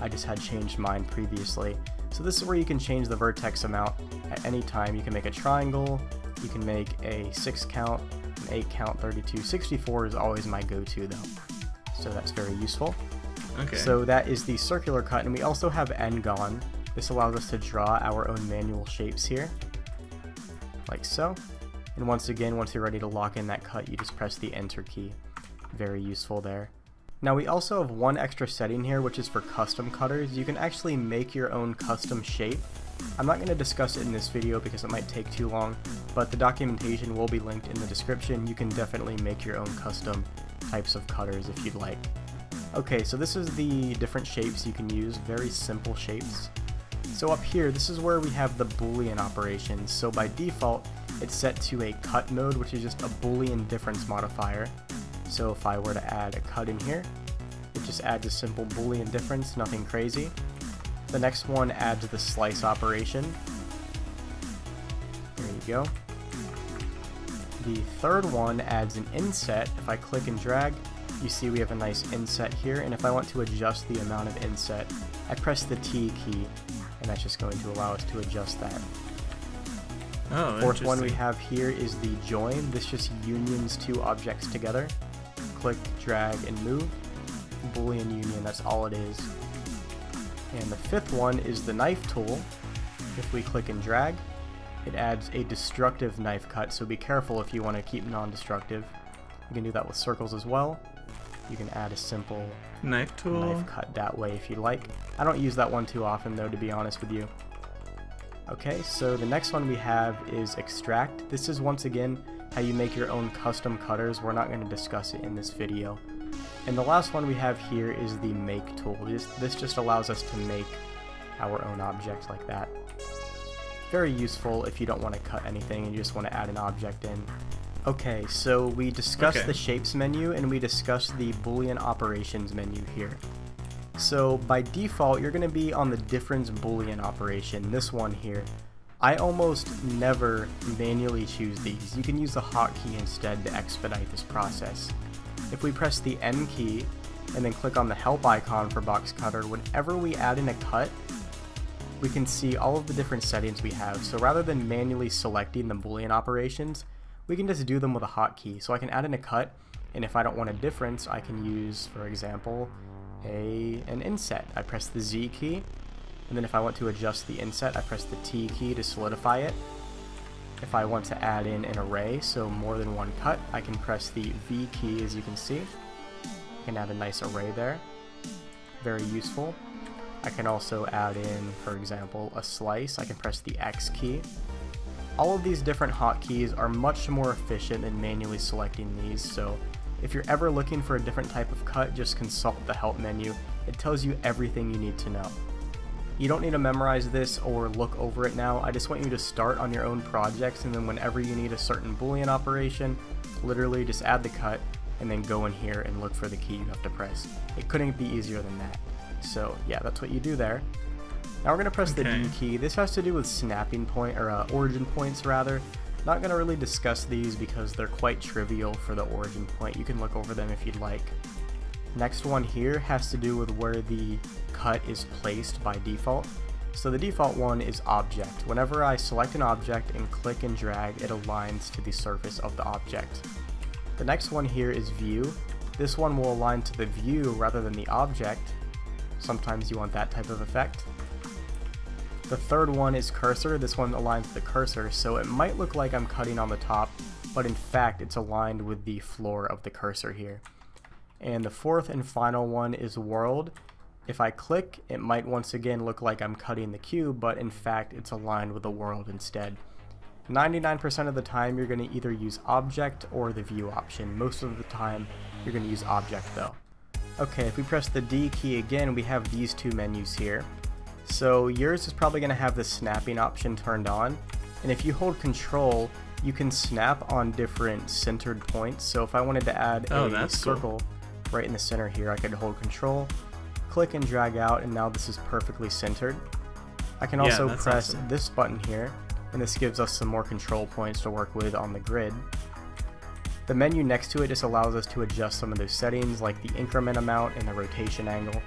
Speaker 4: I just had changed mine previously. So this is where you can change the vertex amount at any time. You can make a triangle, you can make a 6 count, an 8 count, 32. 64 is always my go-to though. So that's very useful.
Speaker 1: Okay.
Speaker 4: So that is the circular cut, and we also have n-gon. This allows us to draw our own manual shapes here, like so. And once again, once you're ready to lock in that cut, you just press the enter key. Very useful there. Now we also have one extra setting here, which is for custom cutters. You can actually make your own custom shape. I'm not going to discuss it in this video because it might take too long, but the documentation will be linked in the description. You can definitely make your own custom types of cutters if you'd like. Okay, so this is the different shapes you can use, very simple shapes. So up here, this is where we have the Boolean operations. So by default, it's set to a cut mode, which is just a Boolean difference modifier. So if I were to add a cut in here, it just adds a simple Boolean difference, nothing crazy. The next one adds the slice operation. There you go. The third one adds an inset. If I click and drag, you see we have a nice inset here, and if I want to adjust the amount of inset, I press the T key, and that's just going to allow us to adjust that.
Speaker 1: Oh,
Speaker 4: Fourth one we
Speaker 1: interesting.
Speaker 4: have here is the join. This just unions two objects together. Click, drag, and move. Boolean union, that's all it is. And the fifth one is the knife tool. If we click and drag, it adds a destructive knife cut, so be careful if you want to keep non-destructive. You can do that with circles as well. You can add a simple
Speaker 1: Knife tool.
Speaker 4: knife cut that way if you like. I don't use that one too often though, to be honest with you. Okay, so the next one we have is extract. This is once again how you make your own custom cutters. We're not going to discuss it in this video. And the last one we have here is the make tool. This just allows us to make our own object like that. Very useful if you don't want to cut anything and you just want to add an object in. Okay, so we discussed
Speaker 1: Okay.
Speaker 4: the shapes menu and we discussed the Boolean operations menu here. So by default, you're going to be on the difference Boolean operation, this one here. I almost never manually choose these. You can use the hotkey instead to expedite this process. If we press the N key and then click on the help icon for box cutter, whenever we add in a cut, we can see all of the different settings we have. So rather than manually selecting the Boolean operations, we can just do them with a hotkey. So I can add in a cut, and if I don't want a difference, I can use, for example, an inset. I press the Z key, and then if I want to adjust the inset, I press the T key to solidify it. If I want to add in an array, so more than one cut, I can press the V key, as you can see. I can add a nice array there. Very useful. I can also add in, for example, a slice. I can press the X key. All of these different hotkeys are much more efficient than manually selecting these, so if you're ever looking for a different type of cut, just consult the help menu. It tells you everything you need to know. You don't need to memorize this or look over it now. I just want you to start on your own projects, and then whenever you need a certain Boolean operation, literally just add the cut and then go in here and look for the key you have to press. It couldn't be easier than that. So yeah, that's what you do there. Now we're going to press the
Speaker 1: Okay.
Speaker 4: D key. This has to do with snapping point, or origin points rather. Not going to really discuss these because they're quite trivial for the origin point. You can look over them if you'd like. Next one here has to do with where the cut is placed by default. So the default one is object. Whenever I select an object and click and drag, it aligns to the surface of the object. The next one here is view. This one will align to the view rather than the object. Sometimes you want that type of effect. The third one is cursor. This one aligns to the cursor, so it might look like I'm cutting on the top, but in fact it's aligned with the floor of the cursor here. And the fourth and final one is world. If I click, it might once again look like I'm cutting the cube, but in fact it's aligned with the world instead. 99% of the time you're going to either use object or the view option. Most of the time you're going to use object though. Okay, if we press the D key again, we have these two menus here. So yours is probably going to have the snapping option turned on, and if you hold control you can snap on different centered points. So if I wanted to add a circle right in the center here, I could hold control, click and drag out, and now this is perfectly centered. I can also press this button here, and this gives us some more control points to work with on the grid. The menu next to it just allows us to adjust some of those settings like the increment amount and the rotation angle,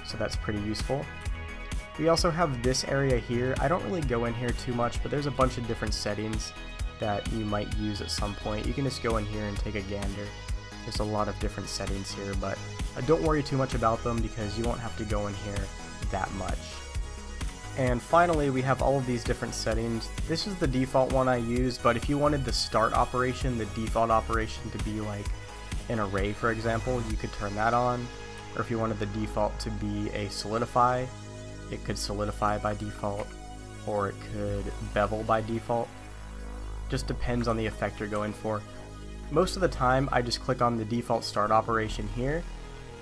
Speaker 4: so that's pretty useful. We also have this area here. I don't really go in here too much, but there's a bunch of different settings that you might use at some point. You can just go in here and take a gander. There's a lot of different settings here, but don't worry too much about them because you won't have to go in here that much. And finally, we have all of these different settings. This is the default one I use, but if you wanted the start operation, the default operation to be like an array, for example, you could turn that on. Or if you wanted the default to be a solidify, it could solidify by default, or it could bevel by default. Just depends on the effect you're going for. Most of the time I just click on the default start operation here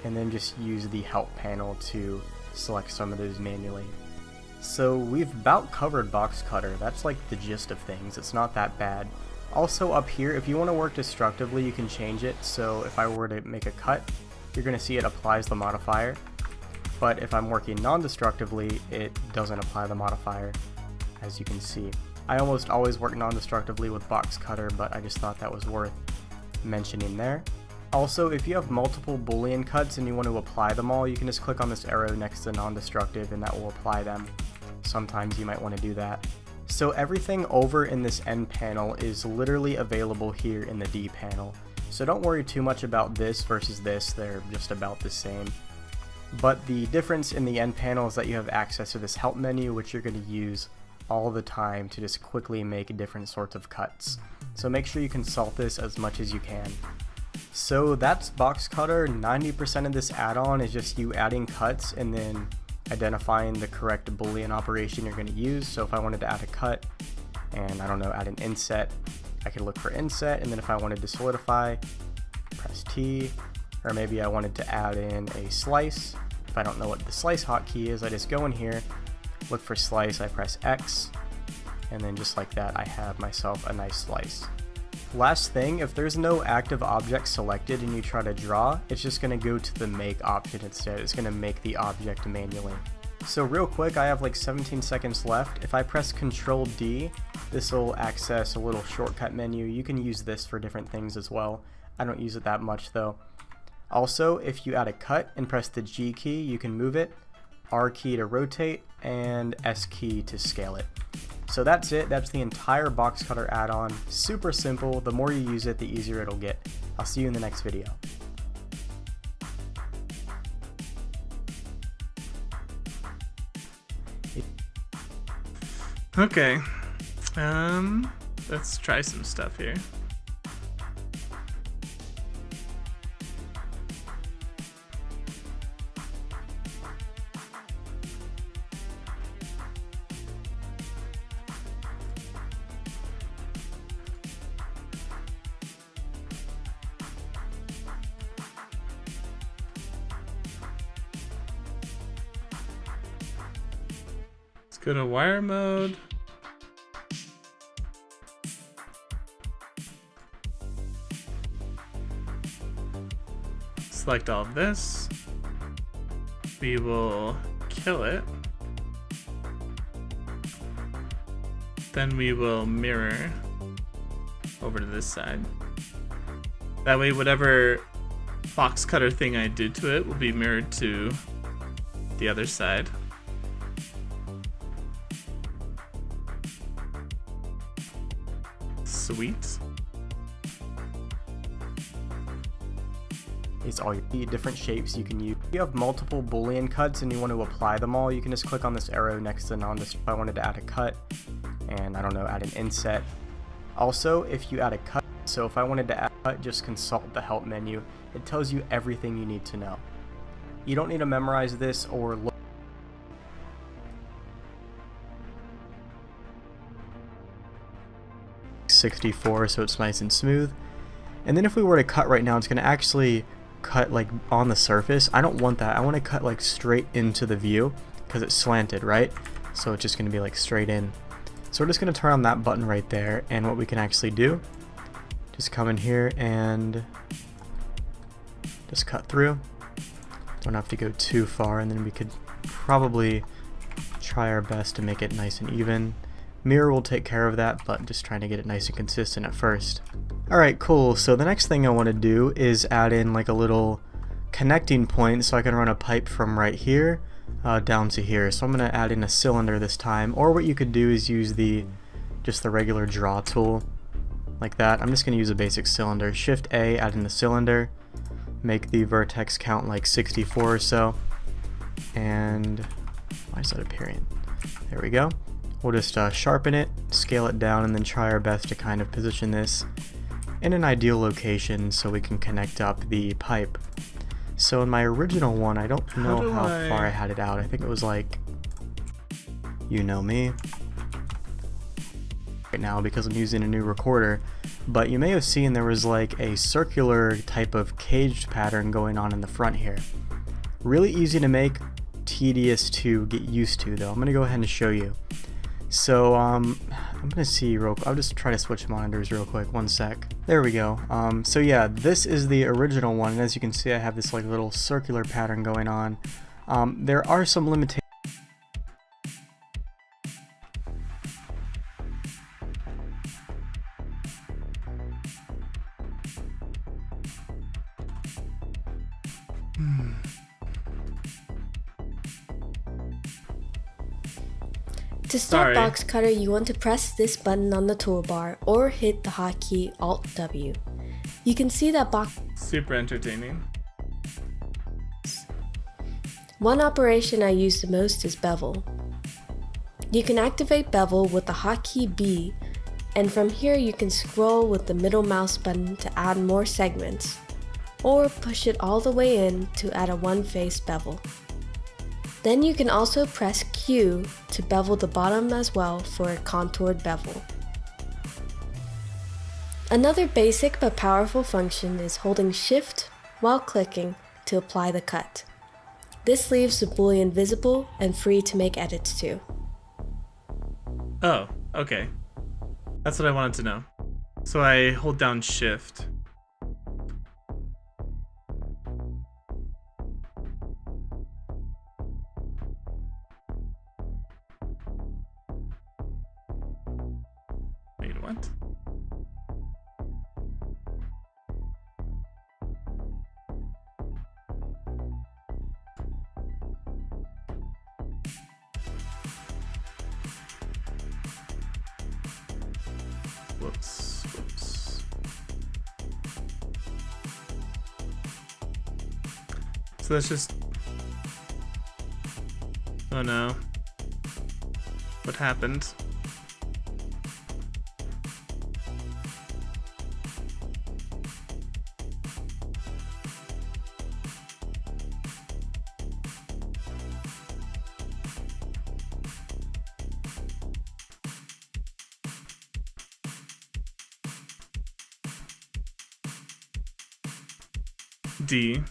Speaker 4: and then just use the help panel to select some of those manually. So we've about covered box cutter. That's like the gist of things. It's not that bad. Also up here, if you want to work destructively, you can change it. So if I were to make a cut, you're going to see it applies the modifier. But if I'm working non-destructively, it doesn't apply the modifier, as you can see. I almost always work non-destructively with box cutter, but I just thought that was worth mentioning there. Also, if you have multiple boolean cuts and you want to apply them all, you can just click on this arrow next to non-destructive and that will apply them. Sometimes you might want to do that. So everything over in this end panel is literally available here in the D panel. So don't worry too much about this versus this, they're just about the same. But the difference in the end panel is that you have access to this help menu, which you're going to use all the time to just quickly make different sorts of cuts. So make sure you consult this as much as you can. So that's box cutter. 90% of this add-on is just you adding cuts and then identifying the correct boolean operation you're going to use. So if I wanted to add a cut and I don't know, add an inset, I could look for inset, and then if I wanted to solidify, press T. Or maybe I wanted to add in a slice. If I don't know what the slice hotkey is, I just go in here, look for slice, I press X, and then just like that I have myself a nice slice. Last thing, if there's no active object selected and you try to draw, it's just going to go to the make option instead. It's going to make the object manually. So real quick, I have like 17 seconds left. If I press Control D, this will access a little shortcut menu. You can use this for different things as well. I don't use it that much though. Also, if you add a cut and press the G key, you can move it, R key to rotate, and S key to scale it. So that's it. That's the entire box cutter add-on. Super simple. The more you use it, the easier it'll get. I'll see you in the next video.
Speaker 1: Okay, let's try some stuff here. Go to wire mode. Select all of this. We will kill it. Then we will mirror over to this side. That way whatever box cutter thing I do to it will be mirrored to the other side. Sweet.
Speaker 4: It's all your different shapes you can use. If you have multiple boolean cuts and you want to apply them all, you can just click on this arrow next to non-destructive. If I wanted to add a cut and I don't know, add an inset. Also, if you add a cut, so if I wanted to add a cut, just consult the help menu. It tells you everything you need to know. You don't need to memorize this or look 64 so it's nice and smooth. And then if we were to cut right now, it's going to actually cut like on the surface. I don't want that. I want to cut like straight into the view because it's slanted, right? So it's just going to be like straight in. So we're just going to turn on that button right there, and what we can actually do, just come in here and just cut through. Don't have to go too far, and then we could probably try our best to make it nice and even. Mirror will take care of that, but just trying to get it nice and consistent at first. Alright, cool. So the next thing I want to do is add in like a little connecting point so I can run a pipe from right here down to here. So I'm going to add in a cylinder this time, or what you could do is use just the regular draw tool like that. I'm just going to use a basic cylinder. Shift A, add in the cylinder, make the vertex count like 64 or so, and why is that appearing? There we go. We'll just sharpen it, scale it down, and then try our best to kind of position this in an ideal location so we can connect up the pipe. So in my original one, I don't know how far I had it out. I think it was like, you know me, right now because I'm using a new recorder. But you may have seen there was like a circular type of caged pattern going on in the front here. Really easy to make, tedious to get used to though. I'm going to go ahead and show you. So I'm gonna see I'll just try to switch monitors real quick, one sec. There we go. So yeah, this is the original one, and as you can see I have this like little circular pattern going on. There are some limitations.
Speaker 2: To start
Speaker 1: Sorry.
Speaker 2: Box Cutter, you want to press this button on the toolbar or hit the hotkey Alt-W. You can see that box.
Speaker 1: Super entertaining.
Speaker 2: One operation I use the most is bevel. You can activate bevel with the hotkey B, and from here you can scroll with the middle mouse button to add more segments, or push it all the way in to add a one-face bevel. Then you can also press Q to bevel the bottom as well for a contoured bevel. Another basic but powerful function is holding Shift while clicking to apply the cut. This leaves the boolean visible and free to make edits to.
Speaker 1: Oh, okay. That's what I wanted to know. So I hold down Shift. Wait, what? Whoops. So let's just... Oh no. What happened? D.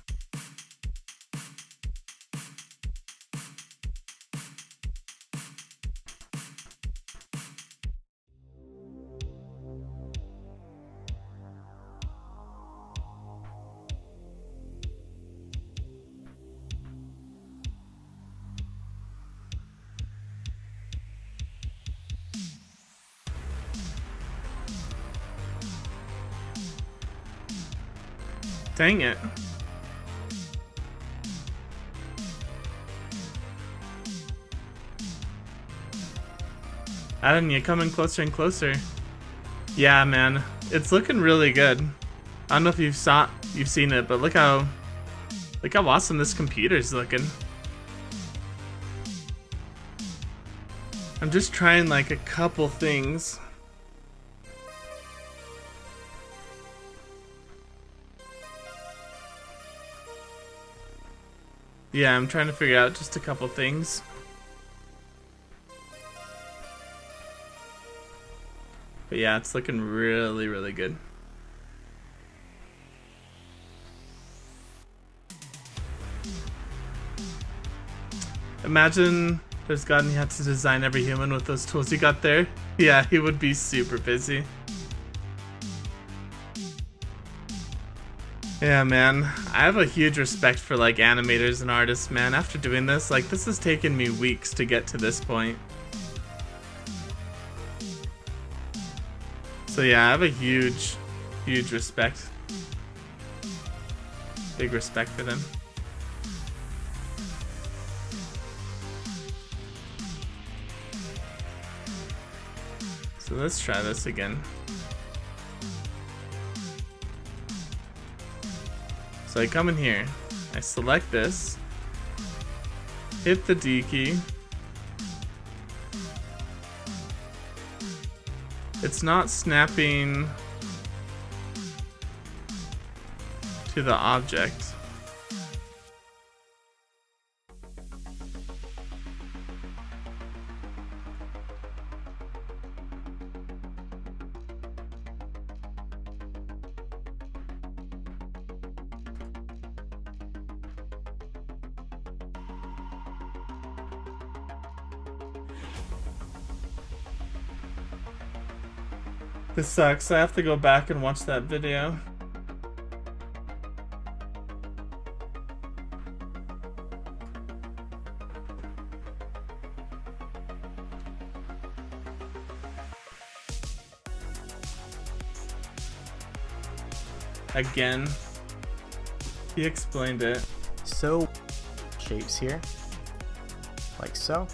Speaker 1: Dang it. Adam, you're coming closer and closer. Yeah, man, it's looking really good. I don't know if you've seen it, but look how awesome this computer's looking. I'm just trying like a couple things. Yeah, I'm trying to figure out just a couple things. But yeah, it's looking really, really good. Imagine there's God and he had to design every human with those tools you got there. Yeah, he would be super busy. Yeah, man. I have a huge respect for like animators and artists, man. After doing this, like this has taken me weeks to get to this point. So yeah, I have a huge respect. Big respect for them. So let's try this again. So I come in here, I select this, hit the D key. It's not snapping to the object. This sucks. I have to go back and watch that video. Again, he explained it.
Speaker 4: So, shapes here, like so.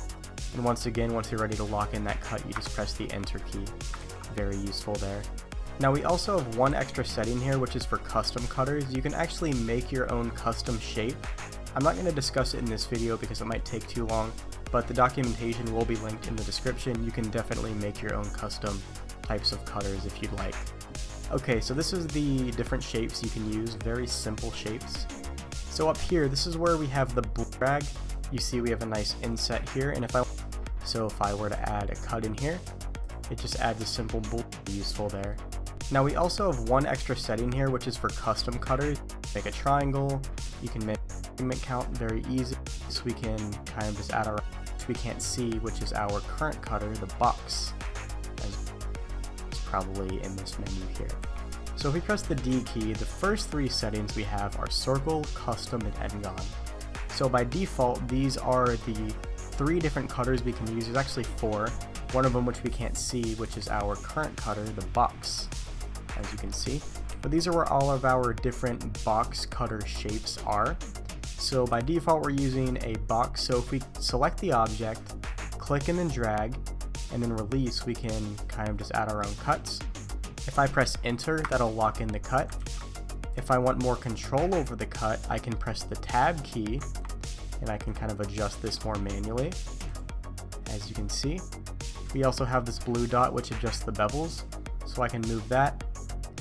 Speaker 4: And once again, once you're ready to lock in that cut, you just press the enter key. Very useful there. Now we also have one extra setting here, which is for custom cutters. You can actually make your own custom shape. I'm not going to discuss it in this video because it might take too long, but the documentation will be linked in the description. You can definitely make your own custom types of cutters if you'd like. Okay, so this is the different shapes you can use, very simple shapes. So up here, this is where we have the drag. You see we have a nice inset here, and if I were to add a cut in here, it just adds a simple bolt, useful there. Now we also have one extra setting here, which is for custom cutters. Make a triangle, you can make segment count, very easy. So we can kind of just add our, which we can't see, which is our current cutter, the box. As it's probably in this menu here. So if we press the D key, the first three settings we have are circle, custom, and N-gon. So by default, these are the three different cutters we can use. There's actually four. One of them which we can't see, which is our current cutter, the box, as you can see. But these are where all of our different box cutter shapes are. So by default we're using a box, so if we select the object, click and then drag, and then release, we can kind of just add our own cuts. If I press enter, that'll lock in the cut. If I want more control over the cut, I can press the tab key, and I can kind of adjust this more manually, as you can see. We also have this blue dot which adjusts the bevels, so I can move that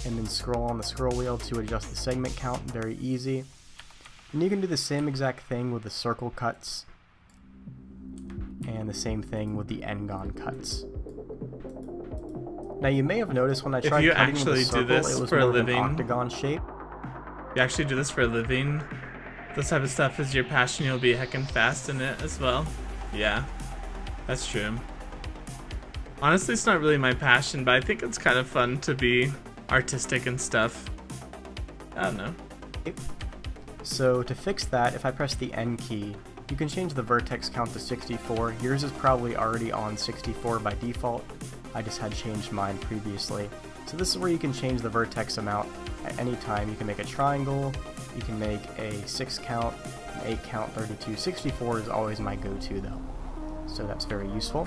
Speaker 4: and then scroll on the scroll wheel to adjust the segment count, very easy. And you can do the same exact thing with the circle cuts and the same thing with the N-gon cuts. Now you may have noticed when I tried cutting with the circle, it was more of an octagon shape.
Speaker 1: You actually do this for a living? This type of stuff is your passion, you'll be heckin' fast in it as well. Yeah, that's true. Honestly, it's not really my passion, but I think it's kind of fun to be artistic and stuff. I don't know.
Speaker 4: So to fix that, if I press the N key, you can change the vertex count to 64. Yours is probably already on 64 by default. I just had changed mine previously. So this is where you can change the vertex amount at any time. You can make a triangle, you can make a 6 count, an 8 count, 32. 64 is always my go-to though. So that's very useful.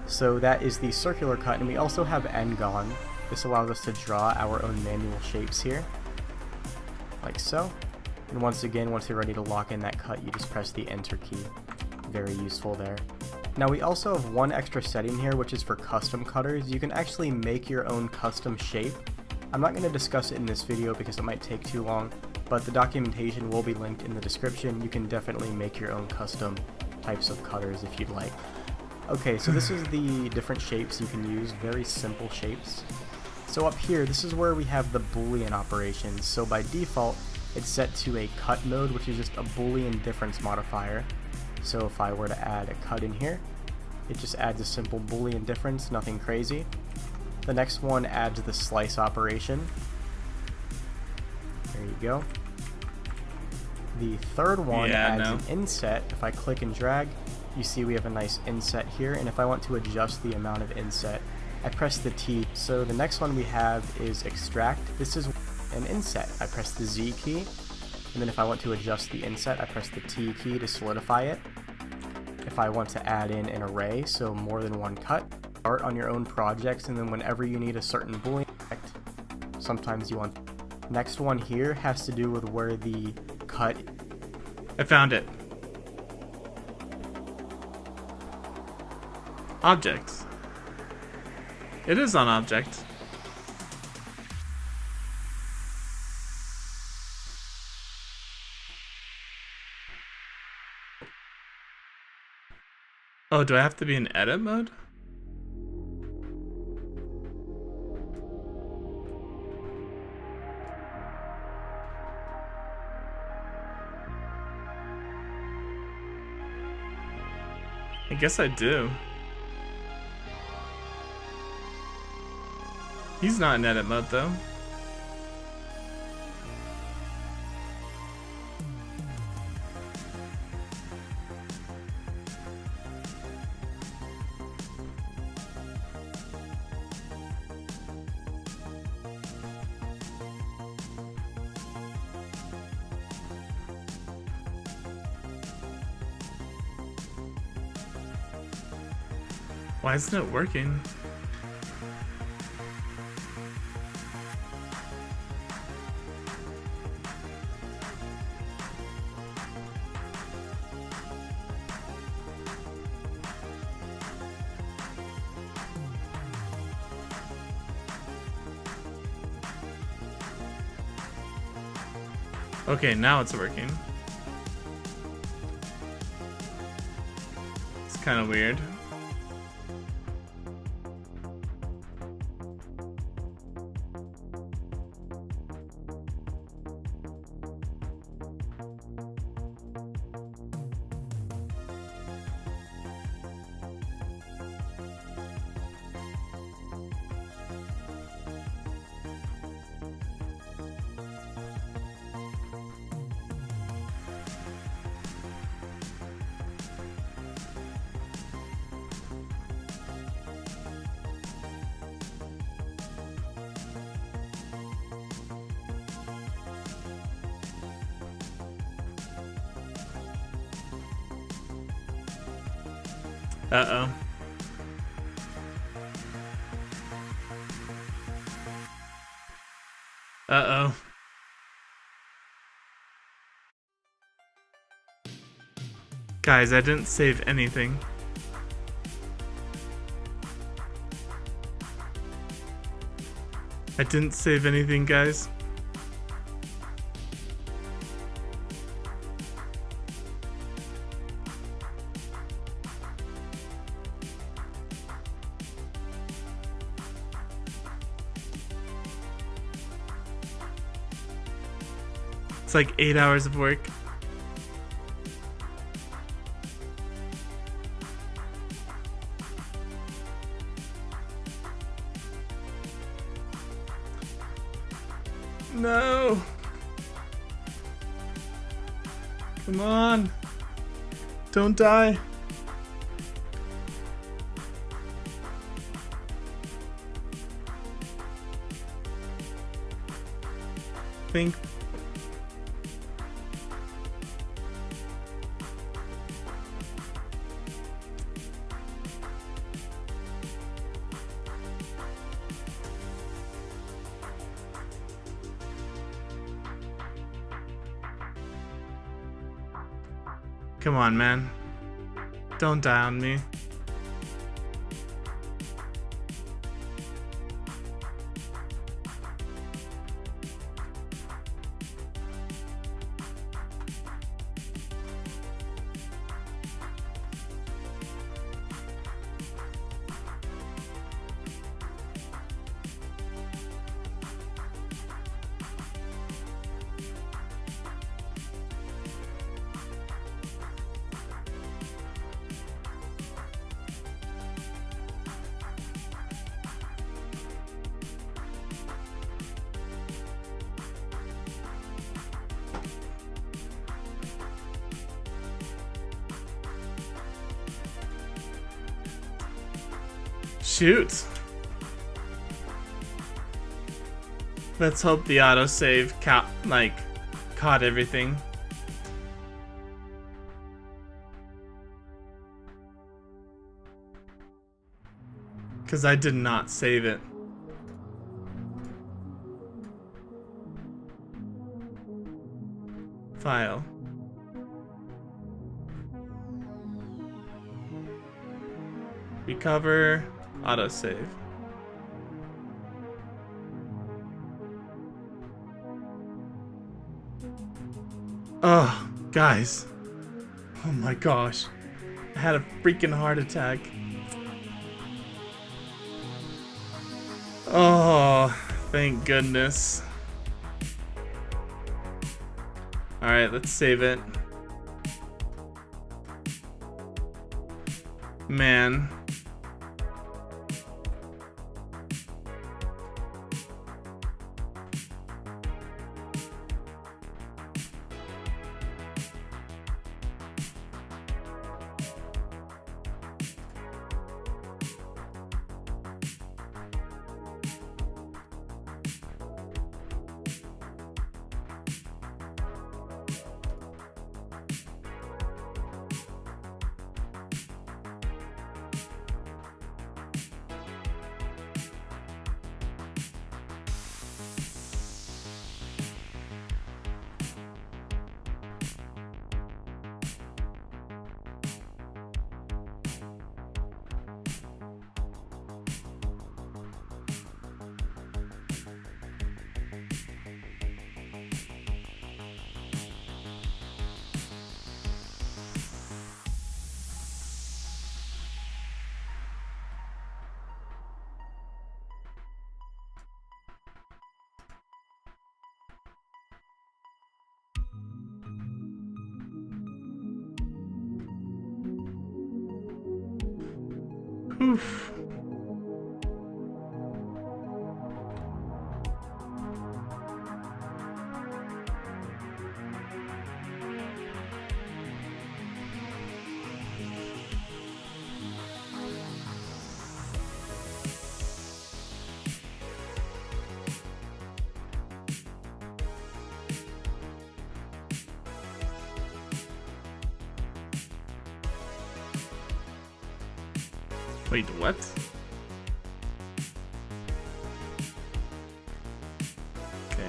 Speaker 4: So that is the circular cut, and we also have N-gon. This allows us to draw our own manual shapes here, like so. And once again, once you're ready to lock in that cut, you just press the enter key. Very useful there. Now we also have one extra setting here, which is for custom cutters. You can actually make your own custom shape. I'm not going to discuss it in this video because it might take too long, but the documentation will be linked in the description. You can definitely make your own custom types of cutters if you'd like. Okay, so this is the different shapes you can use, very simple shapes. So up here, this is where we have the Boolean operations. So by default, it's set to a cut mode, which is just a Boolean difference modifier. So if I were to add a cut in here, it just adds a simple Boolean difference, nothing crazy. The next one adds the slice operation. There you go. The third one adds an inset. If I click and drag, you see we have a nice inset here, and if I want to adjust the amount of inset, I press the T. So the next one we have is extract. This is an inset. I press the Z key, and then if I want to adjust the inset, I press the T key to solidify it. If I want to add in an array, so more than one cut, start on your own projects, and then whenever you need a certain Boolean effect, sometimes you want. Next one here has to do with where the cut.
Speaker 1: I found it. Objects. It is on object. Oh, do I have to be in edit mode? I guess I do. He's not in edit mode though. Why isn't it working? Okay, now it's working. It's kind of weird. Uh-oh. Uh-oh. Guys, I didn't save anything. I didn't save anything, guys. It's like 8 hours of work. No. Come on. Don't die. Think. Come on, man. Don't die on me. shoot. Let's hope the autosave caught everything. Because I did not save it. File. Recover. Autosave. Oh, guys. Oh my gosh. I had a freaking heart attack. Oh, thank goodness. Alright, let's save it. Man. Oof. Wait, what? Okay.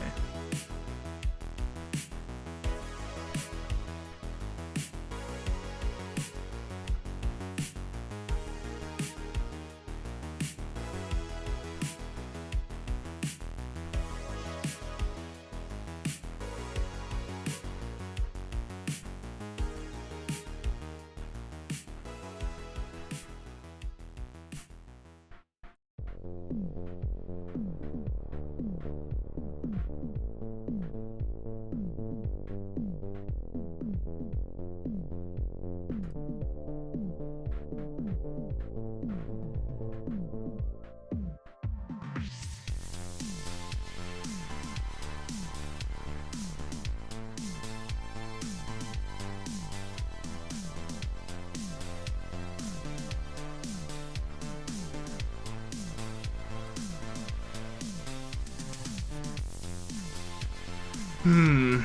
Speaker 1: Hmm.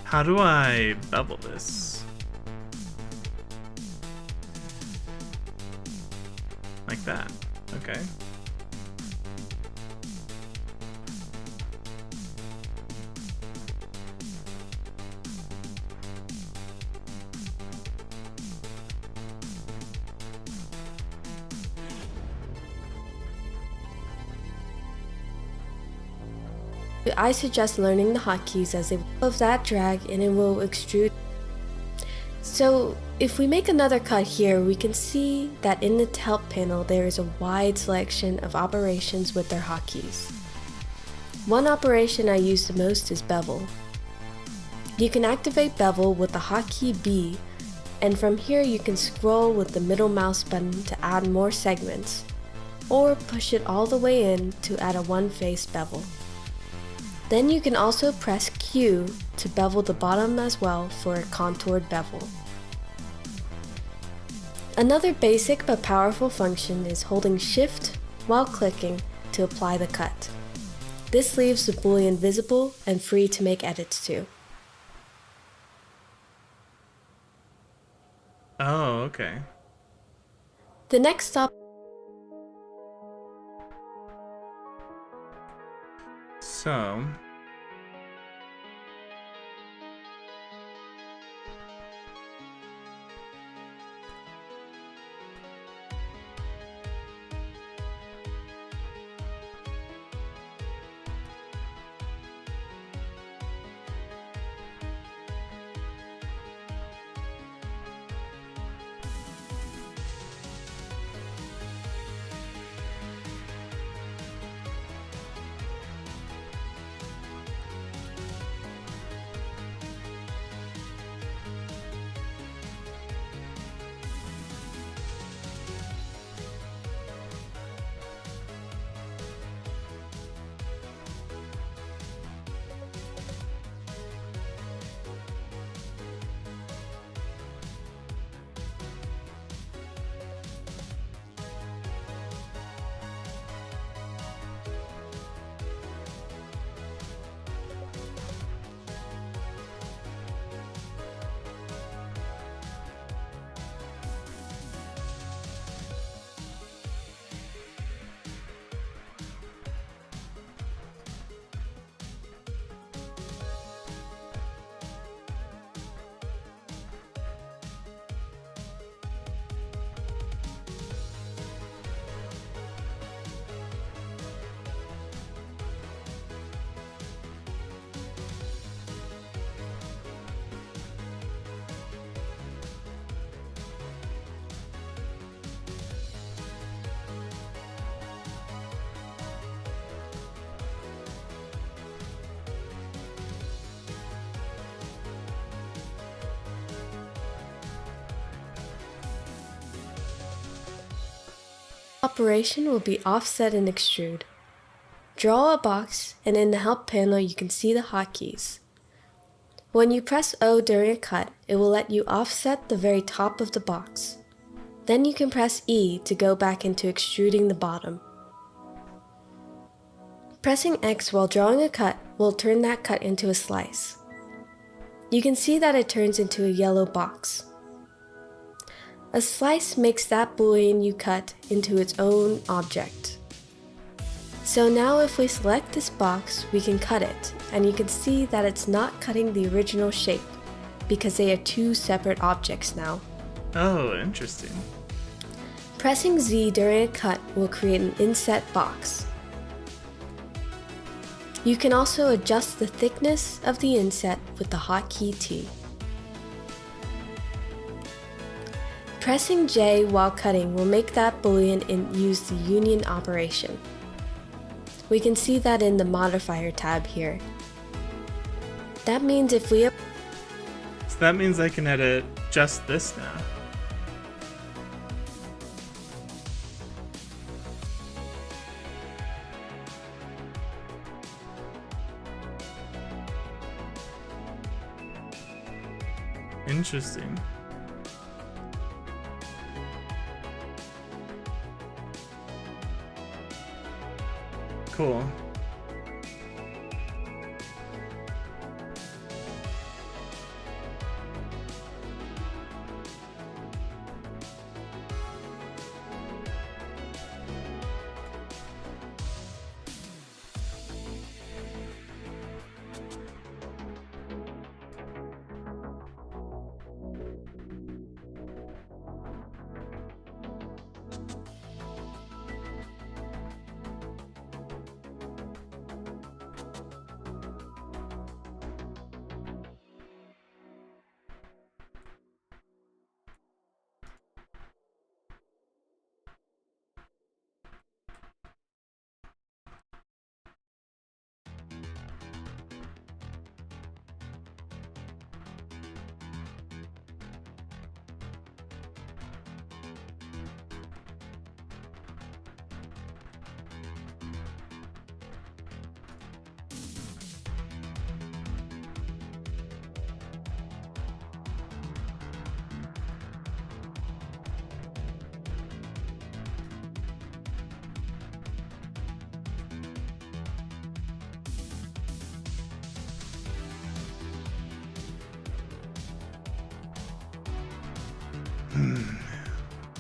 Speaker 1: How do I bevel this? Like that. Okay.
Speaker 5: I suggest learning the hotkeys as of that drag and it will extrude. So if we make another cut here, we can see that in the help panel there is a wide selection of operations with their hotkeys. One operation I use the most is bevel. You can activate bevel with the hotkey B, and from here you can scroll with the middle mouse button to add more segments, or push it all the way in to add a one-face bevel. Then you can also press Q to bevel the bottom as well for a contoured bevel. Another basic but powerful function is holding Shift while clicking to apply the cut. This leaves the boolean visible and free to make edits to.
Speaker 1: Oh, okay.
Speaker 5: The next stop.
Speaker 1: So,
Speaker 5: Operation will be offset and extrude. Draw a box, and in the help panel you can see the hotkeys. When you press O during a cut, it will let you offset the very top of the box. Then you can press E to go back into extruding the bottom. Pressing X while drawing a cut will turn that cut into a slice. You can see that it turns into a yellow box. A slice makes that boolean you cut into its own object. So now if we select this box, we can cut it, and you can see that it's not cutting the original shape, because they are two separate objects now.
Speaker 1: oh, interesting.
Speaker 5: Pressing Z during a cut will create an inset box. You can also adjust the thickness of the inset with the hotkey T. Pressing J while cutting will make that boolean use the union operation. We can see that in the modifier tab here. That means if we
Speaker 1: So that means I can edit just this now. Interesting. Cool.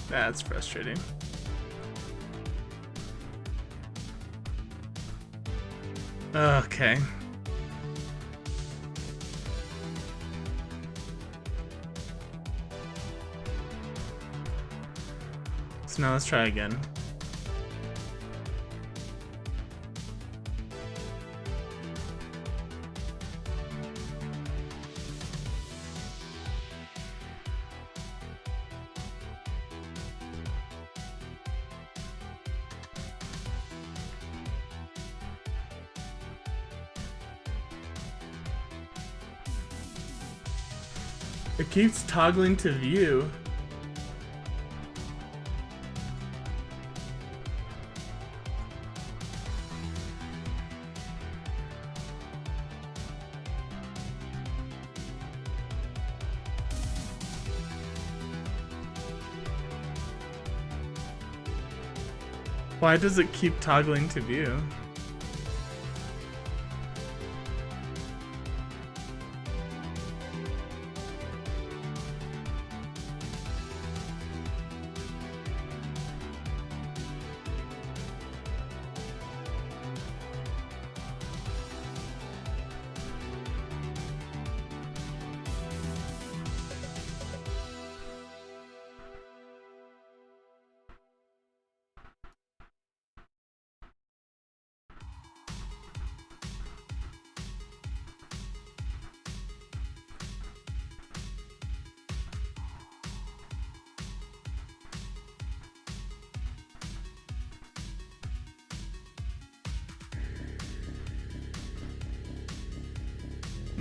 Speaker 1: That's frustrating. Okay. So now let's try again. It keeps toggling to view. Why does it keep toggling to view?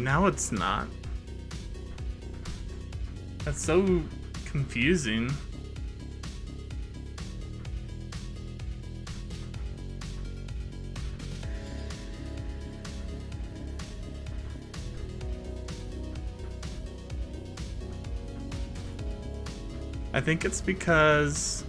Speaker 1: Now it's not. That's so confusing. I think it's because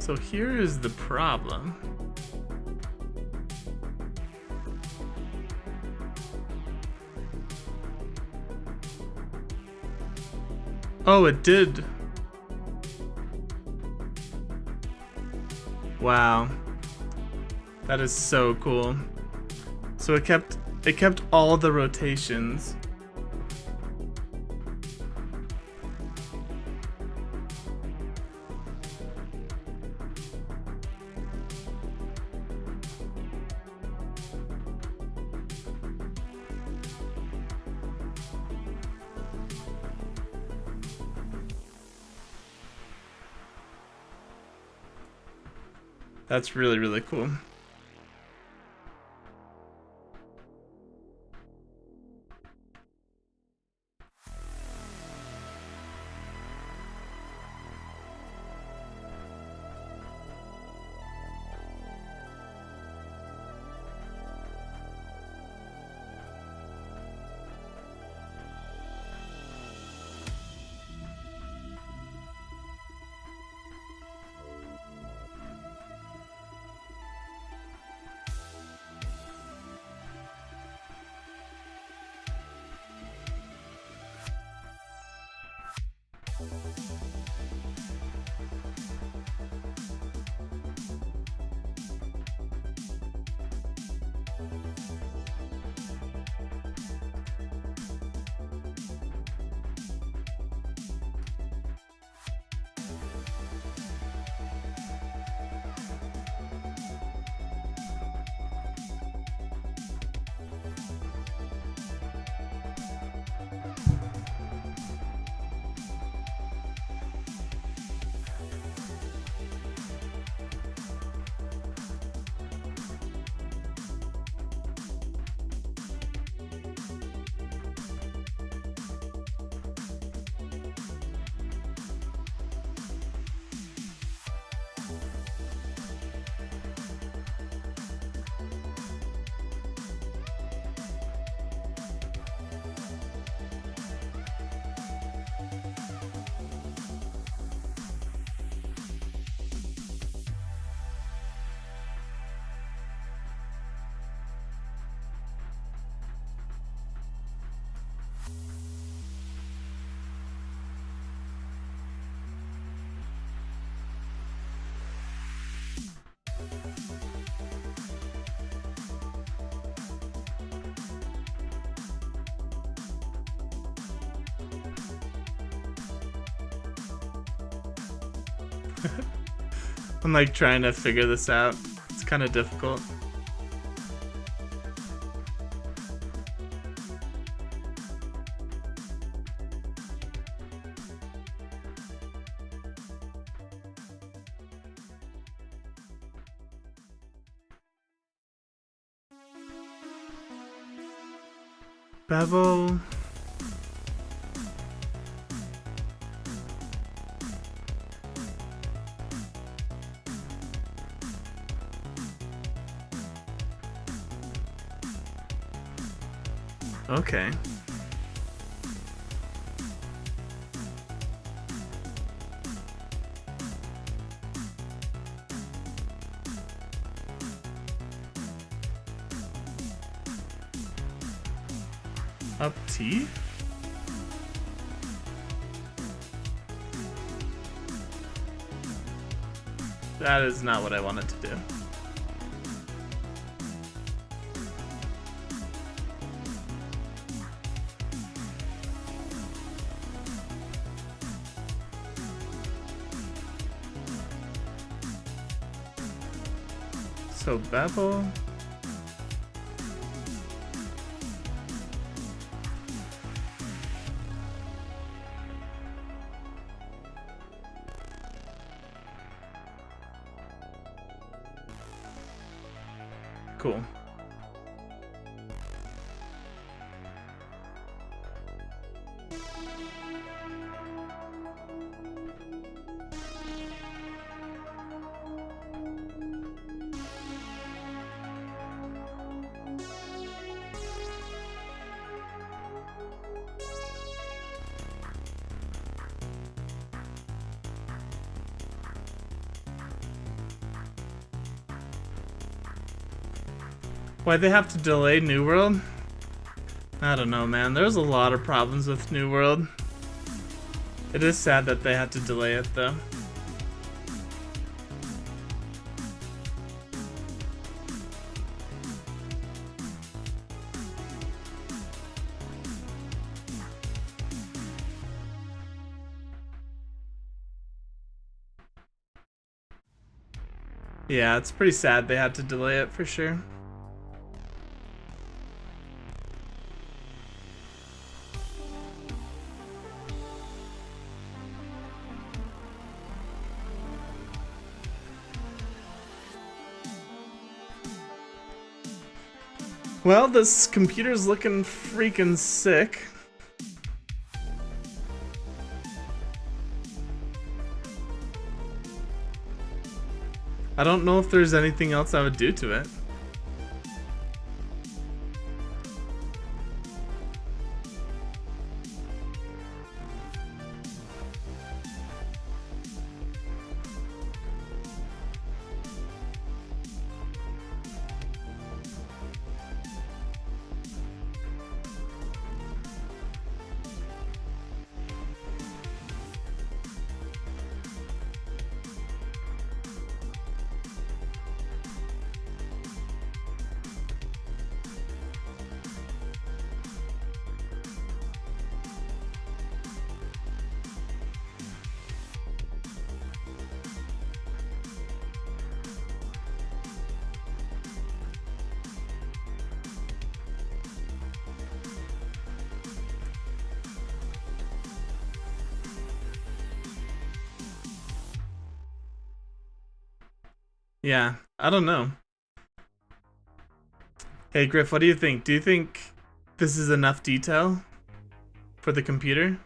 Speaker 1: So here is the problem. Oh, it did. Wow. That is so cool. So it kept all the rotations. That's really, really cool. I'm like trying to figure this out. It's kind of difficult. Bevel. Okay. Up T? That is not what I wanted to do. So bevel. Cool. Why'd they have to delay New World? I don't know, man. There's a lot of problems with New World. It is sad that they had to delay it, though. Yeah, it's pretty sad they had to delay it for sure. Well, this computer's looking freaking sick. I don't know if there's anything else I would do to it. Yeah, I don't know. Hey Griff, what do you think? Do you think this is enough detail for the computer?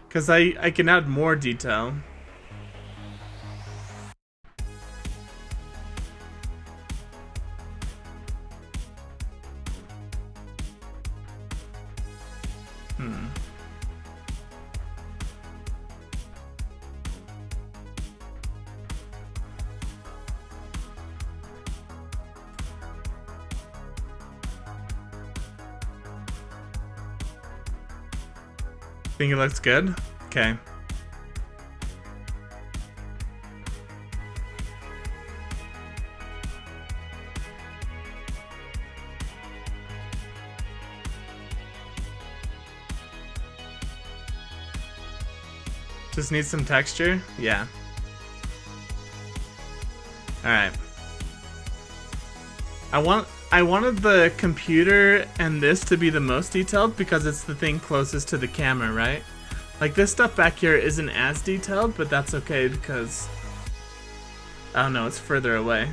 Speaker 1: Because I can add more detail. Think it looks good? Okay. Just needs some texture? Yeah. Alright. I wanted the computer and this to be the most detailed because it's the thing closest to the camera, right? Like this stuff back here isn't as detailed, but that's okay because, I don't know, it's further away.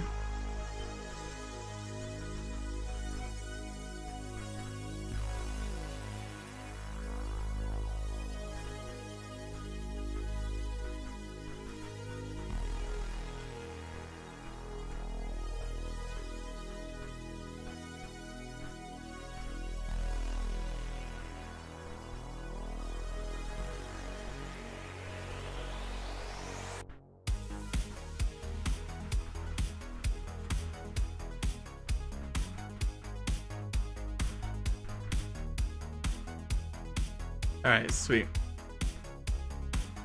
Speaker 1: Alright, sweet.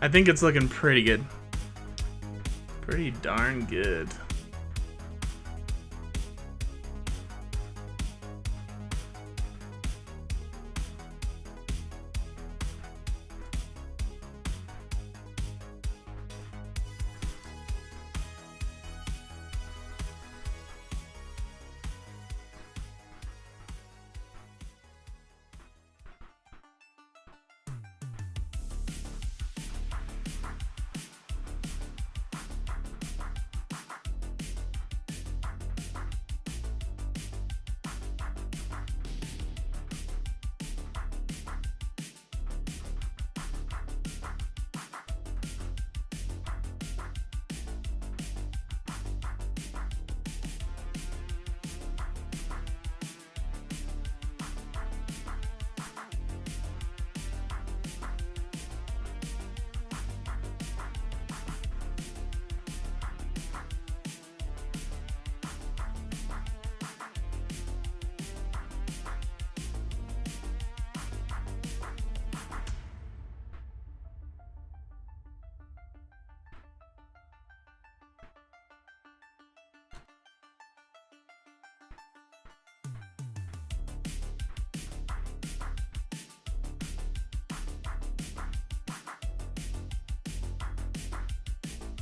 Speaker 1: I think it's looking pretty good. Pretty darn good.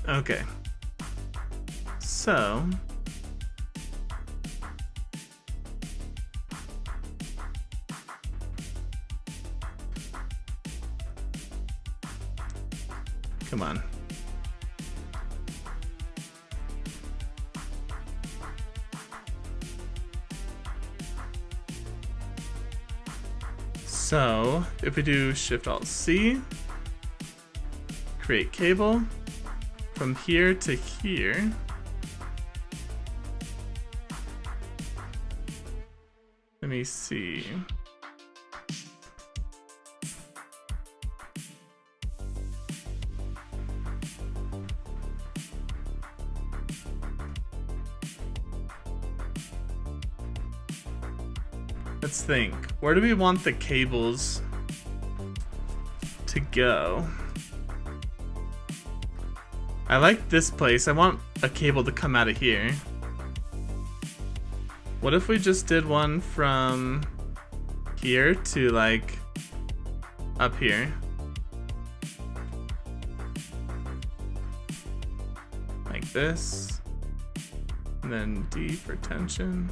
Speaker 1: Okay. So come on. So if we do Shift-Alt-C, create cable from here to here. Let me see. Let's think. Where do we want the cables to go? I like this place. I want a cable to come out of here. What if we just did one from here to like up here? Like this. And then D for tension.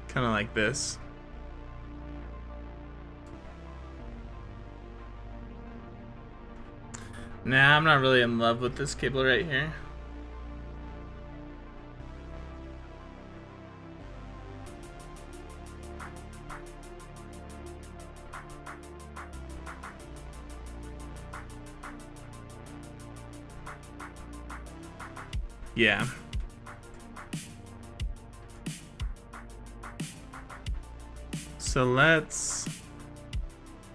Speaker 1: Kind of like this. Nah, I'm not really in love with this cable right here. Yeah. So let's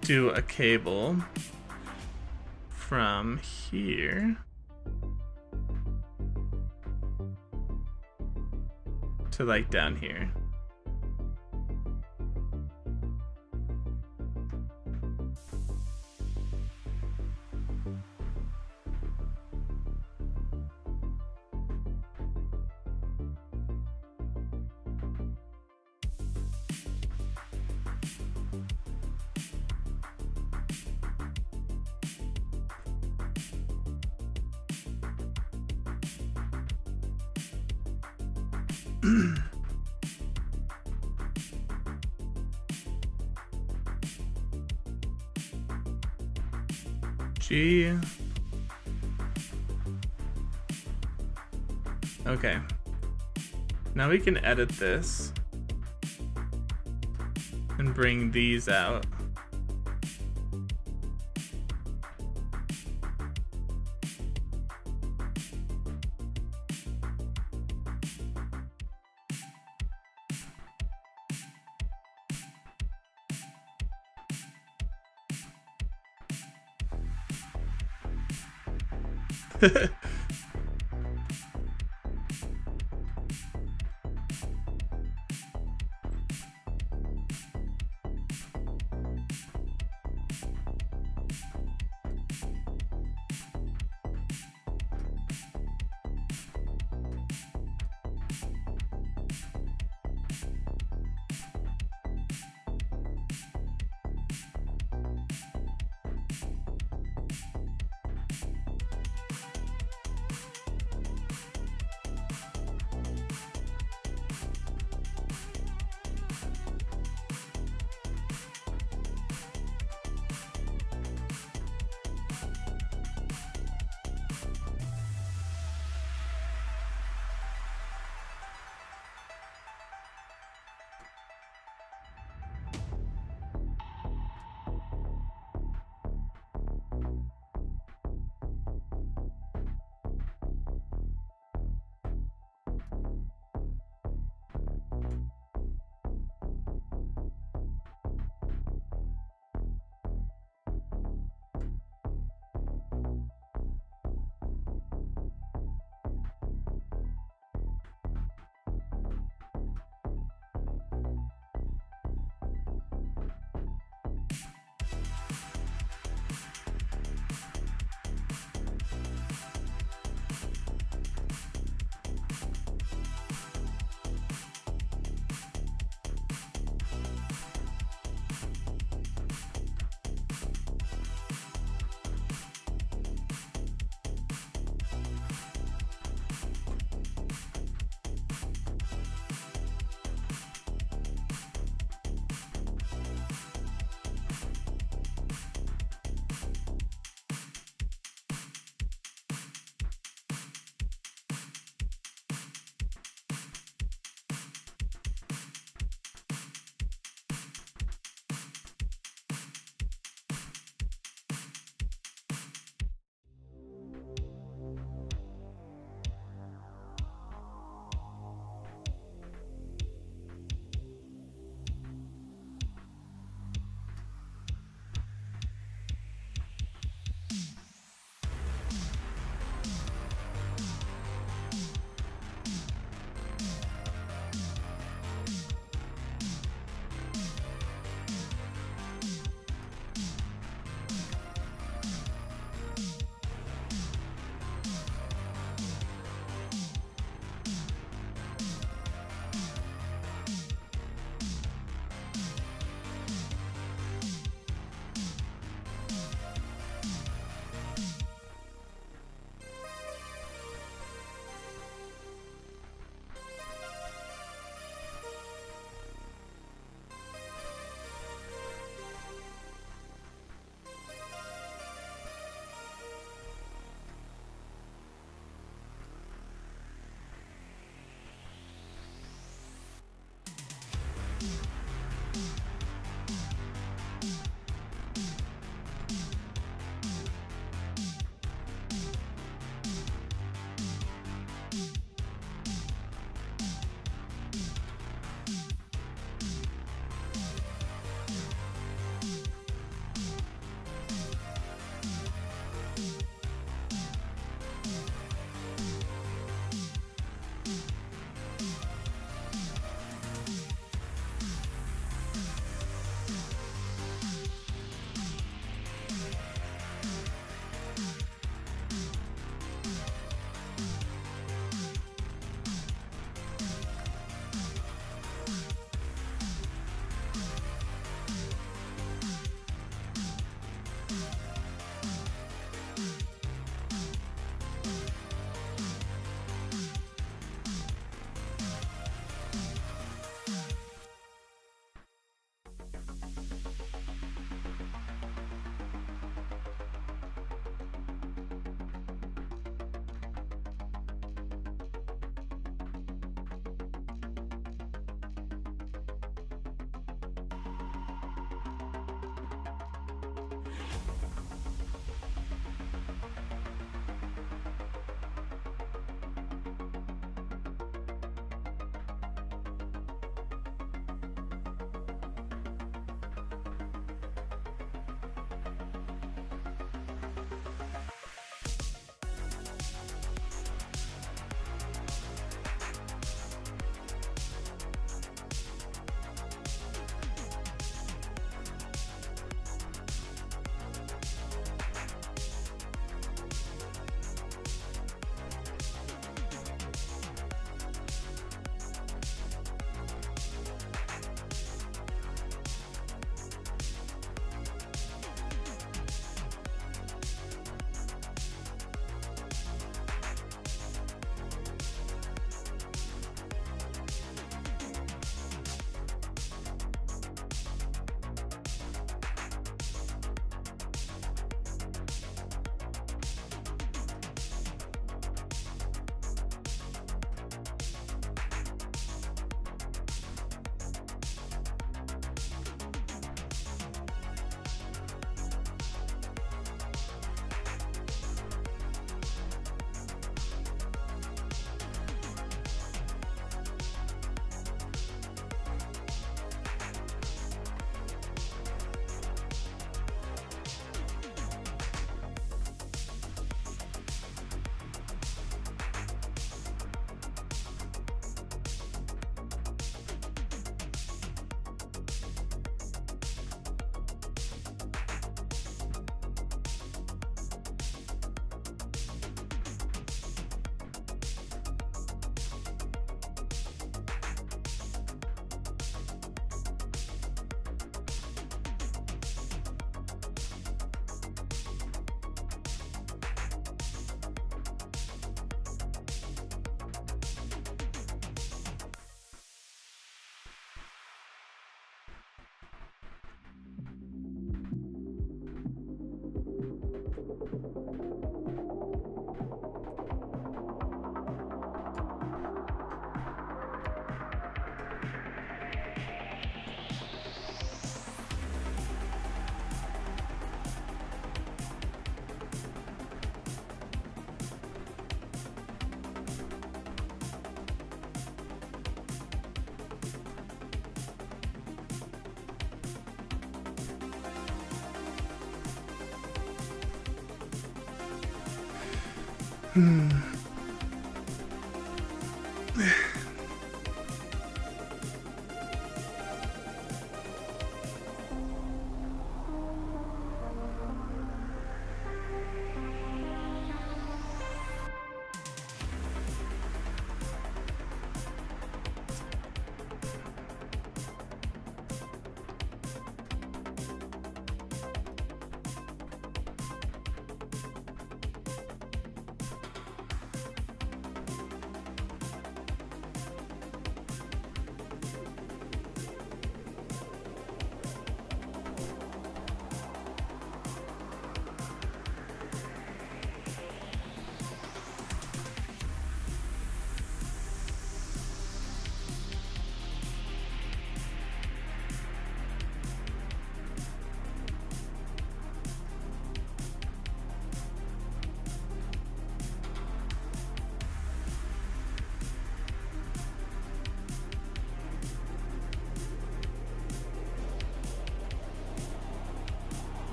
Speaker 1: do a cable from here to like down here. G. Okay. Now we can edit this and bring these out.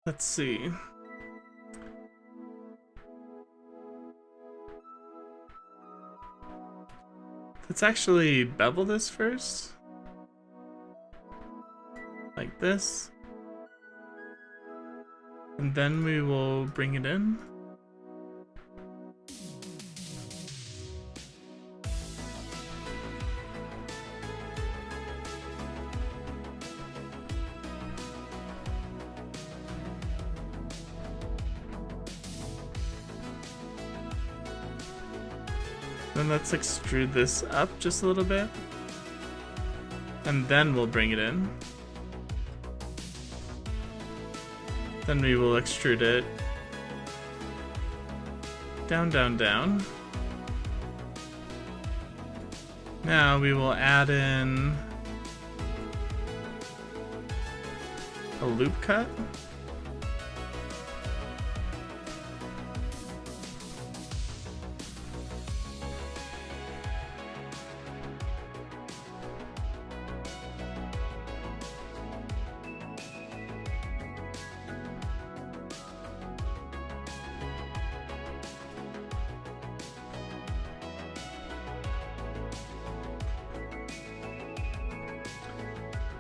Speaker 1: Let's see. Let's actually bevel this first. Like this. And then we will bring it in. Then let's extrude this up just a little bit. And then we'll bring it in. Then we will extrude it down, down, down. Now we will add in a loop cut.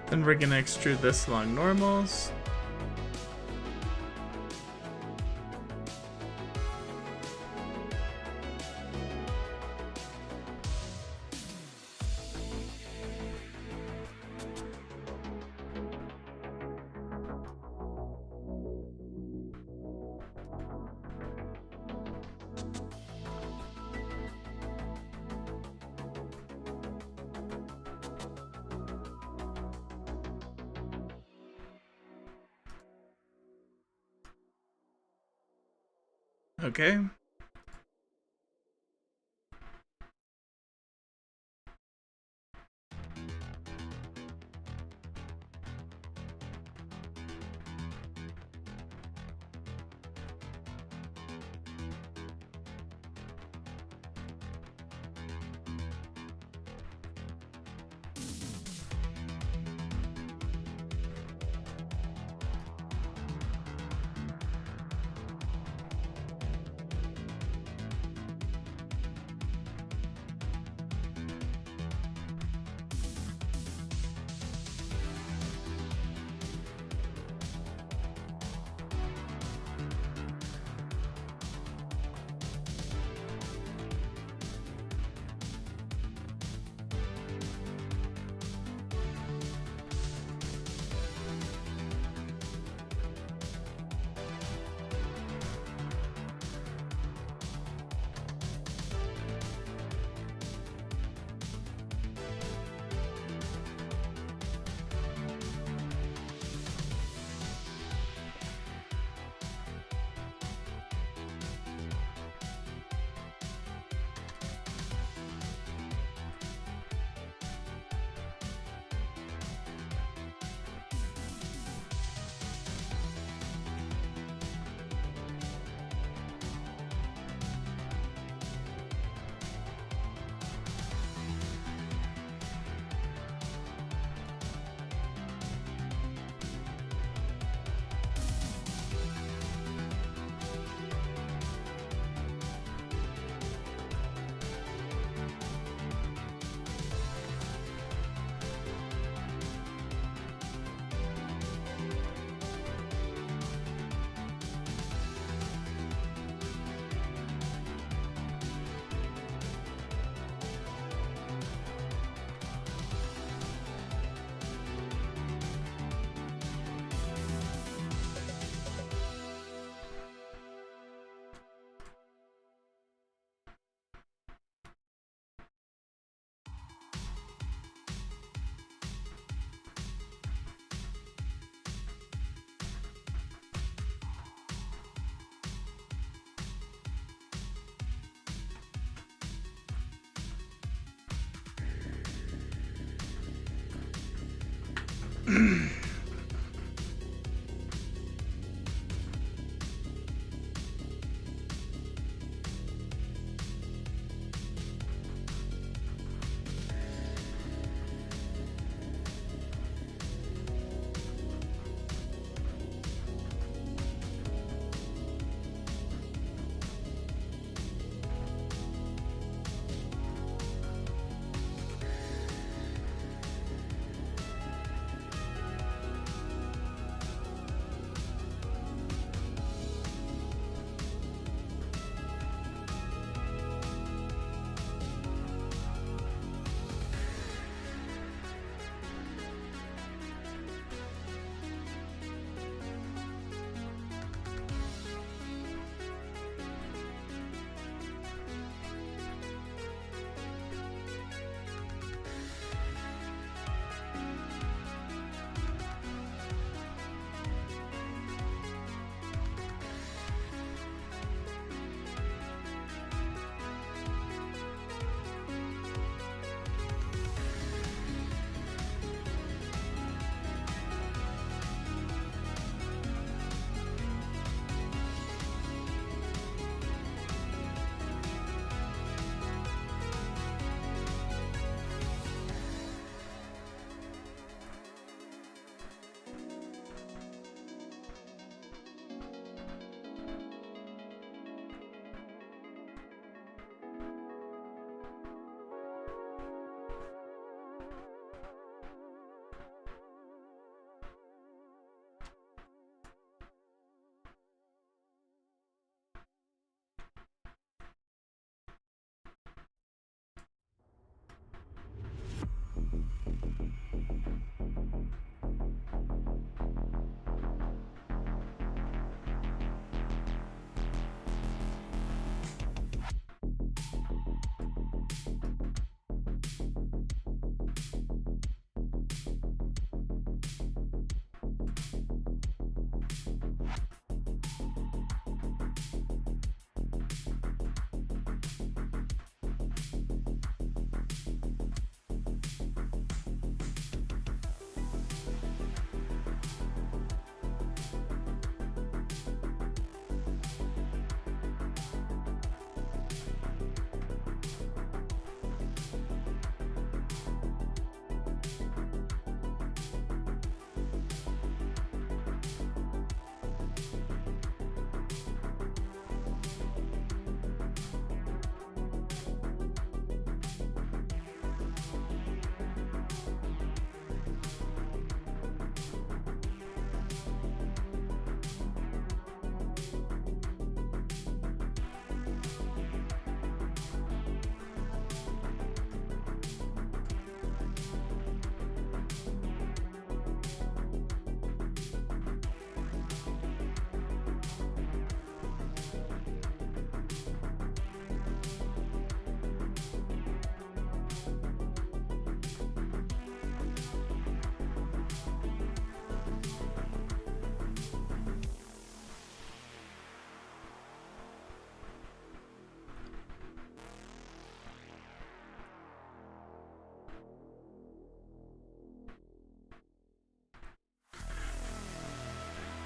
Speaker 1: Then we're gonna extrude this along normals. Okay.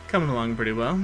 Speaker 1: Coming along pretty well.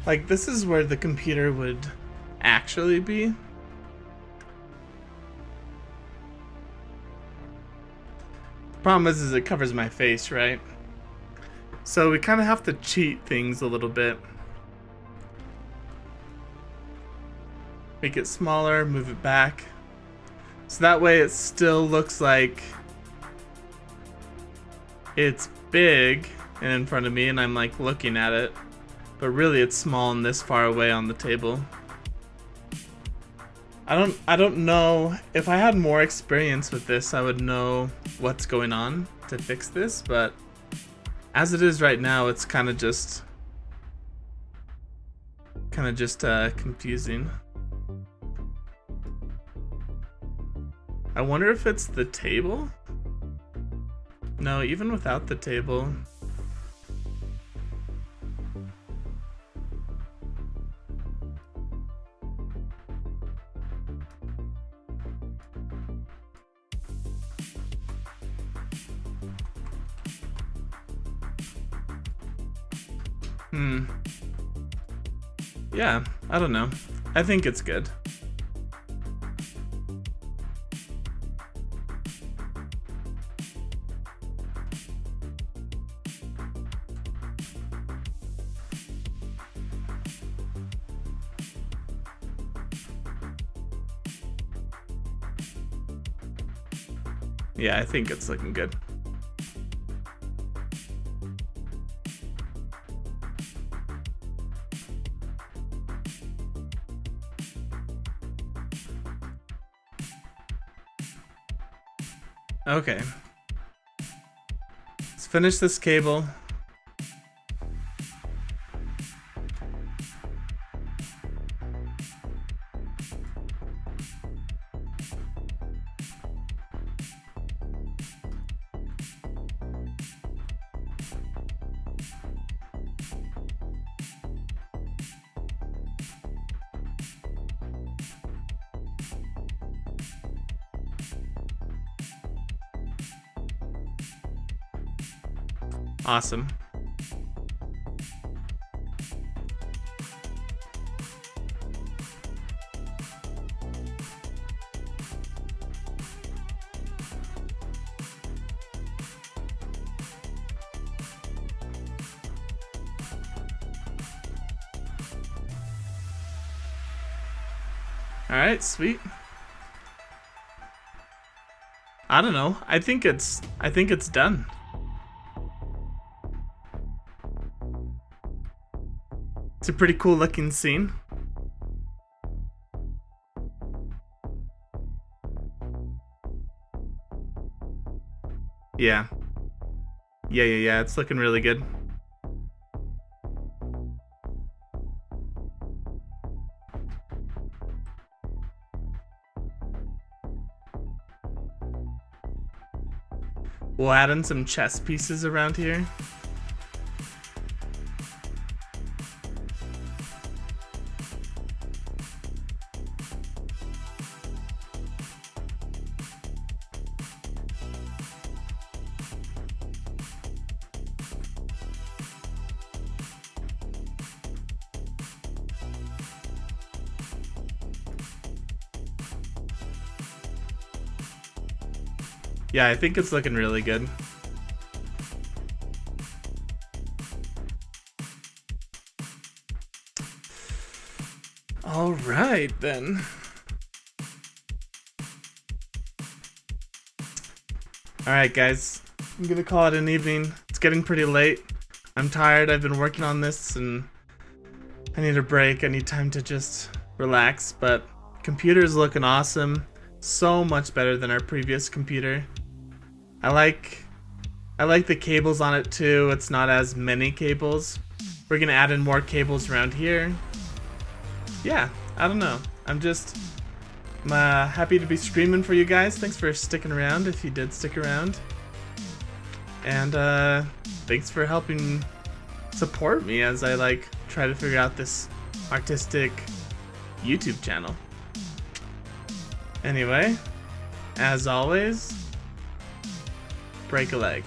Speaker 1: Like, this is where the computer would actually be. The problem is it covers my face, right? So we kind of have to cheat things a little bit. Make it smaller, move it back. So that way it still looks like it's big and in front of me and I'm like looking at it. But really it's small and this far away on the table. I don't know. If I had more experience with this, I would know what's going on to fix this, but as it is right now, it's kind of just confusing. I wonder if it's the table? No, even without the table. Yeah, I don't know. I think it's good. Yeah, I think it's looking good. Okay. Let's finish this cable. Awesome. All right, sweet. I don't know. I think it's done. It's a pretty cool looking scene. Yeah. Yeah, it's looking really good. We'll add in some chess pieces around here. Yeah, I think it's looking really good. All right, then. All right, guys. I'm gonna call it an evening. It's getting pretty late. I'm tired. I've been working on this and I need a break. I need time to just relax, but computer's looking awesome. So much better than our previous computer. I like the cables on it too. It's not as many cables. We're gonna add in more cables around here. Yeah, I don't know. I'm happy to be streaming for you guys. Thanks for sticking around if you did stick around. And thanks for helping support me as I try to figure out this artistic YouTube channel. Anyway, as always, break a leg.